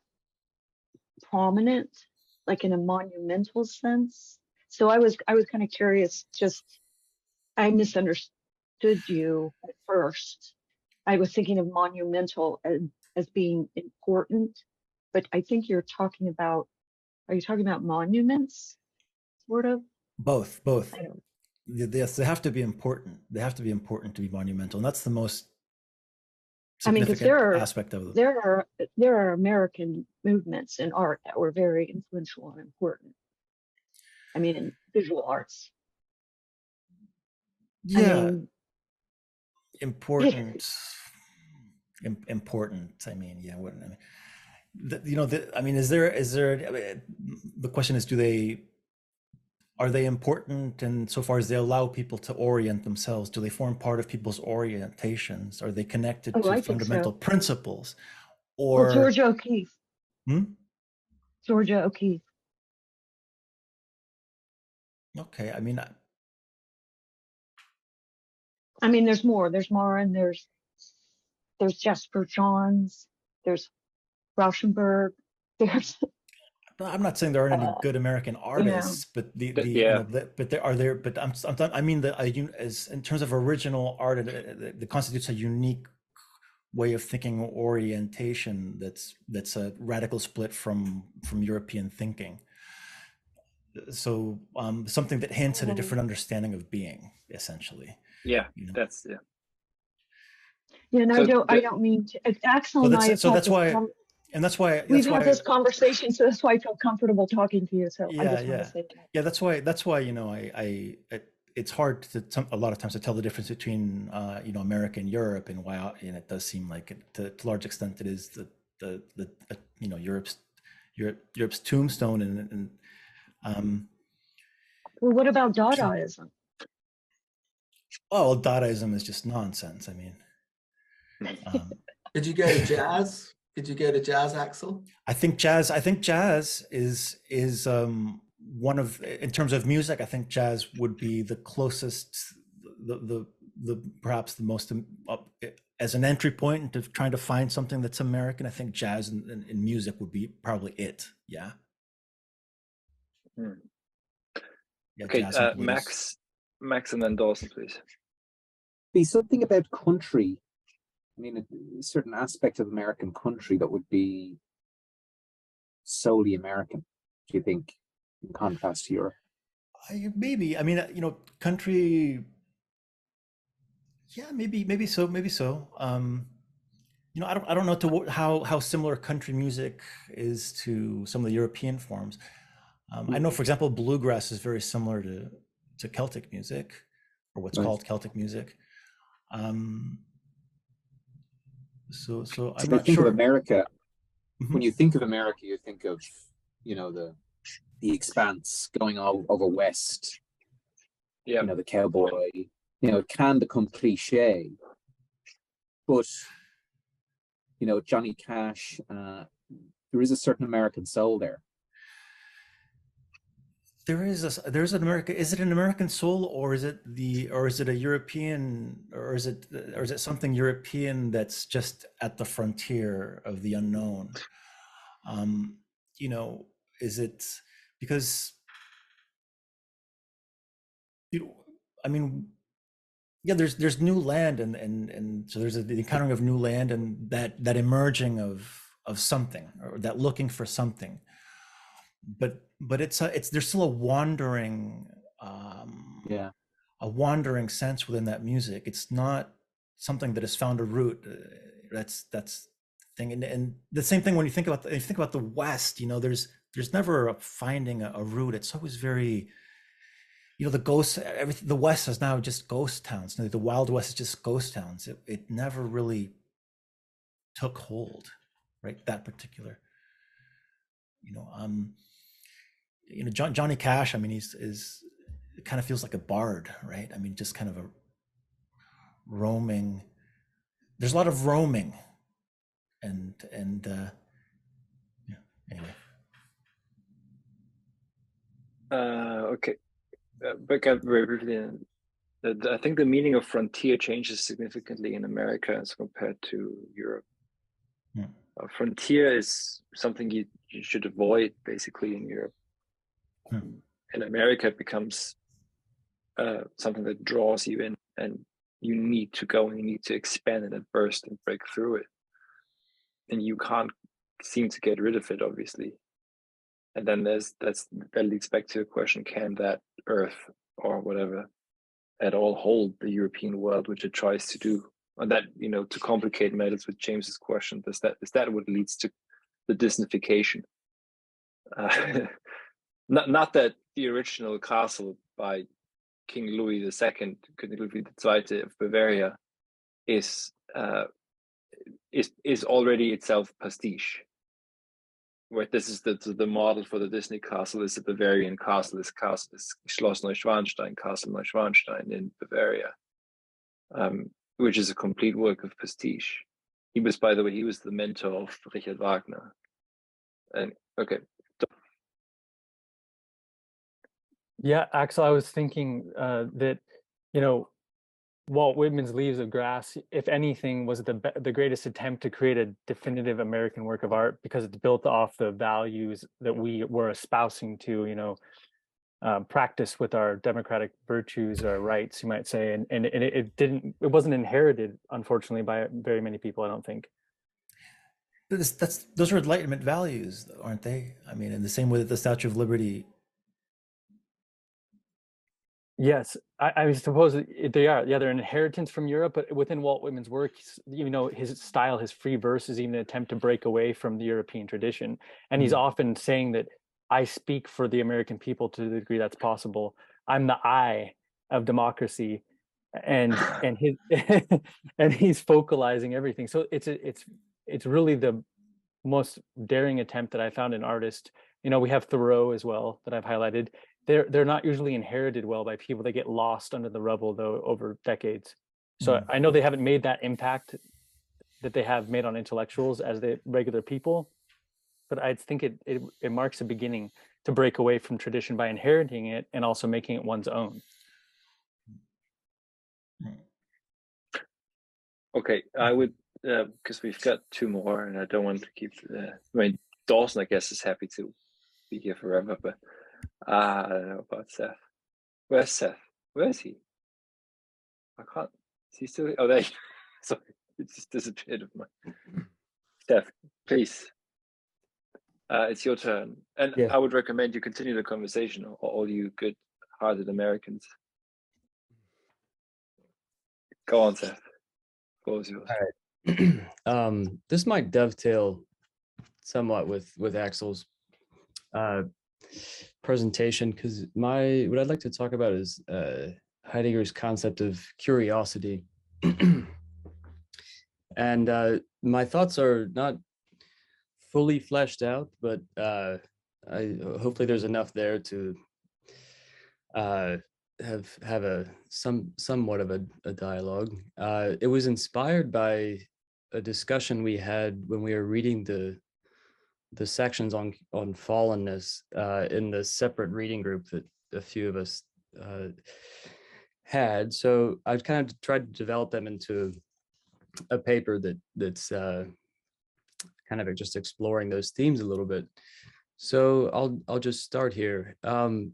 prominent, like in a monumental sense. So I was kind of curious, just, I misunderstood you at first. I was thinking of monumental as being important, but I think are you talking about monuments, sort of? Both. Yes, they have to be important. They have to be important to be monumental. And that's the most I mean, because significant aspect of them. there are American movements in art that were very influential and important. I mean, in visual arts. Yeah, I mean, important. Important. I mean, yeah. What I mean, I mean, is there? I mean, the question is, are they important? And so far as they allow people to orient themselves, do they form part of people's orientations? Are they connected oh, to I think fundamental so. principles? Well, Or Georgia O'Keeffe. Hmm? Georgia O'Keeffe. Okay, I mean, there's more. There's more, and there's Jasper Johns. There's Rauschenberg. There's I'm not saying there aren't any good American artists, but I mean as in terms of original art, that constitutes a unique way of thinking or orientation that's a radical split from European thinking. So something that hints at a different understanding of being, essentially. Yeah, that's Yeah, and so I don't mean to. Axel and I have had this we've had this conversation, so that's why I feel comfortable talking to you. So I just want to say that. Yeah, that's why it's hard a lot of times to tell the difference between America and Europe, and why it does seem like to a large extent it is the Europe's tombstone and well, what about Dadaism? Oh, well, Dadaism is just nonsense. I mean, did you go to jazz? Did you go to jazz, Axel? I think jazz is one of, in terms of music, I think jazz would be the closest, the perhaps the most, as an entry point into trying to find something that's American. I think jazz and music would be probably it. Yeah. Yeah, okay, Max, and then Dawson, please. Be something about country. I mean, a certain aspect of American country that would be solely American, do you think, in contrast to Europe? Maybe. I mean, country. Yeah, maybe so. I don't know how similar country music is to some of the European forms. I know, for example, bluegrass is very similar to Celtic music, or what's called Celtic music. So I'm not sure. Of America, when you think of America, you think of, the expanse going all over west. Yeah. The cowboy. It can become cliche, but Johnny Cash, there is a certain American soul there. There's an American. Is it an American soul, or is it a European, or is it something European that's just at the frontier of the unknown? Is it because I mean, yeah, there's new land, and so there's the encountering of new land, and that emerging of something, or that looking for something. But there's still a wandering sense within that music. It's not something that has found a root. That's thing, and the same thing when you think about the West. There's never finding a root. It's always very, the ghosts. Everything. The West is now just ghost towns. The Wild West is just ghost towns. It never really took hold, right? That particular, Johnny Cash, I mean, it kind of feels like a bard, right? I mean, just kind of a roaming. There's a lot of roaming, and yeah. Anyway. Okay, back up very briefly. I think the meaning of frontier changes significantly in America as compared to Europe. Frontier is something you should avoid, basically, in Europe. In America, it becomes something that draws you in, and you need to go and you need to expand it and burst and break through it. And you can't seem to get rid of it, obviously. And then that leads back to the question: can that Earth or whatever at all hold the European world, which it tries to do? And that, you know, to complicate matters with James's question, is that what leads to the Disneyfication? Not that the original castle by King Louis II, König Ludwig II of Bavaria, is already itself pastiche. Where this is the model for the Disney castle is the Bavarian castle. This castle is Schloss Neuschwanstein, Castle Neuschwanstein in Bavaria, which is a complete work of pastiche. He was, by the way, he was the mentor of Richard Wagner. And okay. Yeah, Axel, I was thinking that, you know, Walt Whitman's Leaves of Grass, if anything, was the greatest attempt to create a definitive American work of art, because it's built off the values that we were espousing to, you know, practice with our democratic virtues, our rights, you might say, and it wasn't inherited, unfortunately, by very many people, I don't think. But those are Enlightenment values, aren't they? I mean, in the same way that the Statue of Liberty. Yes, I suppose they are. Yeah, they're an inheritance from Europe, but within Walt Whitman's work, you know, his style, his free verse is even an attempt to break away from the European tradition. And he's often saying that I speak for the American people to the degree that's possible. I'm the I of democracy, and his and he's focalizing everything. So it's really the most daring attempt that I found in artists. You know, we have Thoreau as well that I've highlighted. They're not usually inherited well by people. They get lost under the rubble, though, over decades. So I know they haven't made that impact that they have made on intellectuals as the regular people, but I think it marks a beginning to break away from tradition by inheriting it and also making it one's own. Okay, I would, because we've got two more, and I don't want to keep. I mean, Dawson, I guess, is happy to be here forever, but I don't know about Seth. Where's Seth? Where is he? I can't. Is he still? Oh, there. Sorry, it just disappeared of my. Seth, please. It's your turn, and I would recommend you continue the conversation, all you good-hearted Americans. Go on, Seth. Floor is yours. All right. This might dovetail somewhat with Axel's presentation, because what I'd like to talk about is Heidegger's concept of curiosity. And my thoughts are not fully fleshed out, but hopefully there's enough there to have somewhat of a dialogue. It was inspired by a discussion we had when we were reading the sections on fallenness in the separate reading group that a few of us had. So I've kind of tried to develop them into a paper that's kind of just exploring those themes a little bit. So I'll just start here. The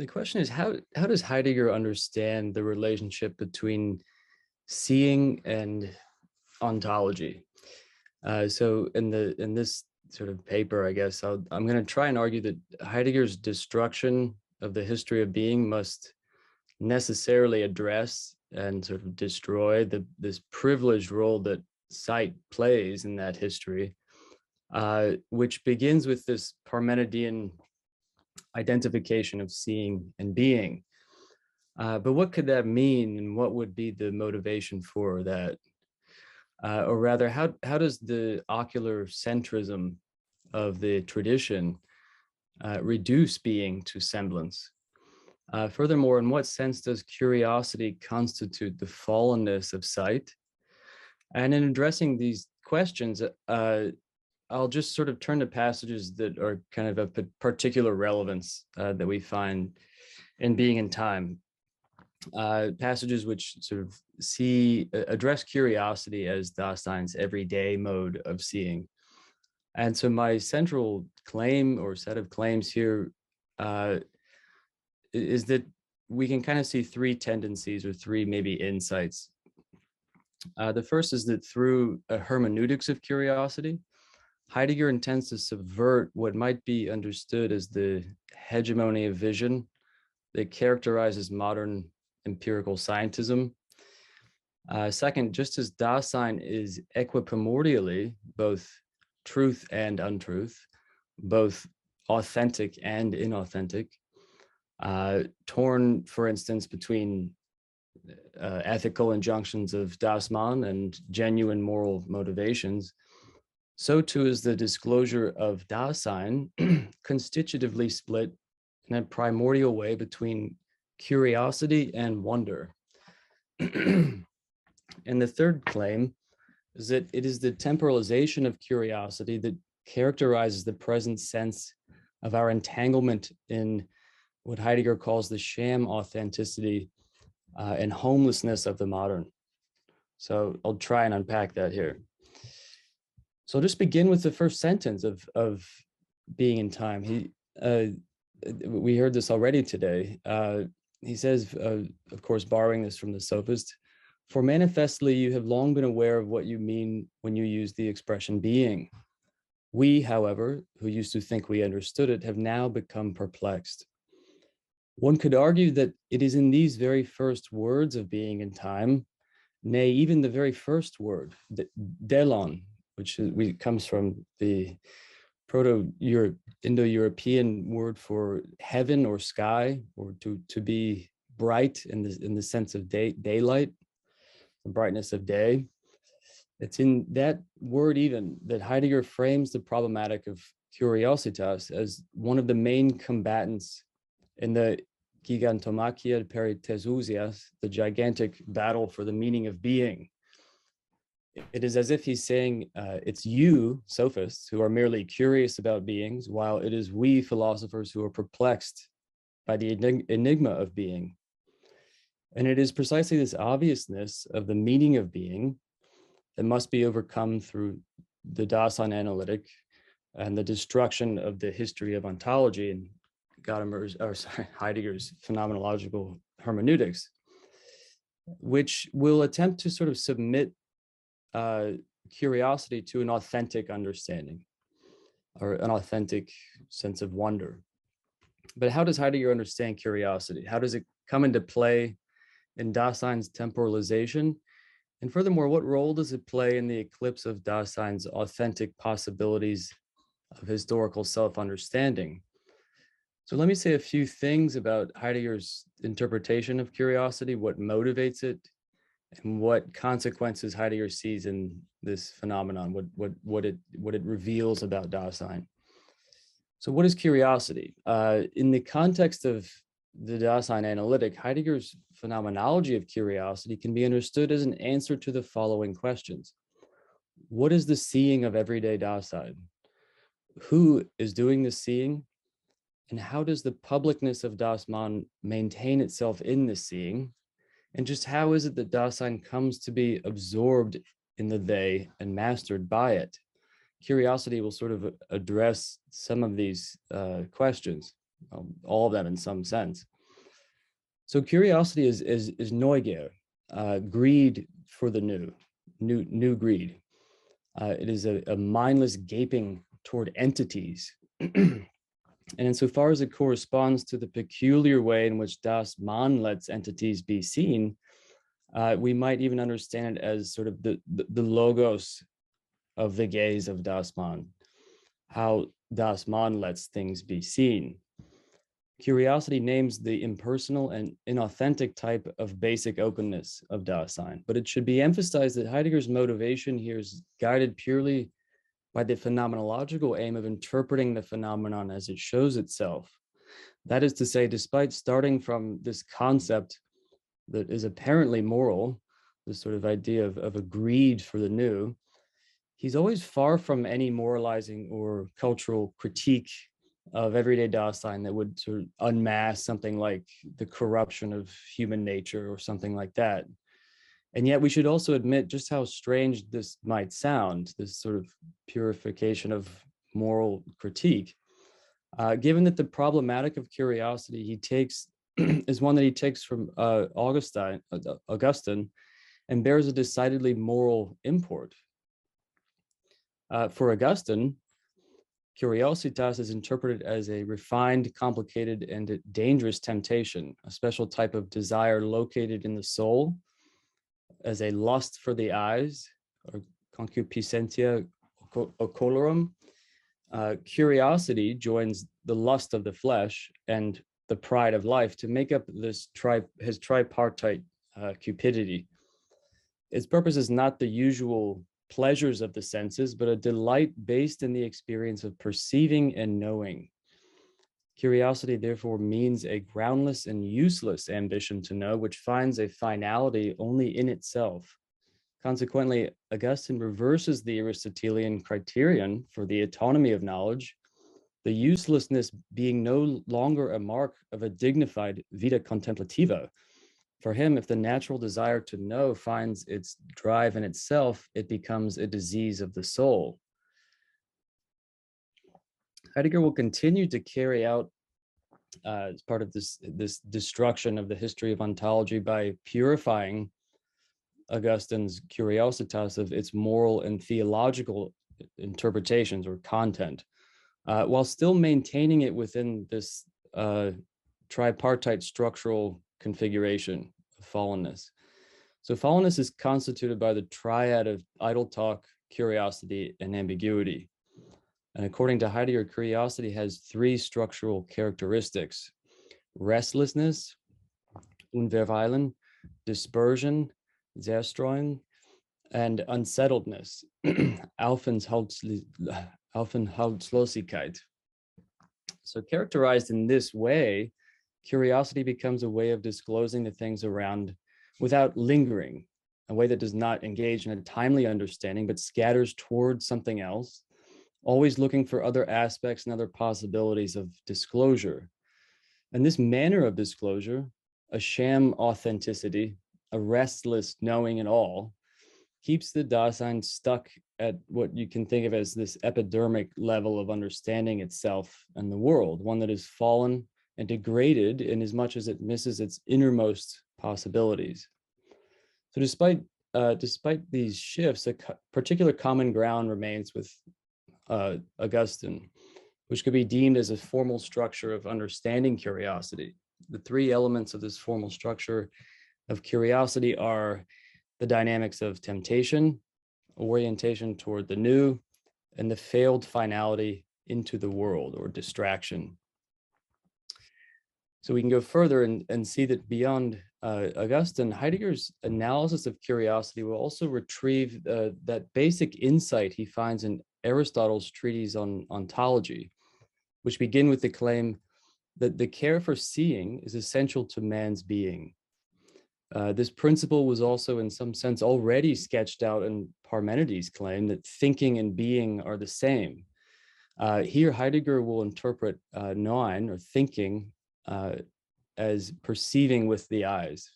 question is, how does Heidegger understand the relationship between seeing and ontology? So in this sort of paper, I guess I'm going to try and argue that Heidegger's destruction of the history of being must necessarily address and sort of destroy this privileged role that sight plays in that history, which begins with this Parmenidean identification of seeing and being. But what could that mean, and what would be the motivation for that? Or rather, how does the ocular centrism of the tradition reduce being to semblance? Furthermore, in what sense does curiosity constitute the fallenness of sight? And in addressing these questions, I'll just sort of turn to passages that are kind of particular relevance that we find in Being and Time. Passages which sort of address curiosity as Dasein's everyday mode of seeing. And so my central claim or set of claims here is that we can kind of see three tendencies or three maybe insights. The first is that through a hermeneutics of curiosity, Heidegger intends to subvert what might be understood as the hegemony of vision that characterizes modern empirical scientism, Second, just as Dasein is equiprimordially both truth and untruth, both authentic and inauthentic, torn, for instance, between ethical injunctions of Dasein and genuine moral motivations, so too is the disclosure of Dasein constitutively split in a primordial way between curiosity and wonder. And the third claim is that it is the temporalization of curiosity that characterizes the present sense of our entanglement in what Heidegger calls the sham authenticity and homelessness of the modern. So I'll try and unpack that here. So I'll just begin with the first sentence of Being in Time. We heard this already today. He says, of course, borrowing this from the Sophist, "For manifestly you have long been aware of what you mean when you use the expression being. We, however, who used to think we understood it, have now become perplexed." One could argue that it is in these very first words of Being in Time, nay, even the very first word, delon, which comes from the Proto-Indo-European word for heaven or sky, or to be bright in the sense of daylight, the brightness of day. It's in that word even that Heidegger frames the problematic of curiositas as one of the main combatants in the gigantomachia peritezousias, the gigantic battle for the meaning of being. It is as if he's saying it's you, sophists, who are merely curious about beings, while it is we, philosophers, who are perplexed by the enigma of being. And it is precisely this obviousness of the meaning of being that must be overcome through the Dasein analytic and the destruction of the history of ontology and Heidegger's phenomenological hermeneutics, which will attempt to sort of submit curiosity to an authentic understanding or an authentic sense of wonder. But how does Heidegger understand curiosity? How does it come into play in Dasein's temporalization? And furthermore, what role does it play in the eclipse of Dasein's authentic possibilities of historical self-understanding? So let me say a few things about Heidegger's interpretation of curiosity, what motivates it, and what consequences Heidegger sees in this phenomenon, what it reveals about Dasein. So what is curiosity? In the context of the Dasein analytic, Heidegger's phenomenology of curiosity can be understood as an answer to the following questions. What is the seeing of everyday Dasein? Who is doing the seeing? And how does the publicness of Dasein maintain itself in the seeing? And just how is it that Dasein comes to be absorbed in the they and mastered by it? Curiosity will sort of address some of these questions, all of them in some sense. So curiosity is Neugier, greed for the new greed. It is a mindless gaping toward entities. And insofar as it corresponds to the peculiar way in which Dasein lets entities be seen, we might even understand it as sort of the logos of the gaze of Dasein, how Dasein lets things be seen. Curiosity names the impersonal and inauthentic type of basic openness of Dasein, but it should be emphasized that Heidegger's motivation here is guided purely by the phenomenological aim of interpreting the phenomenon as it shows itself. That is to say, despite starting from this concept that is apparently moral, this sort of idea of a greed for the new, he's always far from any moralizing or cultural critique of everyday Dasein that would sort of unmask something like the corruption of human nature or something like that. And yet we should also admit just how strange this might sound, this sort of purification of moral critique, given that the problematic of curiosity he takes is one that he takes from Augustine and bears a decidedly moral import. For Augustine, curiositas is interpreted as a refined, complicated, and dangerous temptation, a special type of desire located in the soul, as a lust for the eyes, or concupiscentia ocularum, curiosity joins the lust of the flesh and the pride of life to make up this his tripartite cupidity. Its purpose is not the usual pleasures of the senses, but a delight based in the experience of perceiving and knowing. Curiosity, therefore, means a groundless and useless ambition to know, which finds a finality only in itself. Consequently, Augustine reverses the Aristotelian criterion for the autonomy of knowledge, the uselessness being no longer a mark of a dignified vita contemplativa. For him, if the natural desire to know finds its drive in itself, it becomes a disease of the soul. Heidegger will continue to carry out as part of this destruction of the history of ontology by purifying Augustine's curiositas of its moral and theological interpretations or content, while still maintaining it within this tripartite structural configuration of fallenness. So fallenness is constituted by the triad of idle talk, curiosity, and ambiguity. And according to Heidegger, curiosity has three structural characteristics: restlessness, Unverweilen, dispersion, Zerstreuen, and unsettledness, Aufenthaltslosigkeit. So characterized in this way, curiosity becomes a way of disclosing the things around without lingering, a way that does not engage in a timely understanding, but scatters towards something else, always looking for other aspects and other possibilities of disclosure. And this manner of disclosure, a sham authenticity, a restless knowing it all, keeps the Dasein stuck at what you can think of as this epidermic level of understanding itself and the world, one that is fallen and degraded in as much as it misses its innermost possibilities. So despite these shifts, a particular common ground remains with Augustine, which could be deemed as a formal structure of understanding curiosity. The three elements of this formal structure of curiosity are the dynamics of temptation, orientation toward the new, and the failed finality into the world or distraction. So we can go further and see that beyond Augustine, Heidegger's analysis of curiosity will also retrieve that basic insight he finds in Aristotle's treatise on ontology, which begin with the claim that the care for seeing is essential to man's being. This principle was also in some sense already sketched out in Parmenides' claim that thinking and being are the same. Here, Heidegger will interpret Nein, or thinking, as perceiving with the eyes.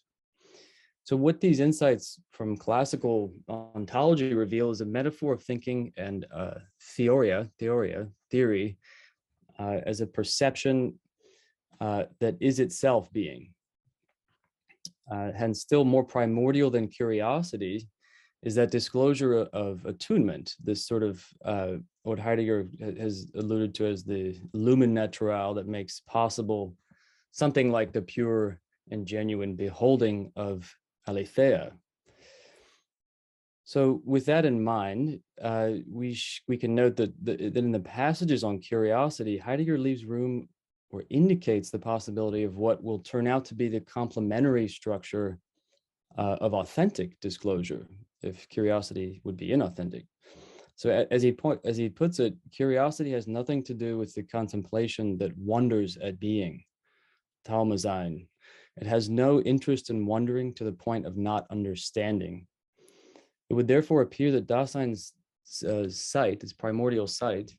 So what these insights from classical ontology reveal is a metaphor of thinking and theory, as a perception that is itself being. Hence, still more primordial than curiosity is that disclosure of attunement, this sort of what Heidegger has alluded to as the lumen natural that makes possible something like the pure and genuine beholding of aletheia. So with that in mind, we can note that in the passages on curiosity, Heidegger leaves room or indicates the possibility of what will turn out to be the complementary structure of authentic disclosure, if curiosity would be inauthentic. So as he puts it, curiosity has nothing to do with the contemplation that wonders at being, Talmasein. It has no interest in wondering to the point of not understanding. It would therefore appear that Dasein's sight, its primordial sight,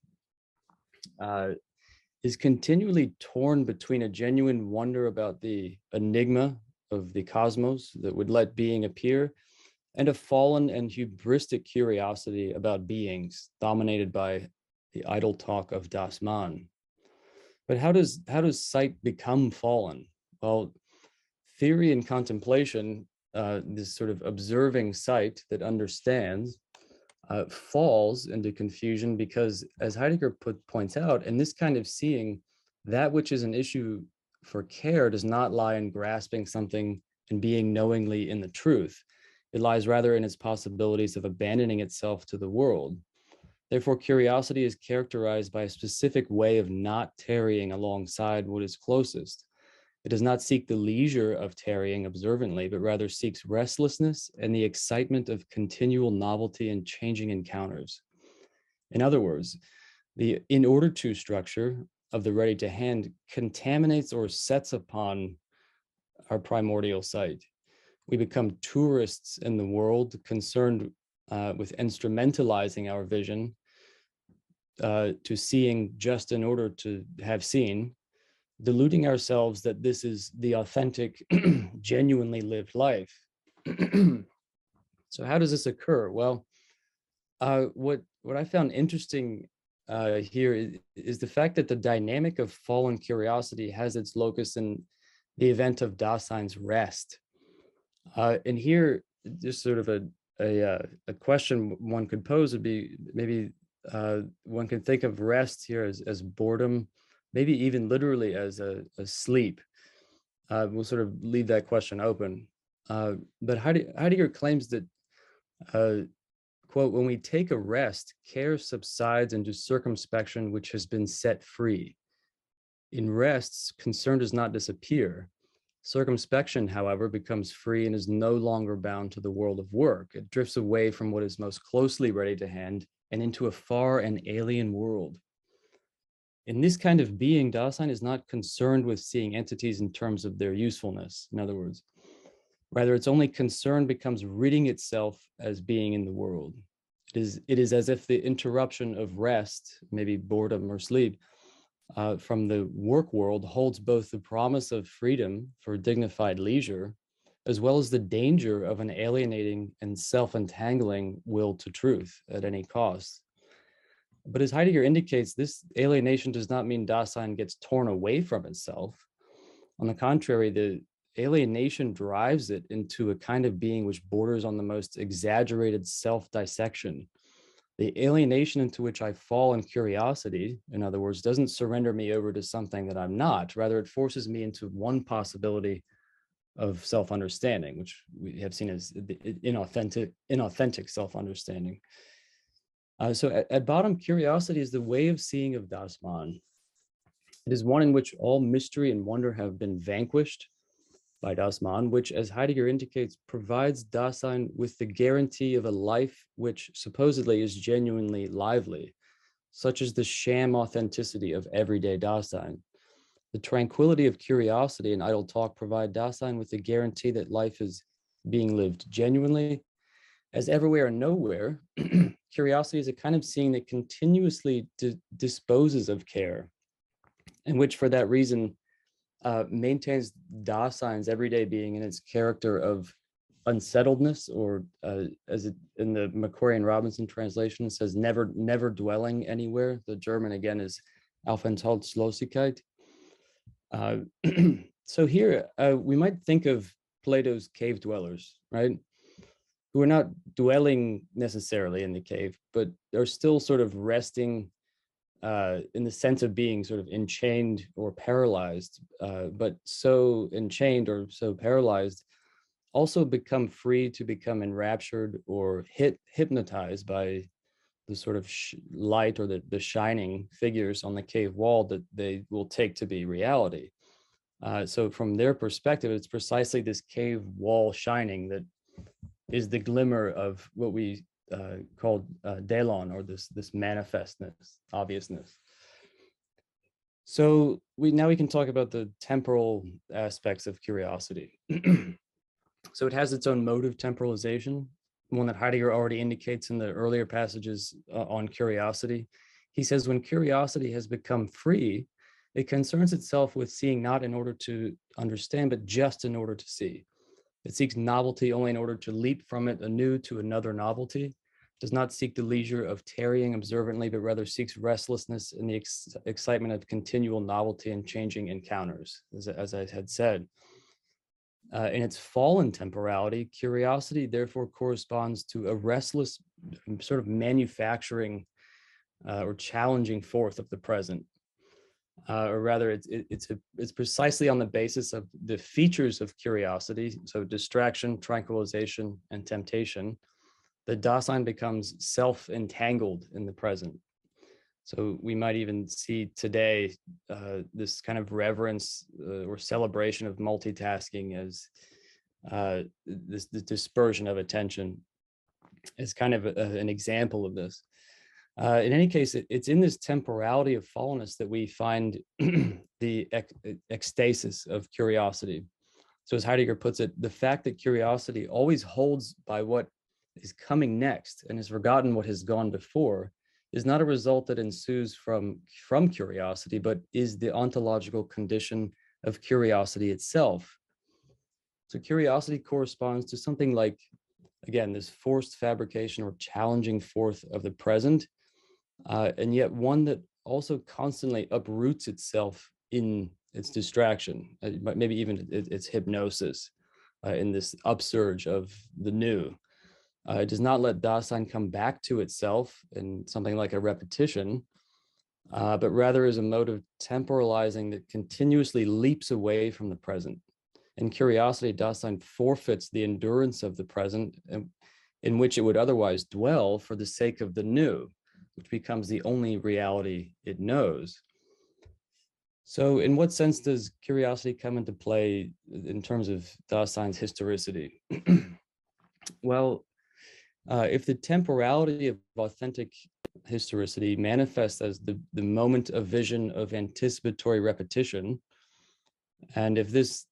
is continually torn between a genuine wonder about the enigma of the cosmos that would let being appear, and a fallen and hubristic curiosity about beings dominated by the idle talk of Das Man. But how does sight become fallen? Well, theory and contemplation, this sort of observing sight that understands, falls into confusion because, as Heidegger points out, in this kind of seeing, that which is an issue for care does not lie in grasping something and being knowingly in the truth. It lies rather in its possibilities of abandoning itself to the world. Therefore, curiosity is characterized by a specific way of not tarrying alongside what is closest. It does not seek the leisure of tarrying observantly, but rather seeks restlessness and the excitement of continual novelty and changing encounters. In other words, the in order to structure of the ready to hand contaminates or sets upon our primordial sight. We become tourists in the world, concerned with instrumentalizing our vision to seeing just in order to have seen, deluding ourselves that this is the authentic, genuinely lived life. So how does this occur? Well, what I found interesting here is the fact that the dynamic of fallen curiosity has its locus in the event of Dasein's rest. And here, just sort of a question one could pose would be, maybe one can think of rest here as boredom, maybe even literally as a sleep. We'll sort of leave that question open. But Heidegger claims that, quote, when we take a rest, care subsides into circumspection which has been set free. In rests, concern does not disappear. Circumspection, however, becomes free and is no longer bound to the world of work. It drifts away from what is most closely ready to hand and into a far and alien world. In this kind of being, Dasein is not concerned with seeing entities in terms of their usefulness. In other words, rather, its only concern becomes ridding itself as being in the world. It is as if the interruption of rest, maybe boredom or sleep, from the work world holds both the promise of freedom for dignified leisure, as well as the danger of an alienating and self-entangling will to truth at any cost. But as Heidegger indicates, this alienation does not mean Dasein gets torn away from itself. On the contrary, the alienation drives it into a kind of being which borders on the most exaggerated self-dissection. The alienation into which I fall in curiosity, in other words, doesn't surrender me over to something that I'm not. Rather, it forces me into one possibility of self-understanding, which we have seen as the inauthentic self-understanding. So at bottom, curiosity is the way of seeing of Das Man. It is one in which all mystery and wonder have been vanquished by Das Man, which, as Heidegger indicates, provides Dasein with the guarantee of a life which supposedly is genuinely lively, such as the sham authenticity of everyday Dasein. The tranquility of curiosity and idle talk provide Dasein with the guarantee that life is being lived genuinely. As everywhere and nowhere, curiosity is a kind of seeing that continuously disposes of care, and which, for that reason, maintains Dasein's everyday being in its character of unsettledness, or as it in the Macquarie Robinson translation says, never dwelling anywhere. The German again is Aufenthaltslosigkeit. So here we might think of Plato's cave dwellers, right? Who are not dwelling necessarily in the cave, but are still sort of resting in the sense of being sort of enchained or paralyzed, but so enchained or so paralyzed, also become free to become enraptured or hypnotized by the sort of light or the shining figures on the cave wall that they will take to be reality. So from their perspective, it's precisely this cave wall shining that is the glimmer of what we called Dasein, or this manifestness, obviousness. So now we can talk about the temporal aspects of curiosity. So it has its own mode of temporalization, one that Heidegger already indicates in the earlier passages on curiosity. He says, when curiosity has become free, it concerns itself with seeing not in order to understand, but just in order to see. It seeks novelty only in order to leap from it anew to another novelty, does not seek the leisure of tarrying observantly, but rather seeks restlessness in the excitement of continual novelty and changing encounters, as I had said. In its fallen temporality, curiosity therefore corresponds to a restless sort of manufacturing or challenging forth of the present. or rather, it's precisely on the basis of the features of curiosity, so distraction, tranquilization, and temptation, that Dasein becomes self-entangled in the present. So we might even see today this kind of reverence or celebration of multitasking as this dispersion of attention is kind of an example of this. In any case, it's in this temporality of fallenness that we find the ecstasis of curiosity. So as Heidegger puts it, the fact that curiosity always holds by what is coming next and has forgotten what has gone before is not a result that ensues from curiosity, but is the ontological condition of curiosity itself. So curiosity corresponds to something like, again, this forced fabrication or challenging forth of the present, and yet one that also constantly uproots itself in its distraction, maybe even its hypnosis, in this upsurge of the new. It does not let Dasein come back to itself in something like a repetition, but rather is a mode of temporalizing that continuously leaps away from the present. In curiosity, Dasein forfeits the endurance of the present in which it would otherwise dwell for the sake of the new, which becomes the only reality it knows. So in what sense does curiosity come into play in terms of Dasein's historicity? Well, if the temporality of authentic historicity manifests as the moment of vision of anticipatory repetition, and if this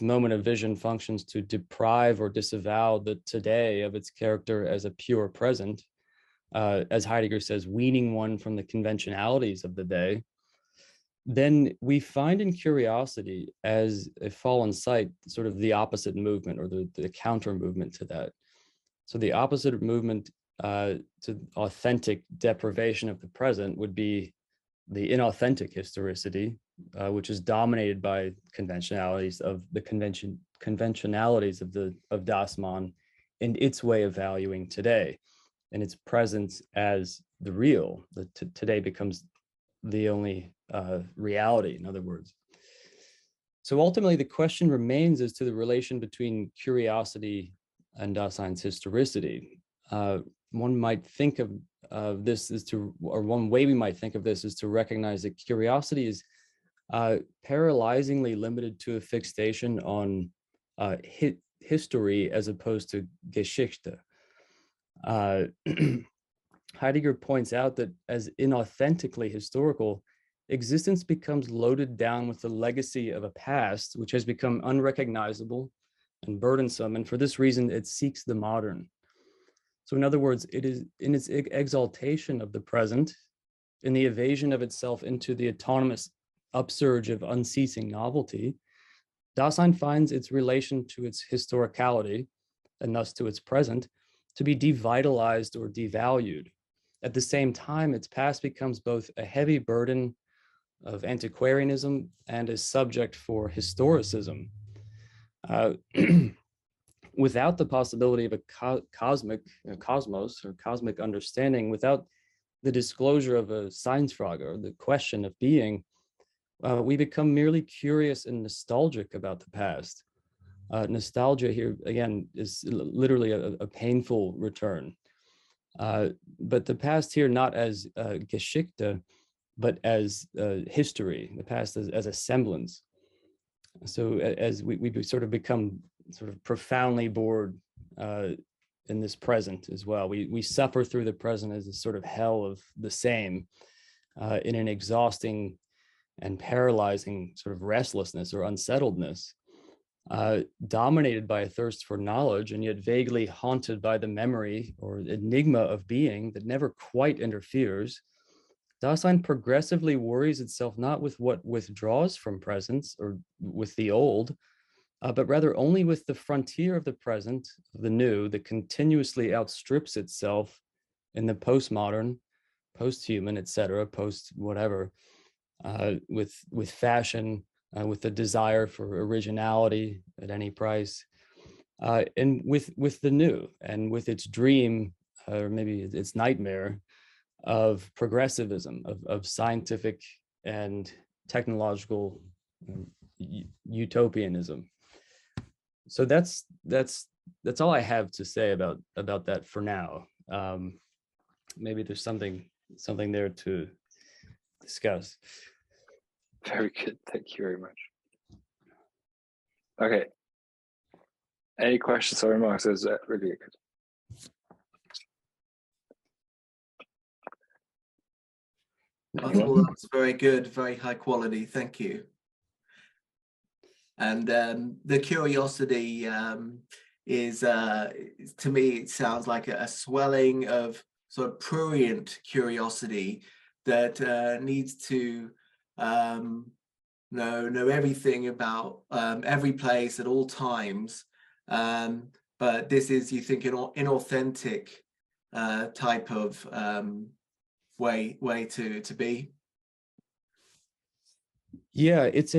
moment of vision functions to deprive or disavow the today of its character as a pure present, as Heidegger says, weaning one from the conventionalities of the day, then we find in curiosity as a fallen sight sort of the opposite movement, or the counter movement to that. So the opposite movement to authentic deprivation of the present would be the inauthentic historicity, which is dominated by conventionalities of the conventionalities of Dasein and its way of valuing today, and its presence as the real. Today becomes the only reality, in other words. So ultimately, the question remains as to the relation between curiosity and Dasein's historicity. One might think of this as to, or one way we might think of this is to recognize that curiosity is paralyzingly limited to a fixation on history as opposed to Geschichte. Heidegger points out that as inauthentically historical, existence becomes loaded down with the legacy of a past which has become unrecognizable and burdensome, and for this reason it seeks the modern. So in other words, it is in its exaltation of the present, in the evasion of itself into the autonomous upsurge of unceasing novelty, Dasein finds its relation to its historicality, and thus to its present, to be devitalized or devalued. At the same time, its past becomes both a heavy burden of antiquarianism and a subject for historicism. Without the possibility of a cosmos or cosmic understanding, without the disclosure of a Seinsfrage, or the question of being, we become merely curious and nostalgic about the past. Nostalgia here, again, is literally a painful return. But the past here not as Geschichte, but as history, the past as a semblance. So as we sort of become sort of profoundly bored in this present as well. We suffer through the present as a sort of hell of the same, in an exhausting and paralyzing sort of restlessness or unsettledness, dominated by a thirst for knowledge, and yet vaguely haunted by the memory or enigma of being that never quite interferes. Dasein progressively worries itself not with what withdraws from presence or with the old, but rather only with the frontier of the present, the new, that continuously outstrips itself in the postmodern, post-human, etc., post-whatever, with fashion, with the desire for originality at any price, and with the new, and with its dream, or maybe its nightmare, of progressivism, of scientific and technological utopianism. So that's all I have to say about that for now. Maybe there's something there to discuss. Very good. Thank you very much. Okay. Any questions or remarks? Is that really good? I thought that was very good, very high quality. Thank you. And the curiosity is, to me, it sounds like a swelling of sort of prurient curiosity that needs to know everything about every place at all times. But this is, you think, an inauthentic type of way to be. Yeah, it's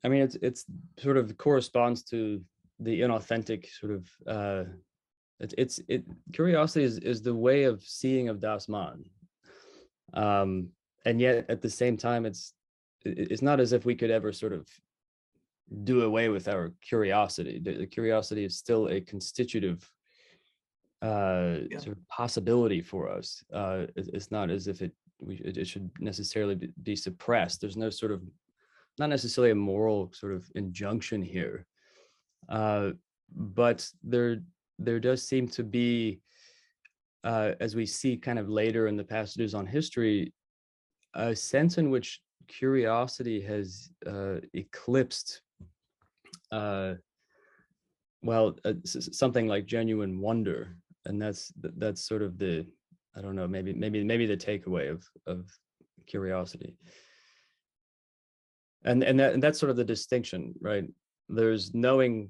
I mean, it's sort of corresponds to the inauthentic sort of curiosity is the way of seeing of Dasein. And yet at the same time, it's not as if we could ever sort of do away with our curiosity. The curiosity is still a constitutive sort of possibility for us. It's not as if it should necessarily be suppressed. There's no sort of, not necessarily a moral sort of injunction here, but there does seem to be, as we see kind of later in the passages on history, a sense in which curiosity has eclipsed something like genuine wonder, and that's sort of the, I don't know, maybe the takeaway of curiosity, and that's sort of the distinction, right? There's knowing,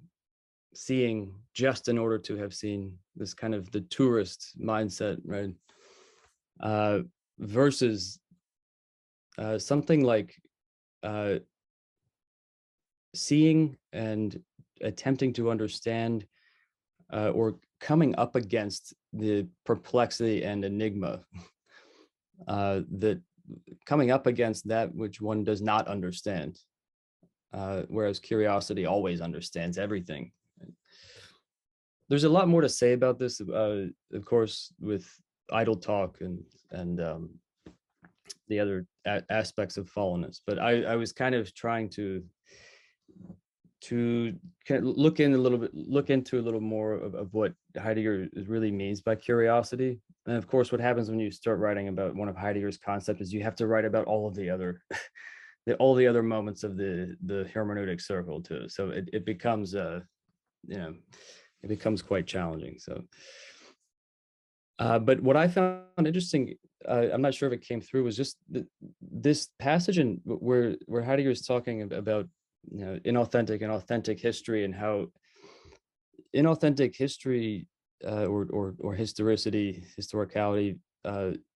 seeing just in order to have seen, this kind of the tourist mindset, right? Versus something like seeing and attempting to understand or coming up against the perplexity and enigma, that coming up against that which one does not understand, whereas curiosity always understands everything. There's a lot more to say about this, of course, with idle talk and the other aspects of fallenness. But I was kind of trying to look into a little more of what Heidegger really means by curiosity. And of course, what happens when you start writing about one of Heidegger's concepts is you have to write about all of the other all the other moments of the hermeneutic circle too. So it becomes it becomes quite challenging. So but what I found interesting, I'm not sure if it came through, was just this passage where Heidegger is talking about inauthentic and authentic history, and how inauthentic history or historicity, historicality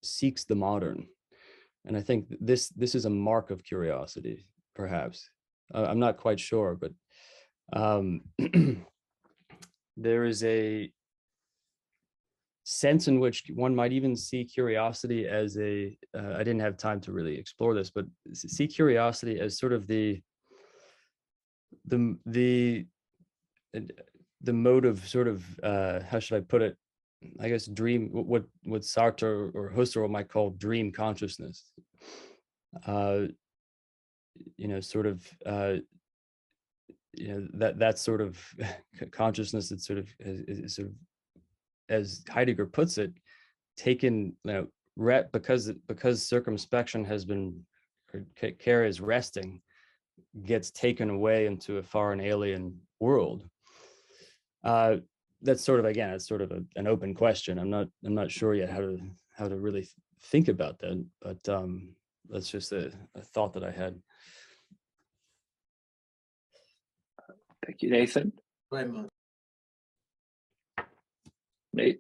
seeks the modern. And I think this is a mark of curiosity, perhaps. I'm not quite sure, but there is a sense in which one might even see curiosity as I didn't have time to really explore this, but see curiosity as sort of the mode of sort of, how should I put it? I guess dream, what Sartre or Husserl might call dream consciousness. Sort of, that sort of consciousness that sort of is sort of, as Heidegger puts it, taken, because circumspection has been, care is resting, gets taken away into a foreign alien world. That's sort of, again, it's sort of an open question. I'm not sure yet how to really think about that, but that's just a thought that I had. Thank you, Nathan. Very much.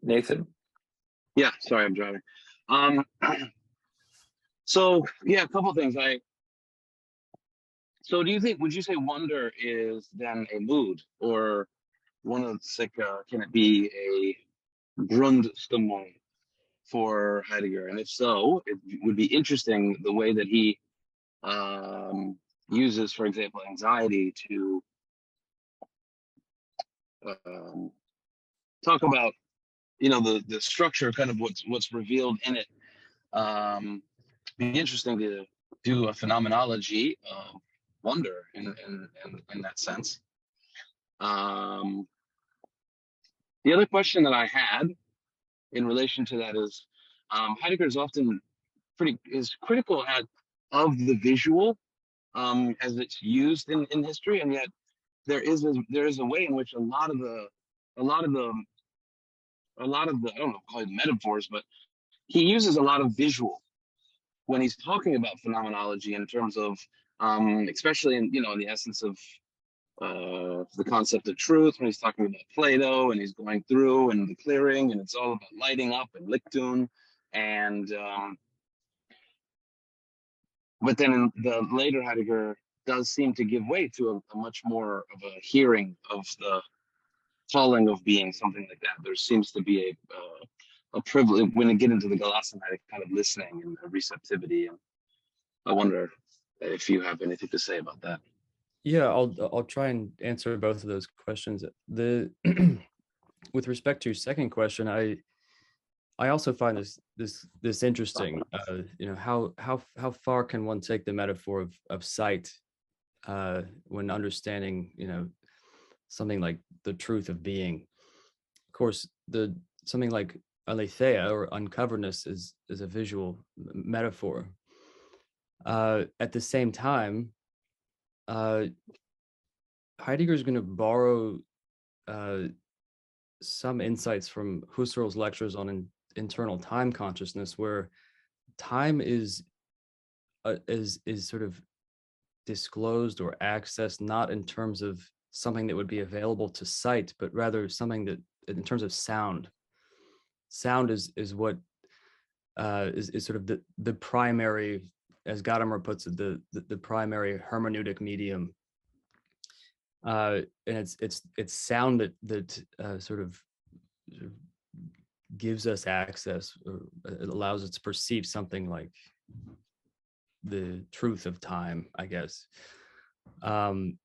Nathan. Yeah, sorry, I'm driving. So yeah, a couple of things. So would you say wonder is then a mood, or one of can it be a Grundstimmung for Heidegger? And if so, it would be interesting the way that he uses, for example, anxiety to talk about, you know, the structure, kind of what's revealed in it. Be interesting to do a phenomenology of wonder in that sense. The other question that I had in relation to that is, Heidegger is often is critical of the visual as it's used in history, and yet there is a way in which a lot of the I don't know, call it metaphors, but he uses a lot of visual when he's talking about phenomenology in terms of especially in the essence of the concept of truth, when he's talking about Plato and he's going through and the clearing, and it's all about lighting up and Lichtun, and but then the later Heidegger does seem to give way to a much more of a hearing of the falling of being, something like that. There seems to be a privilege when you get into the Gelassenheit, kind of listening and a receptivity. And I wonder if you have anything to say about that. Yeah, I'll try and answer both of those questions. With respect to your second question, I also find this interesting. How far can one take the metaphor of sight when understanding something like the truth of being? Of course, something like aletheia or uncoveredness is a visual metaphor. At the same time, Heidegger is going to borrow some insights from Husserl's lectures on internal time consciousness, where time is sort of disclosed or accessed not in terms of something that would be available to sight, but rather something that, in terms of sound. Sound is what is sort of the primary, as Gadamer puts it, the primary hermeneutic medium. And it's sound that sort of gives us access, or it allows us to perceive something like the truth of time, I guess. As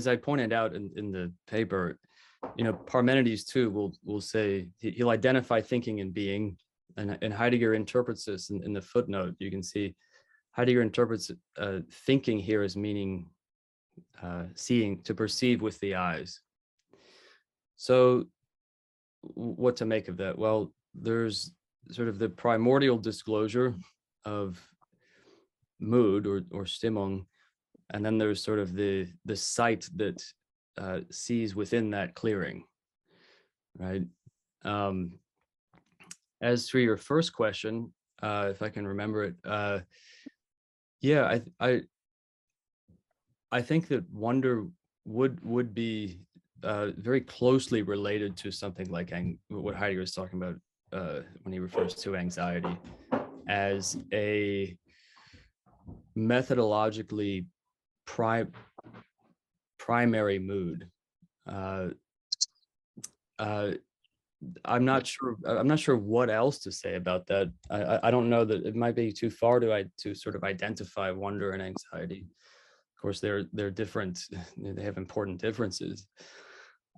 I pointed out in the paper, Parmenides too will say he'll identify thinking and being, and Heidegger interprets this in the footnote. You can see Heidegger interprets thinking here as meaning seeing, to perceive with the eyes. So what to make of that? Well, there's sort of the primordial disclosure of mood or Stimmung, and then there's sort of the sight that sees within that clearing, right? As for your first question, if I can remember it, I think that wonder would be very closely related to something like what Heidegger is talking about when he refers to anxiety as a methodologically primary mood. I'm not sure what else to say about that. I don't know that it might be too far to sort of identify wonder and anxiety. Of course, they're different. They have important differences.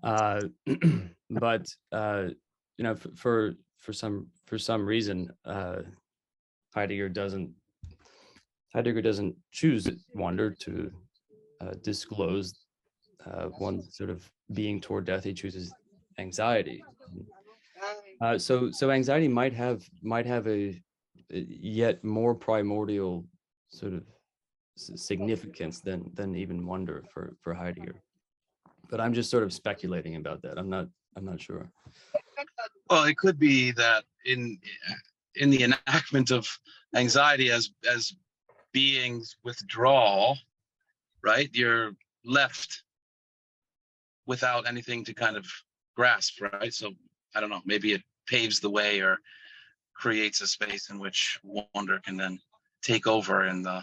But for some reason, Heidegger doesn't choose wonder to disclose one sort of being toward death. He chooses anxiety. So anxiety might have a yet more primordial sort of significance than even wonder for Heidegger. But I'm just sort of speculating about that. I'm not sure. Well, it could be that in the enactment of anxiety as beings withdraw, right? You're left without anything to kind of grasp, right? So I don't know, maybe it paves the way or creates a space in which wonder can then take over in the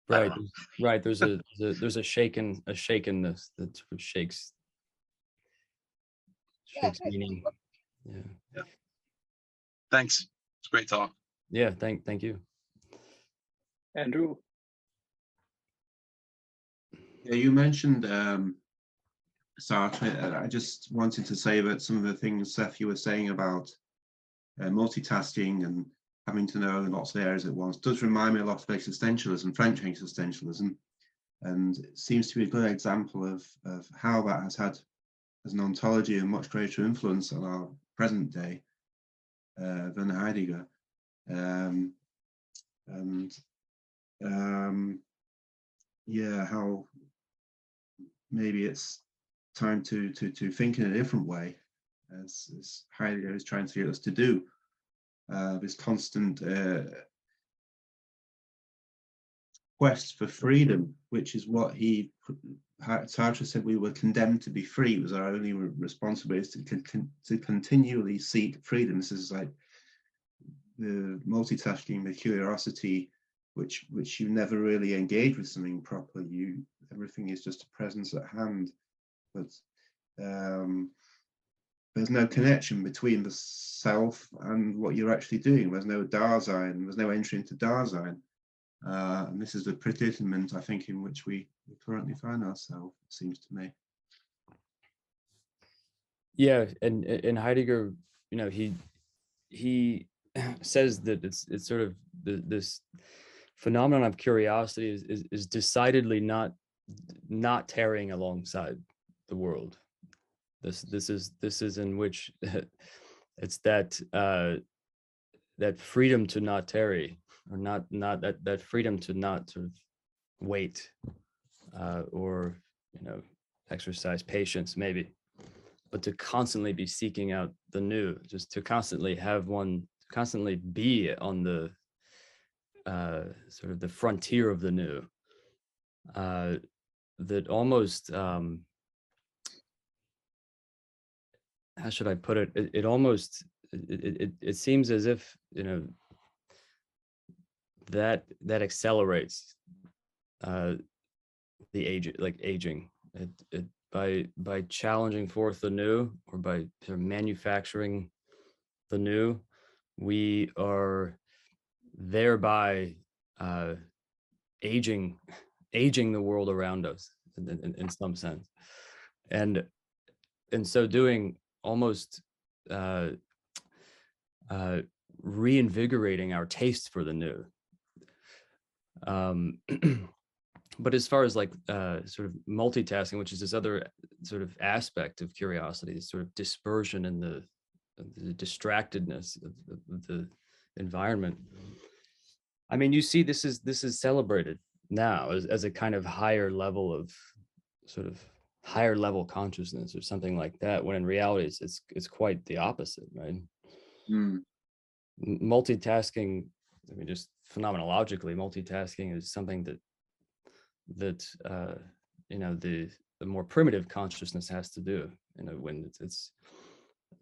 right. There's a shakenness that sort of shakes meaning. Yeah. Thanks. It's a great talk. Yeah, thank you. Andrew. Yeah, you mentioned Sartre. I just wanted to say that some of the things, Seth, you were saying about multitasking and having to know lots of areas at once does remind me a lot of existentialism, French existentialism, and it seems to be a good example of how that has had, as an ontology, a much greater influence on our present day than Heidegger. Yeah, how maybe it's time to think in a different way, as Heidegger is trying to get us to do. This constant quest for freedom, which is what Sartre said we were condemned to be free. It was our only responsibility to continually seek freedom. This is like the multitasking, the curiosity, which you never really engage with something properly. Everything is just a presence at hand, but there's no connection between the self and what you're actually doing. There's no Dasein, there's no entry into Dasein. And this is the predicament, I think, in which we currently find ourselves, it seems to me. Yeah, and Heidegger, you know, he says that it's sort of this phenomenon of curiosity is decidedly not tarrying alongside the world. This is in which it's that that freedom to not tarry, or not that freedom to not sort of wait, or, you know, exercise patience maybe, but to constantly be seeking out the new, just to constantly constantly be on the sort of the frontier of the new, that almost how should I put it? It almost it seems as if, you know, that accelerates the aging. By challenging forth the new, or by sort of manufacturing the new, we are thereby aging the world around us in some sense, and in so doing, almost reinvigorating our taste for the new. But as far as like sort of multitasking, which is this other sort of aspect of curiosity, this sort of dispersion and the distractedness of the environment. I mean, you see, this is celebrated now as a kind of higher level of sort of higher level consciousness or something like that, when in reality it's quite the opposite, right? Multitasking, I mean, just phenomenologically, multitasking is something that you know, the more primitive consciousness has to do, you know, when it's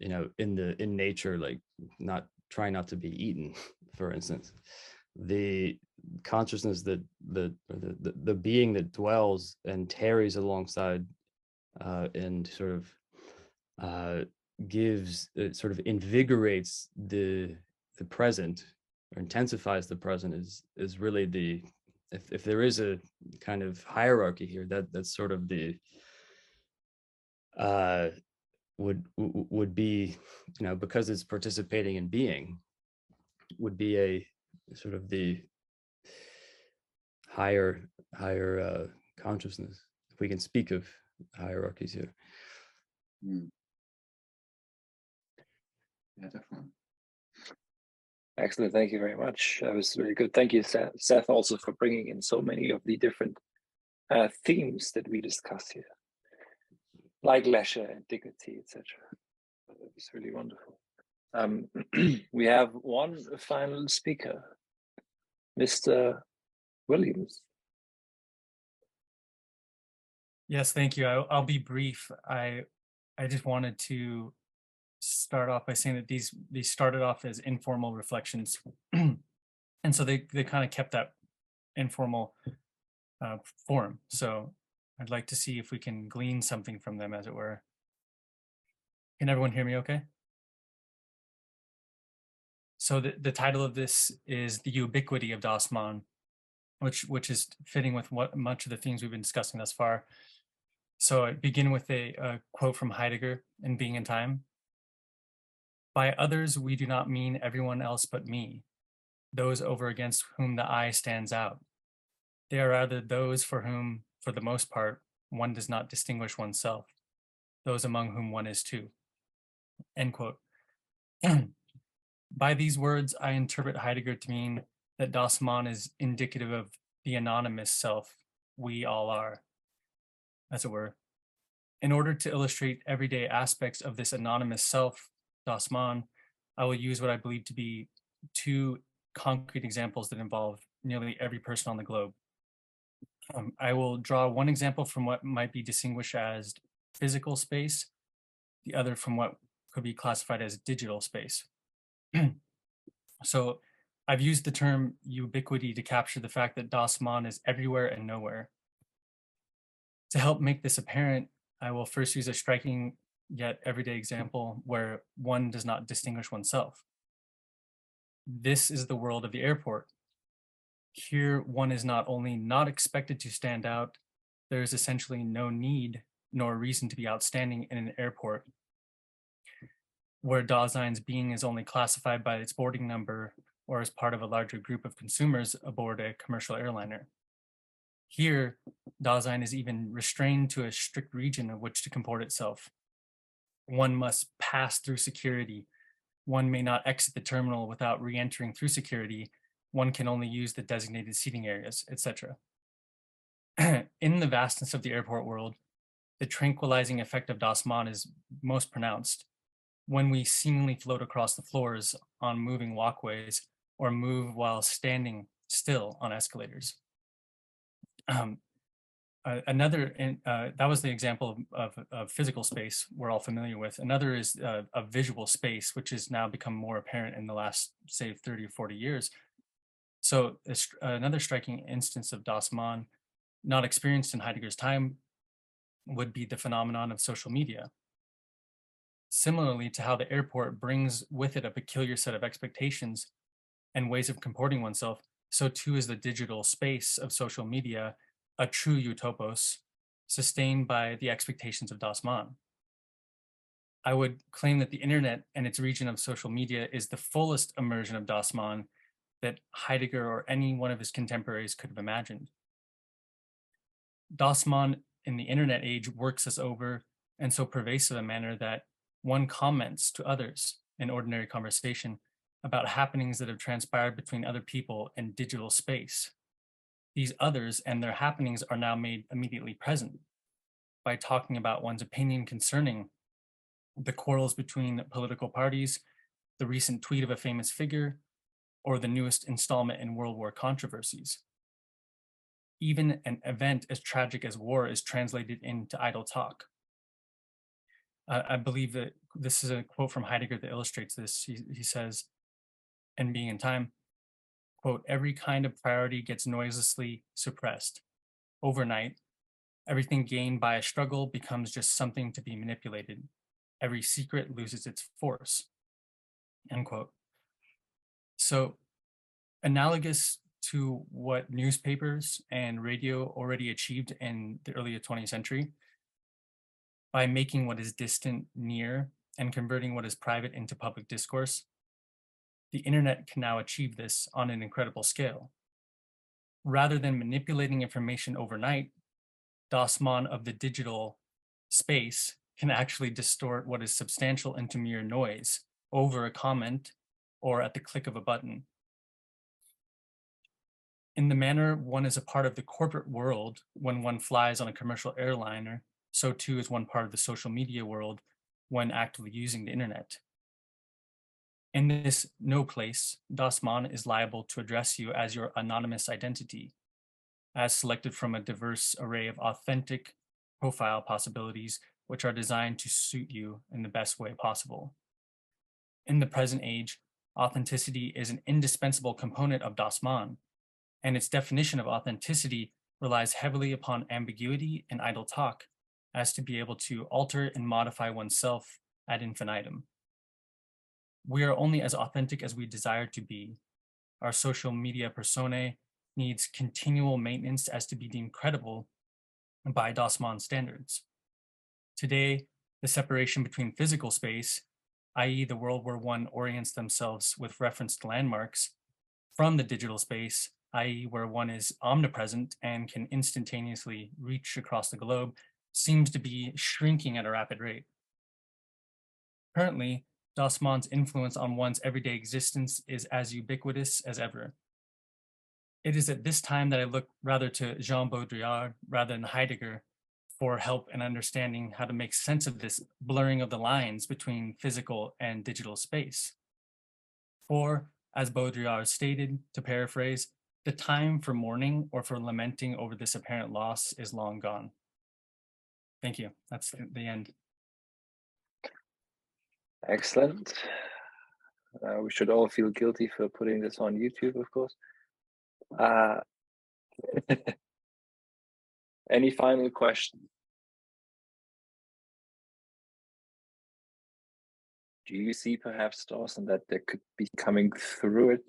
you know, in nature, like trying not to be eaten, for instance. The consciousness that the being that dwells and tarries alongside and sort of gives, it sort of invigorates the present, or intensifies the present, is really the, if there is a kind of hierarchy here, that's sort of the would be, you know, because it's participating in being, would be a sort of the higher consciousness, if we can speak of hierarchies here. Yeah, definitely. Excellent. Thank you very much. That was really good. Thank you, Seth, also for bringing in so many of the different themes that we discussed here, like leisure and dignity, etc. It was really wonderful. We have one final speaker, Mr. Williams. Yes, thank you. I'll be brief. I just wanted to start off by saying that these started off as informal reflections, and so they kind of kept that informal form. So I'd like to see if we can glean something from them, as it were. Can everyone hear me okay? So the title of this is The Ubiquity of Dasein, which is fitting with what much of the themes we've been discussing thus far. So I begin with a quote from Heidegger in Being and Time. By others, we do not mean everyone else but me, those over against whom the I stands out. They are rather those for whom, for the most part, one does not distinguish oneself, those among whom one is too. End quote. By these words, I interpret Heidegger to mean that Dasein is indicative of the anonymous self we all are, as it were. In order to illustrate everyday aspects of this anonymous self, Dasein, I will use what I believe to be two concrete examples that involve nearly every person on the globe. I will draw one example from what might be distinguished as physical space, the other from what could be classified as digital space. So I've used the term ubiquity to capture the fact that Dasein is everywhere and nowhere. To help make this apparent, I will first use a striking yet everyday example where one does not distinguish oneself. This is the world of the airport. Here, one is not only not expected to stand out, there is essentially no need nor reason to be outstanding in an airport, where Dasein's being is only classified by its boarding number or as part of a larger group of consumers aboard a commercial airliner. Here, Dasein is even restrained to a strict region of which to comport itself. One must pass through security. One may not exit the terminal without re-entering through security. One can only use the designated seating areas, etc. In the vastness of the airport world, the tranquilizing effect of Dasein is most pronounced when we seemingly float across the floors on moving walkways or move while standing still on escalators. That was the example of physical space we're all familiar with. Another is a visual space, which has now become more apparent in the last, say, 30 or 40 years. So another striking instance of Dasein, not experienced in Heidegger's time, would be the phenomenon of social media. Similarly to how the airport brings with it a peculiar set of expectations and ways of comporting oneself, so too is the digital space of social media a true utopos, sustained by the expectations of Dasein. I would claim that the internet and its region of social media is the fullest immersion of Dasein that Heidegger or any one of his contemporaries could have imagined. Dasein in the internet age works us over in so pervasive a manner that one comments to others in ordinary conversation about happenings that have transpired between other people in digital space. These others and their happenings are now made immediately present by talking about one's opinion concerning the quarrels between political parties, the recent tweet of a famous figure, or the newest installment in World War controversies. Even an event as tragic as war is translated into idle talk. I believe that this is a quote from Heidegger that illustrates this. He says, in Being and Time, quote, every kind of priority gets noiselessly suppressed. Overnight, everything gained by a struggle becomes just something to be manipulated. Every secret loses its force, end quote. So analogous to what newspapers and radio already achieved in the early 20th century, by making what is distant near and converting what is private into public discourse, the internet can now achieve this on an incredible scale. Rather than manipulating information overnight, Dasein of the digital space can actually distort what is substantial into mere noise over a comment or at the click of a button. In the manner one is a part of the corporate world when one flies on a commercial airliner, so too is one part of the social media world when actively using the internet. In this no place, Dasein is liable to address you as your anonymous identity, as selected from a diverse array of authentic profile possibilities which are designed to suit you in the best way possible. In the present age, authenticity is an indispensable component of Dasein, and its definition of authenticity relies heavily upon ambiguity and idle talk, as to be able to alter and modify oneself ad infinitum. We are only as authentic as we desire to be. Our social media personae needs continual maintenance as to be deemed credible by Dasein standards. Today, the separation between physical space, i.e. the world where one orients themselves with reference to landmarks, from the digital space, i.e. where one is omnipresent and can instantaneously reach across the globe, seems to be shrinking at a rapid rate. Currently, Dasein's influence on one's everyday existence is as ubiquitous as ever. It is at this time that I look rather to Jean Baudrillard rather than Heidegger for help in understanding how to make sense of this blurring of the lines between physical and digital space. For, as Baudrillard stated, to paraphrase, the time for mourning or for lamenting over this apparent loss is long gone. Thank you. That's the end. Excellent. We should all feel guilty for putting this on YouTube, of course. Any final questions? Do you see perhaps, Dawson, that there could be coming through it,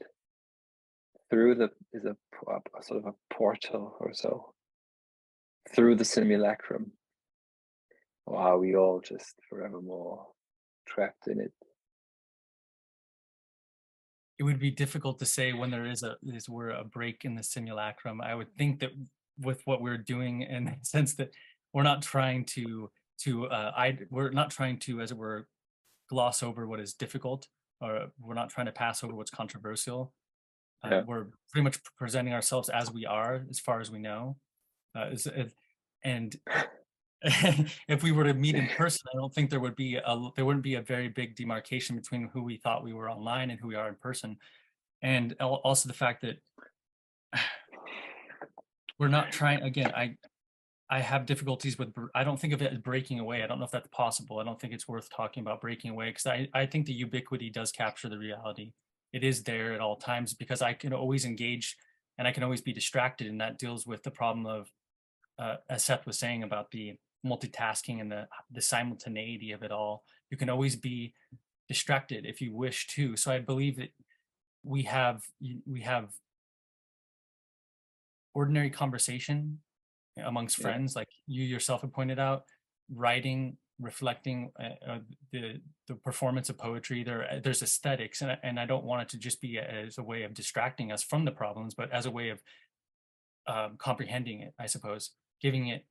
through the, is a sort of a portal or so, through the simulacrum? Or are we all just forevermore trapped in it? It would be difficult to say when there is a break in the simulacrum. I would think that with what we're doing, in the sense that we're not trying to we're not trying to, as it were, gloss over what is difficult, or we're not trying to pass over what's controversial. We're pretty much presenting ourselves as we are, as far as we know, and if we were to meet in person, I don't think there wouldn't be a very big demarcation between who we thought we were online and who we are in person. And also the fact that we're not trying, again, I have difficulties with, I don't think of it as breaking away. I don't know if that's possible. I don't think it's worth talking about breaking away, because I think the ubiquity does capture the reality. It is there at all times, because I can always engage and I can always be distracted, and that deals with the problem of, as Seth was saying about the multitasking and the simultaneity of it all. You can always be distracted if you wish to. So I believe that we have ordinary conversation amongst friends, like you yourself have pointed out, writing, reflecting, the performance of poetry. There's aesthetics, and I don't want it to just be as a way of distracting us from the problems, but as a way of comprehending it, I suppose, giving it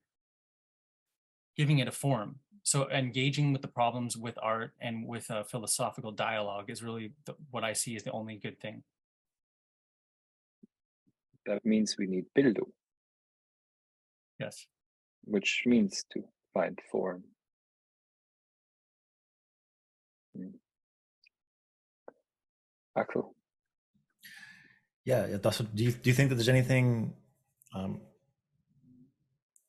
a form. So engaging with the problems with art and with a philosophical dialogue is really what I see as the only good thing. That means we need Bildung. Yes. Which means to find form. Axel? Yeah, do you think that there's anything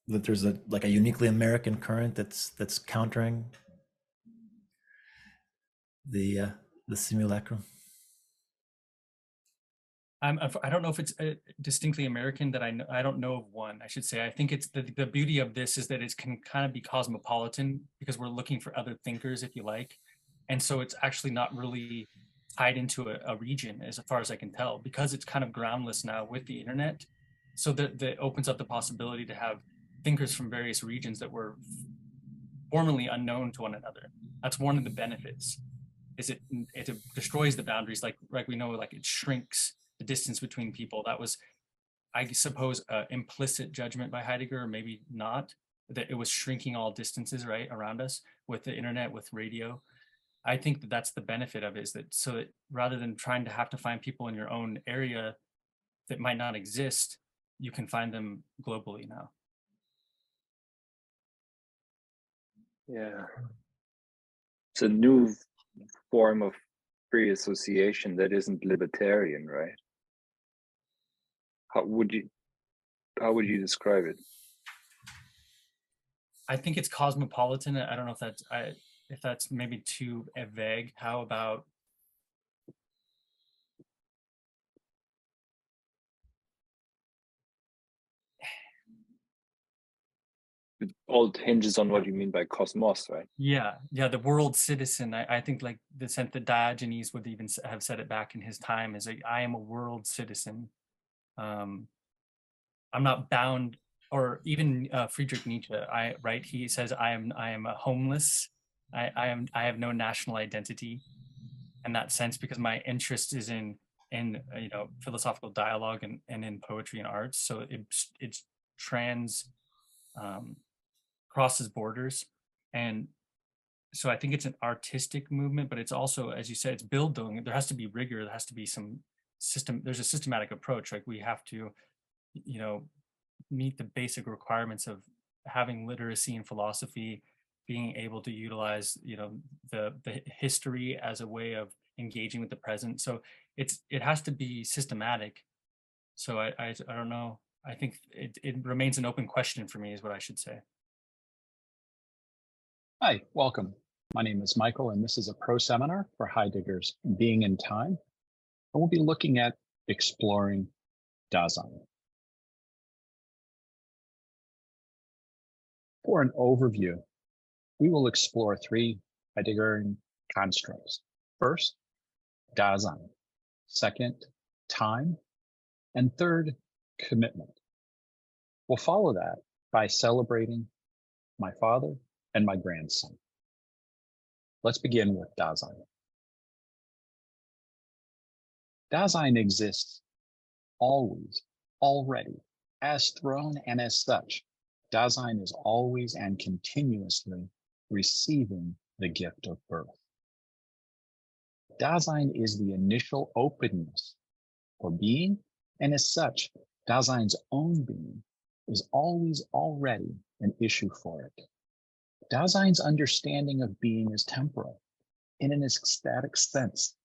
that there's a uniquely American current that's countering the simulacrum? I don't know if it's distinctly American, that I don't know of one, I should say. I think it's the beauty of this is that it can kind of be cosmopolitan, because we're looking for other thinkers, if you like. And so it's actually not really tied into a region, as far as I can tell, because it's kind of groundless now with the internet. So that opens up the possibility to have thinkers from various regions that were formerly unknown to one another. That's one of the benefits, is it destroys the boundaries, like we know, like it shrinks the distance between people. That was, I suppose, implicit judgment by Heidegger, or maybe not, that it was shrinking all distances right around us with the internet, with radio. I think that that's the benefit of it, is that so that rather than trying to have to find people in your own area that might not exist, you can find them globally now. Yeah. It's a new form of free association that isn't libertarian, right? How would you describe it? I think it's cosmopolitan. I don't know if that's maybe too vague. How about it all hinges on what you mean by cosmos, right? Yeah, the world citizen. I think like the sense that Diogenes would even have said it back in his time is like, I am a world citizen. I'm not bound, or even Friedrich Nietzsche, he says, I am a homeless. I have no national identity in that sense, because my interest is in philosophical dialogue and in poetry and arts. So it's crosses borders. And so I think it's an artistic movement, but it's also, as you said, it's Bildung. There has to be rigor. There has to be some system. There's a systematic approach. Like we have to, meet the basic requirements of having literacy in philosophy, being able to utilize, the history as a way of engaging with the present. So it has to be systematic. So I don't know. I think it remains an open question for me, is what I should say. Hi, welcome. My name is Michael, and this is a Proseminar for Heidegger's Being in Time. And we'll be looking at exploring Dasein. For an overview, we will explore three Heideggerian constructs. First, Dasein. Second, time. And third, commitment. We'll follow that by celebrating my father and my grandson. Let's begin with Dasein. Dasein exists always, already, as throne and as such. Dasein is always and continuously receiving the gift of birth. Dasein is the initial openness for being, and as such, Dasein's own being is always already an issue for it. Dasein's understanding of being is temporal in an ecstatic sense.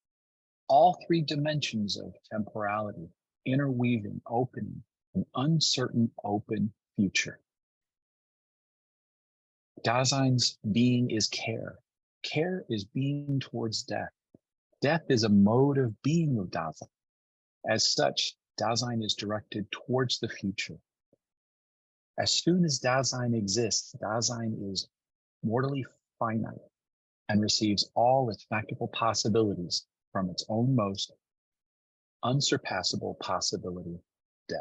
All three dimensions of temporality, interweaving, opening, an uncertain open future. Dasein's being is care. Care is being towards death. Death is a mode of being of Dasein. As such, Dasein is directed towards the future. As soon as Dasein exists, Dasein is mortally finite and receives all its factible possibilities from its own most unsurpassable possibility, death.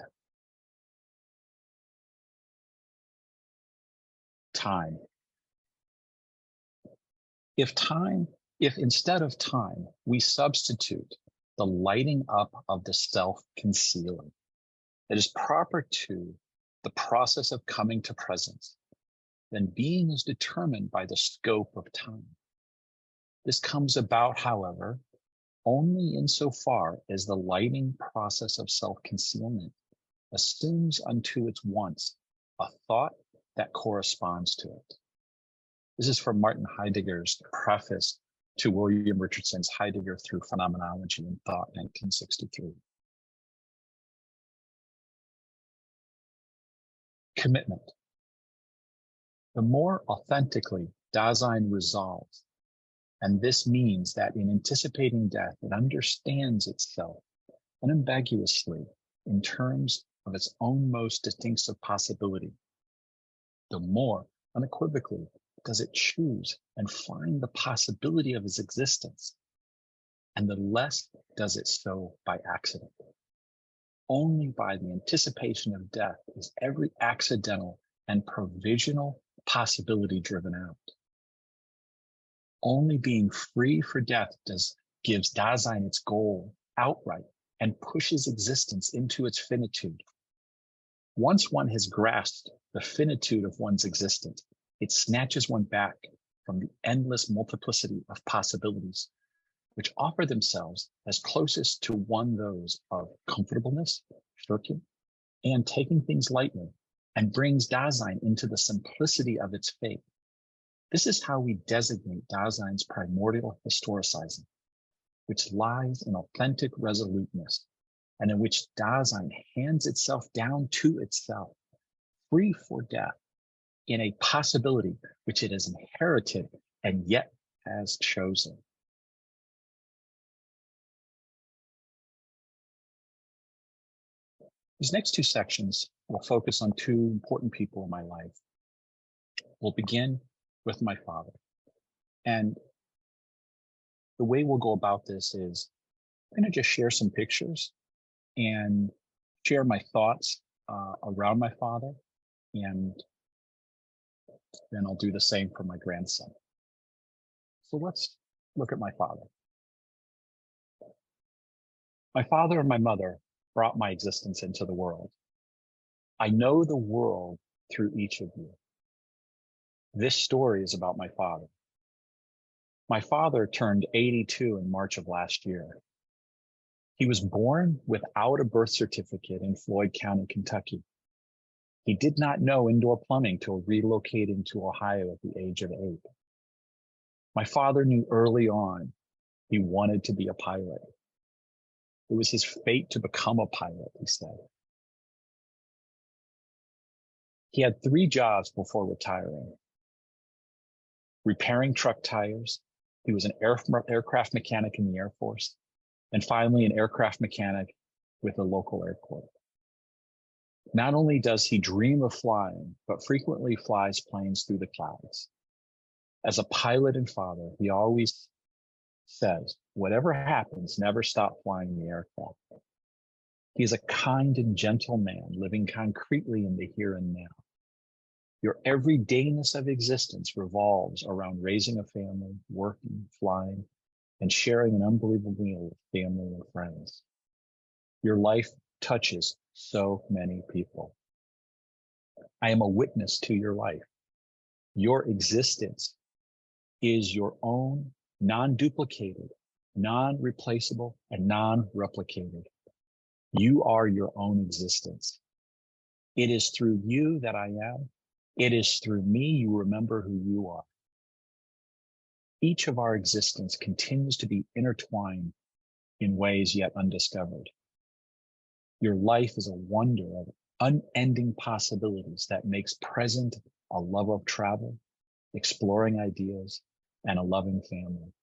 Time. If instead of time, we substitute the lighting up of the self-concealing that is proper to the process of coming to presence, then being is determined by the scope of time. This comes about, however, only insofar as the lighting process of self-concealment assumes unto its wants a thought that corresponds to it. This is from Martin Heidegger's preface to William Richardson's Heidegger Through Phenomenology and Thought, 1963. Commitment. The more authentically Dasein resolves, and this means that in anticipating death, it understands itself unambiguously in terms of its own most distinctive possibility, the more unequivocally does it choose and find the possibility of its existence, and the less does it so by accident. Only by the anticipation of death is every accidental and provisional possibility driven out. Only being free for death gives Dasein its goal outright and pushes existence into its finitude. Once one has grasped the finitude of one's existence, it snatches one back from the endless multiplicity of possibilities, which offer themselves as closest to one those of comfortableness, shirking, and taking things lightly, and brings Dasein into the simplicity of its fate. This is how we designate Dasein's primordial historicizing, which lies in authentic resoluteness, and in which Dasein hands itself down to itself, free for death, in a possibility which it has inherited and yet has chosen. These next two sections will focus on two important people in my life, We'll begin with my father. And the way we'll go about this is I'm going to just share some pictures and share my thoughts around my father. And then I'll do the same for my grandson. So let's look at my father. My father and my mother brought my existence into the world. I know the world through each of you. This story is about my father. My father turned 82 in March of last year. He was born without a birth certificate in Floyd County, Kentucky. He did not know indoor plumbing till relocating to Ohio at the age of 8. My father knew early on he wanted to be a pilot. It was his fate to become a pilot, he said. He had 3 jobs before retiring. Repairing truck tires. He was an aircraft mechanic in the Air Force. And finally, an aircraft mechanic with a local airport. Not only does he dream of flying, but frequently flies planes through the clouds. As a pilot and father, he always says, whatever happens, never stop flying the aircraft. He is a kind and gentle man living concretely in the here and now. Your everydayness of existence revolves around raising a family, working, flying, and sharing an unbelievable meal with family and friends. Your life touches so many people. I am a witness to your life. Your existence is your own, non-duplicated, non-replaceable, and non-replicated. You are your own existence. It is through you that I am. It is through me you remember who you are. Each of our existence continues to be intertwined in ways yet undiscovered. Your life is a wonder of unending possibilities that makes present a love of travel, exploring ideas, and a loving family.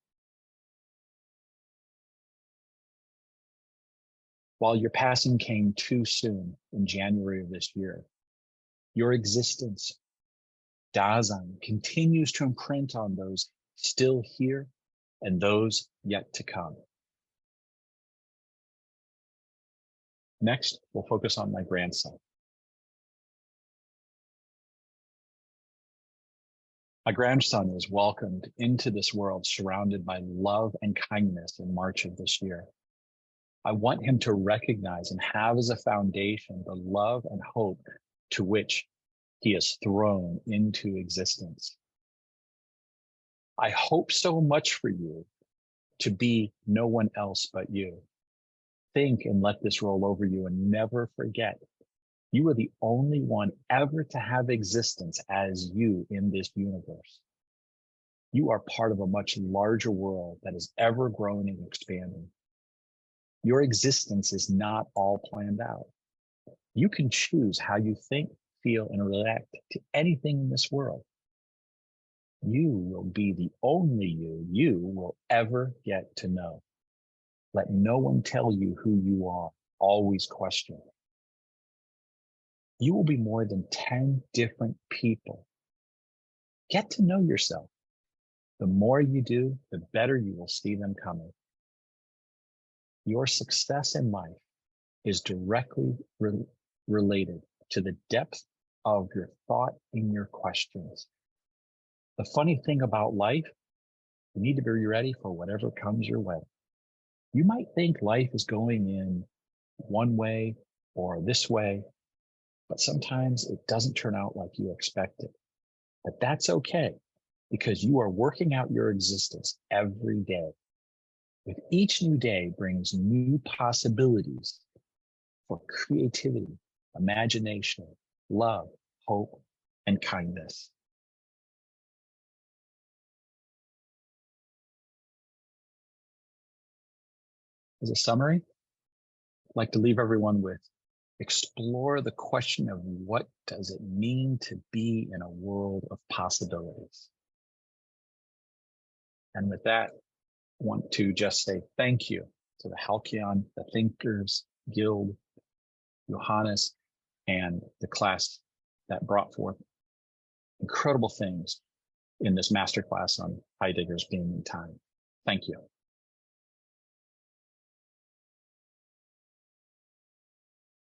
While your passing came too soon in January of this year, your existence, Dasein, continues to imprint on those still here and those yet to come. Next, we'll focus on my grandson. My grandson was welcomed into this world surrounded by love and kindness in March of this year. I want him to recognize and have as a foundation the love and hope to which he is thrown into existence. I hope so much for you to be no one else but you. Think and let this roll over you and never forget. You are the only one ever to have existence as you in this universe. You are part of a much larger world that is ever growing and expanding. Your existence is not all planned out. You can choose how you think, feel, and react to anything in this world. You will be the only you will ever get to know. Let no one tell you who you are. Always question. You will be more than 10 different people. Get to know yourself. The more you do, the better you will see them coming. Your success in life is directly related to the depth of your thought in your questions. The funny thing about life, you need to be ready for whatever comes your way. You might think life is going in one way or this way, but sometimes it doesn't turn out like you expected. But that's okay, because you are working out your existence every day. With each new day brings new possibilities for creativity, imagination, love, hope, and kindness. As a summary, I'd like to leave everyone with explore the question of what does it mean to be in a world of possibilities. And with that, I want to just say thank you to the Halcyon, the Thinkers Guild, Johannes, and the class that brought forth incredible things in this masterclass on Heidegger's Being and Time. Thank you.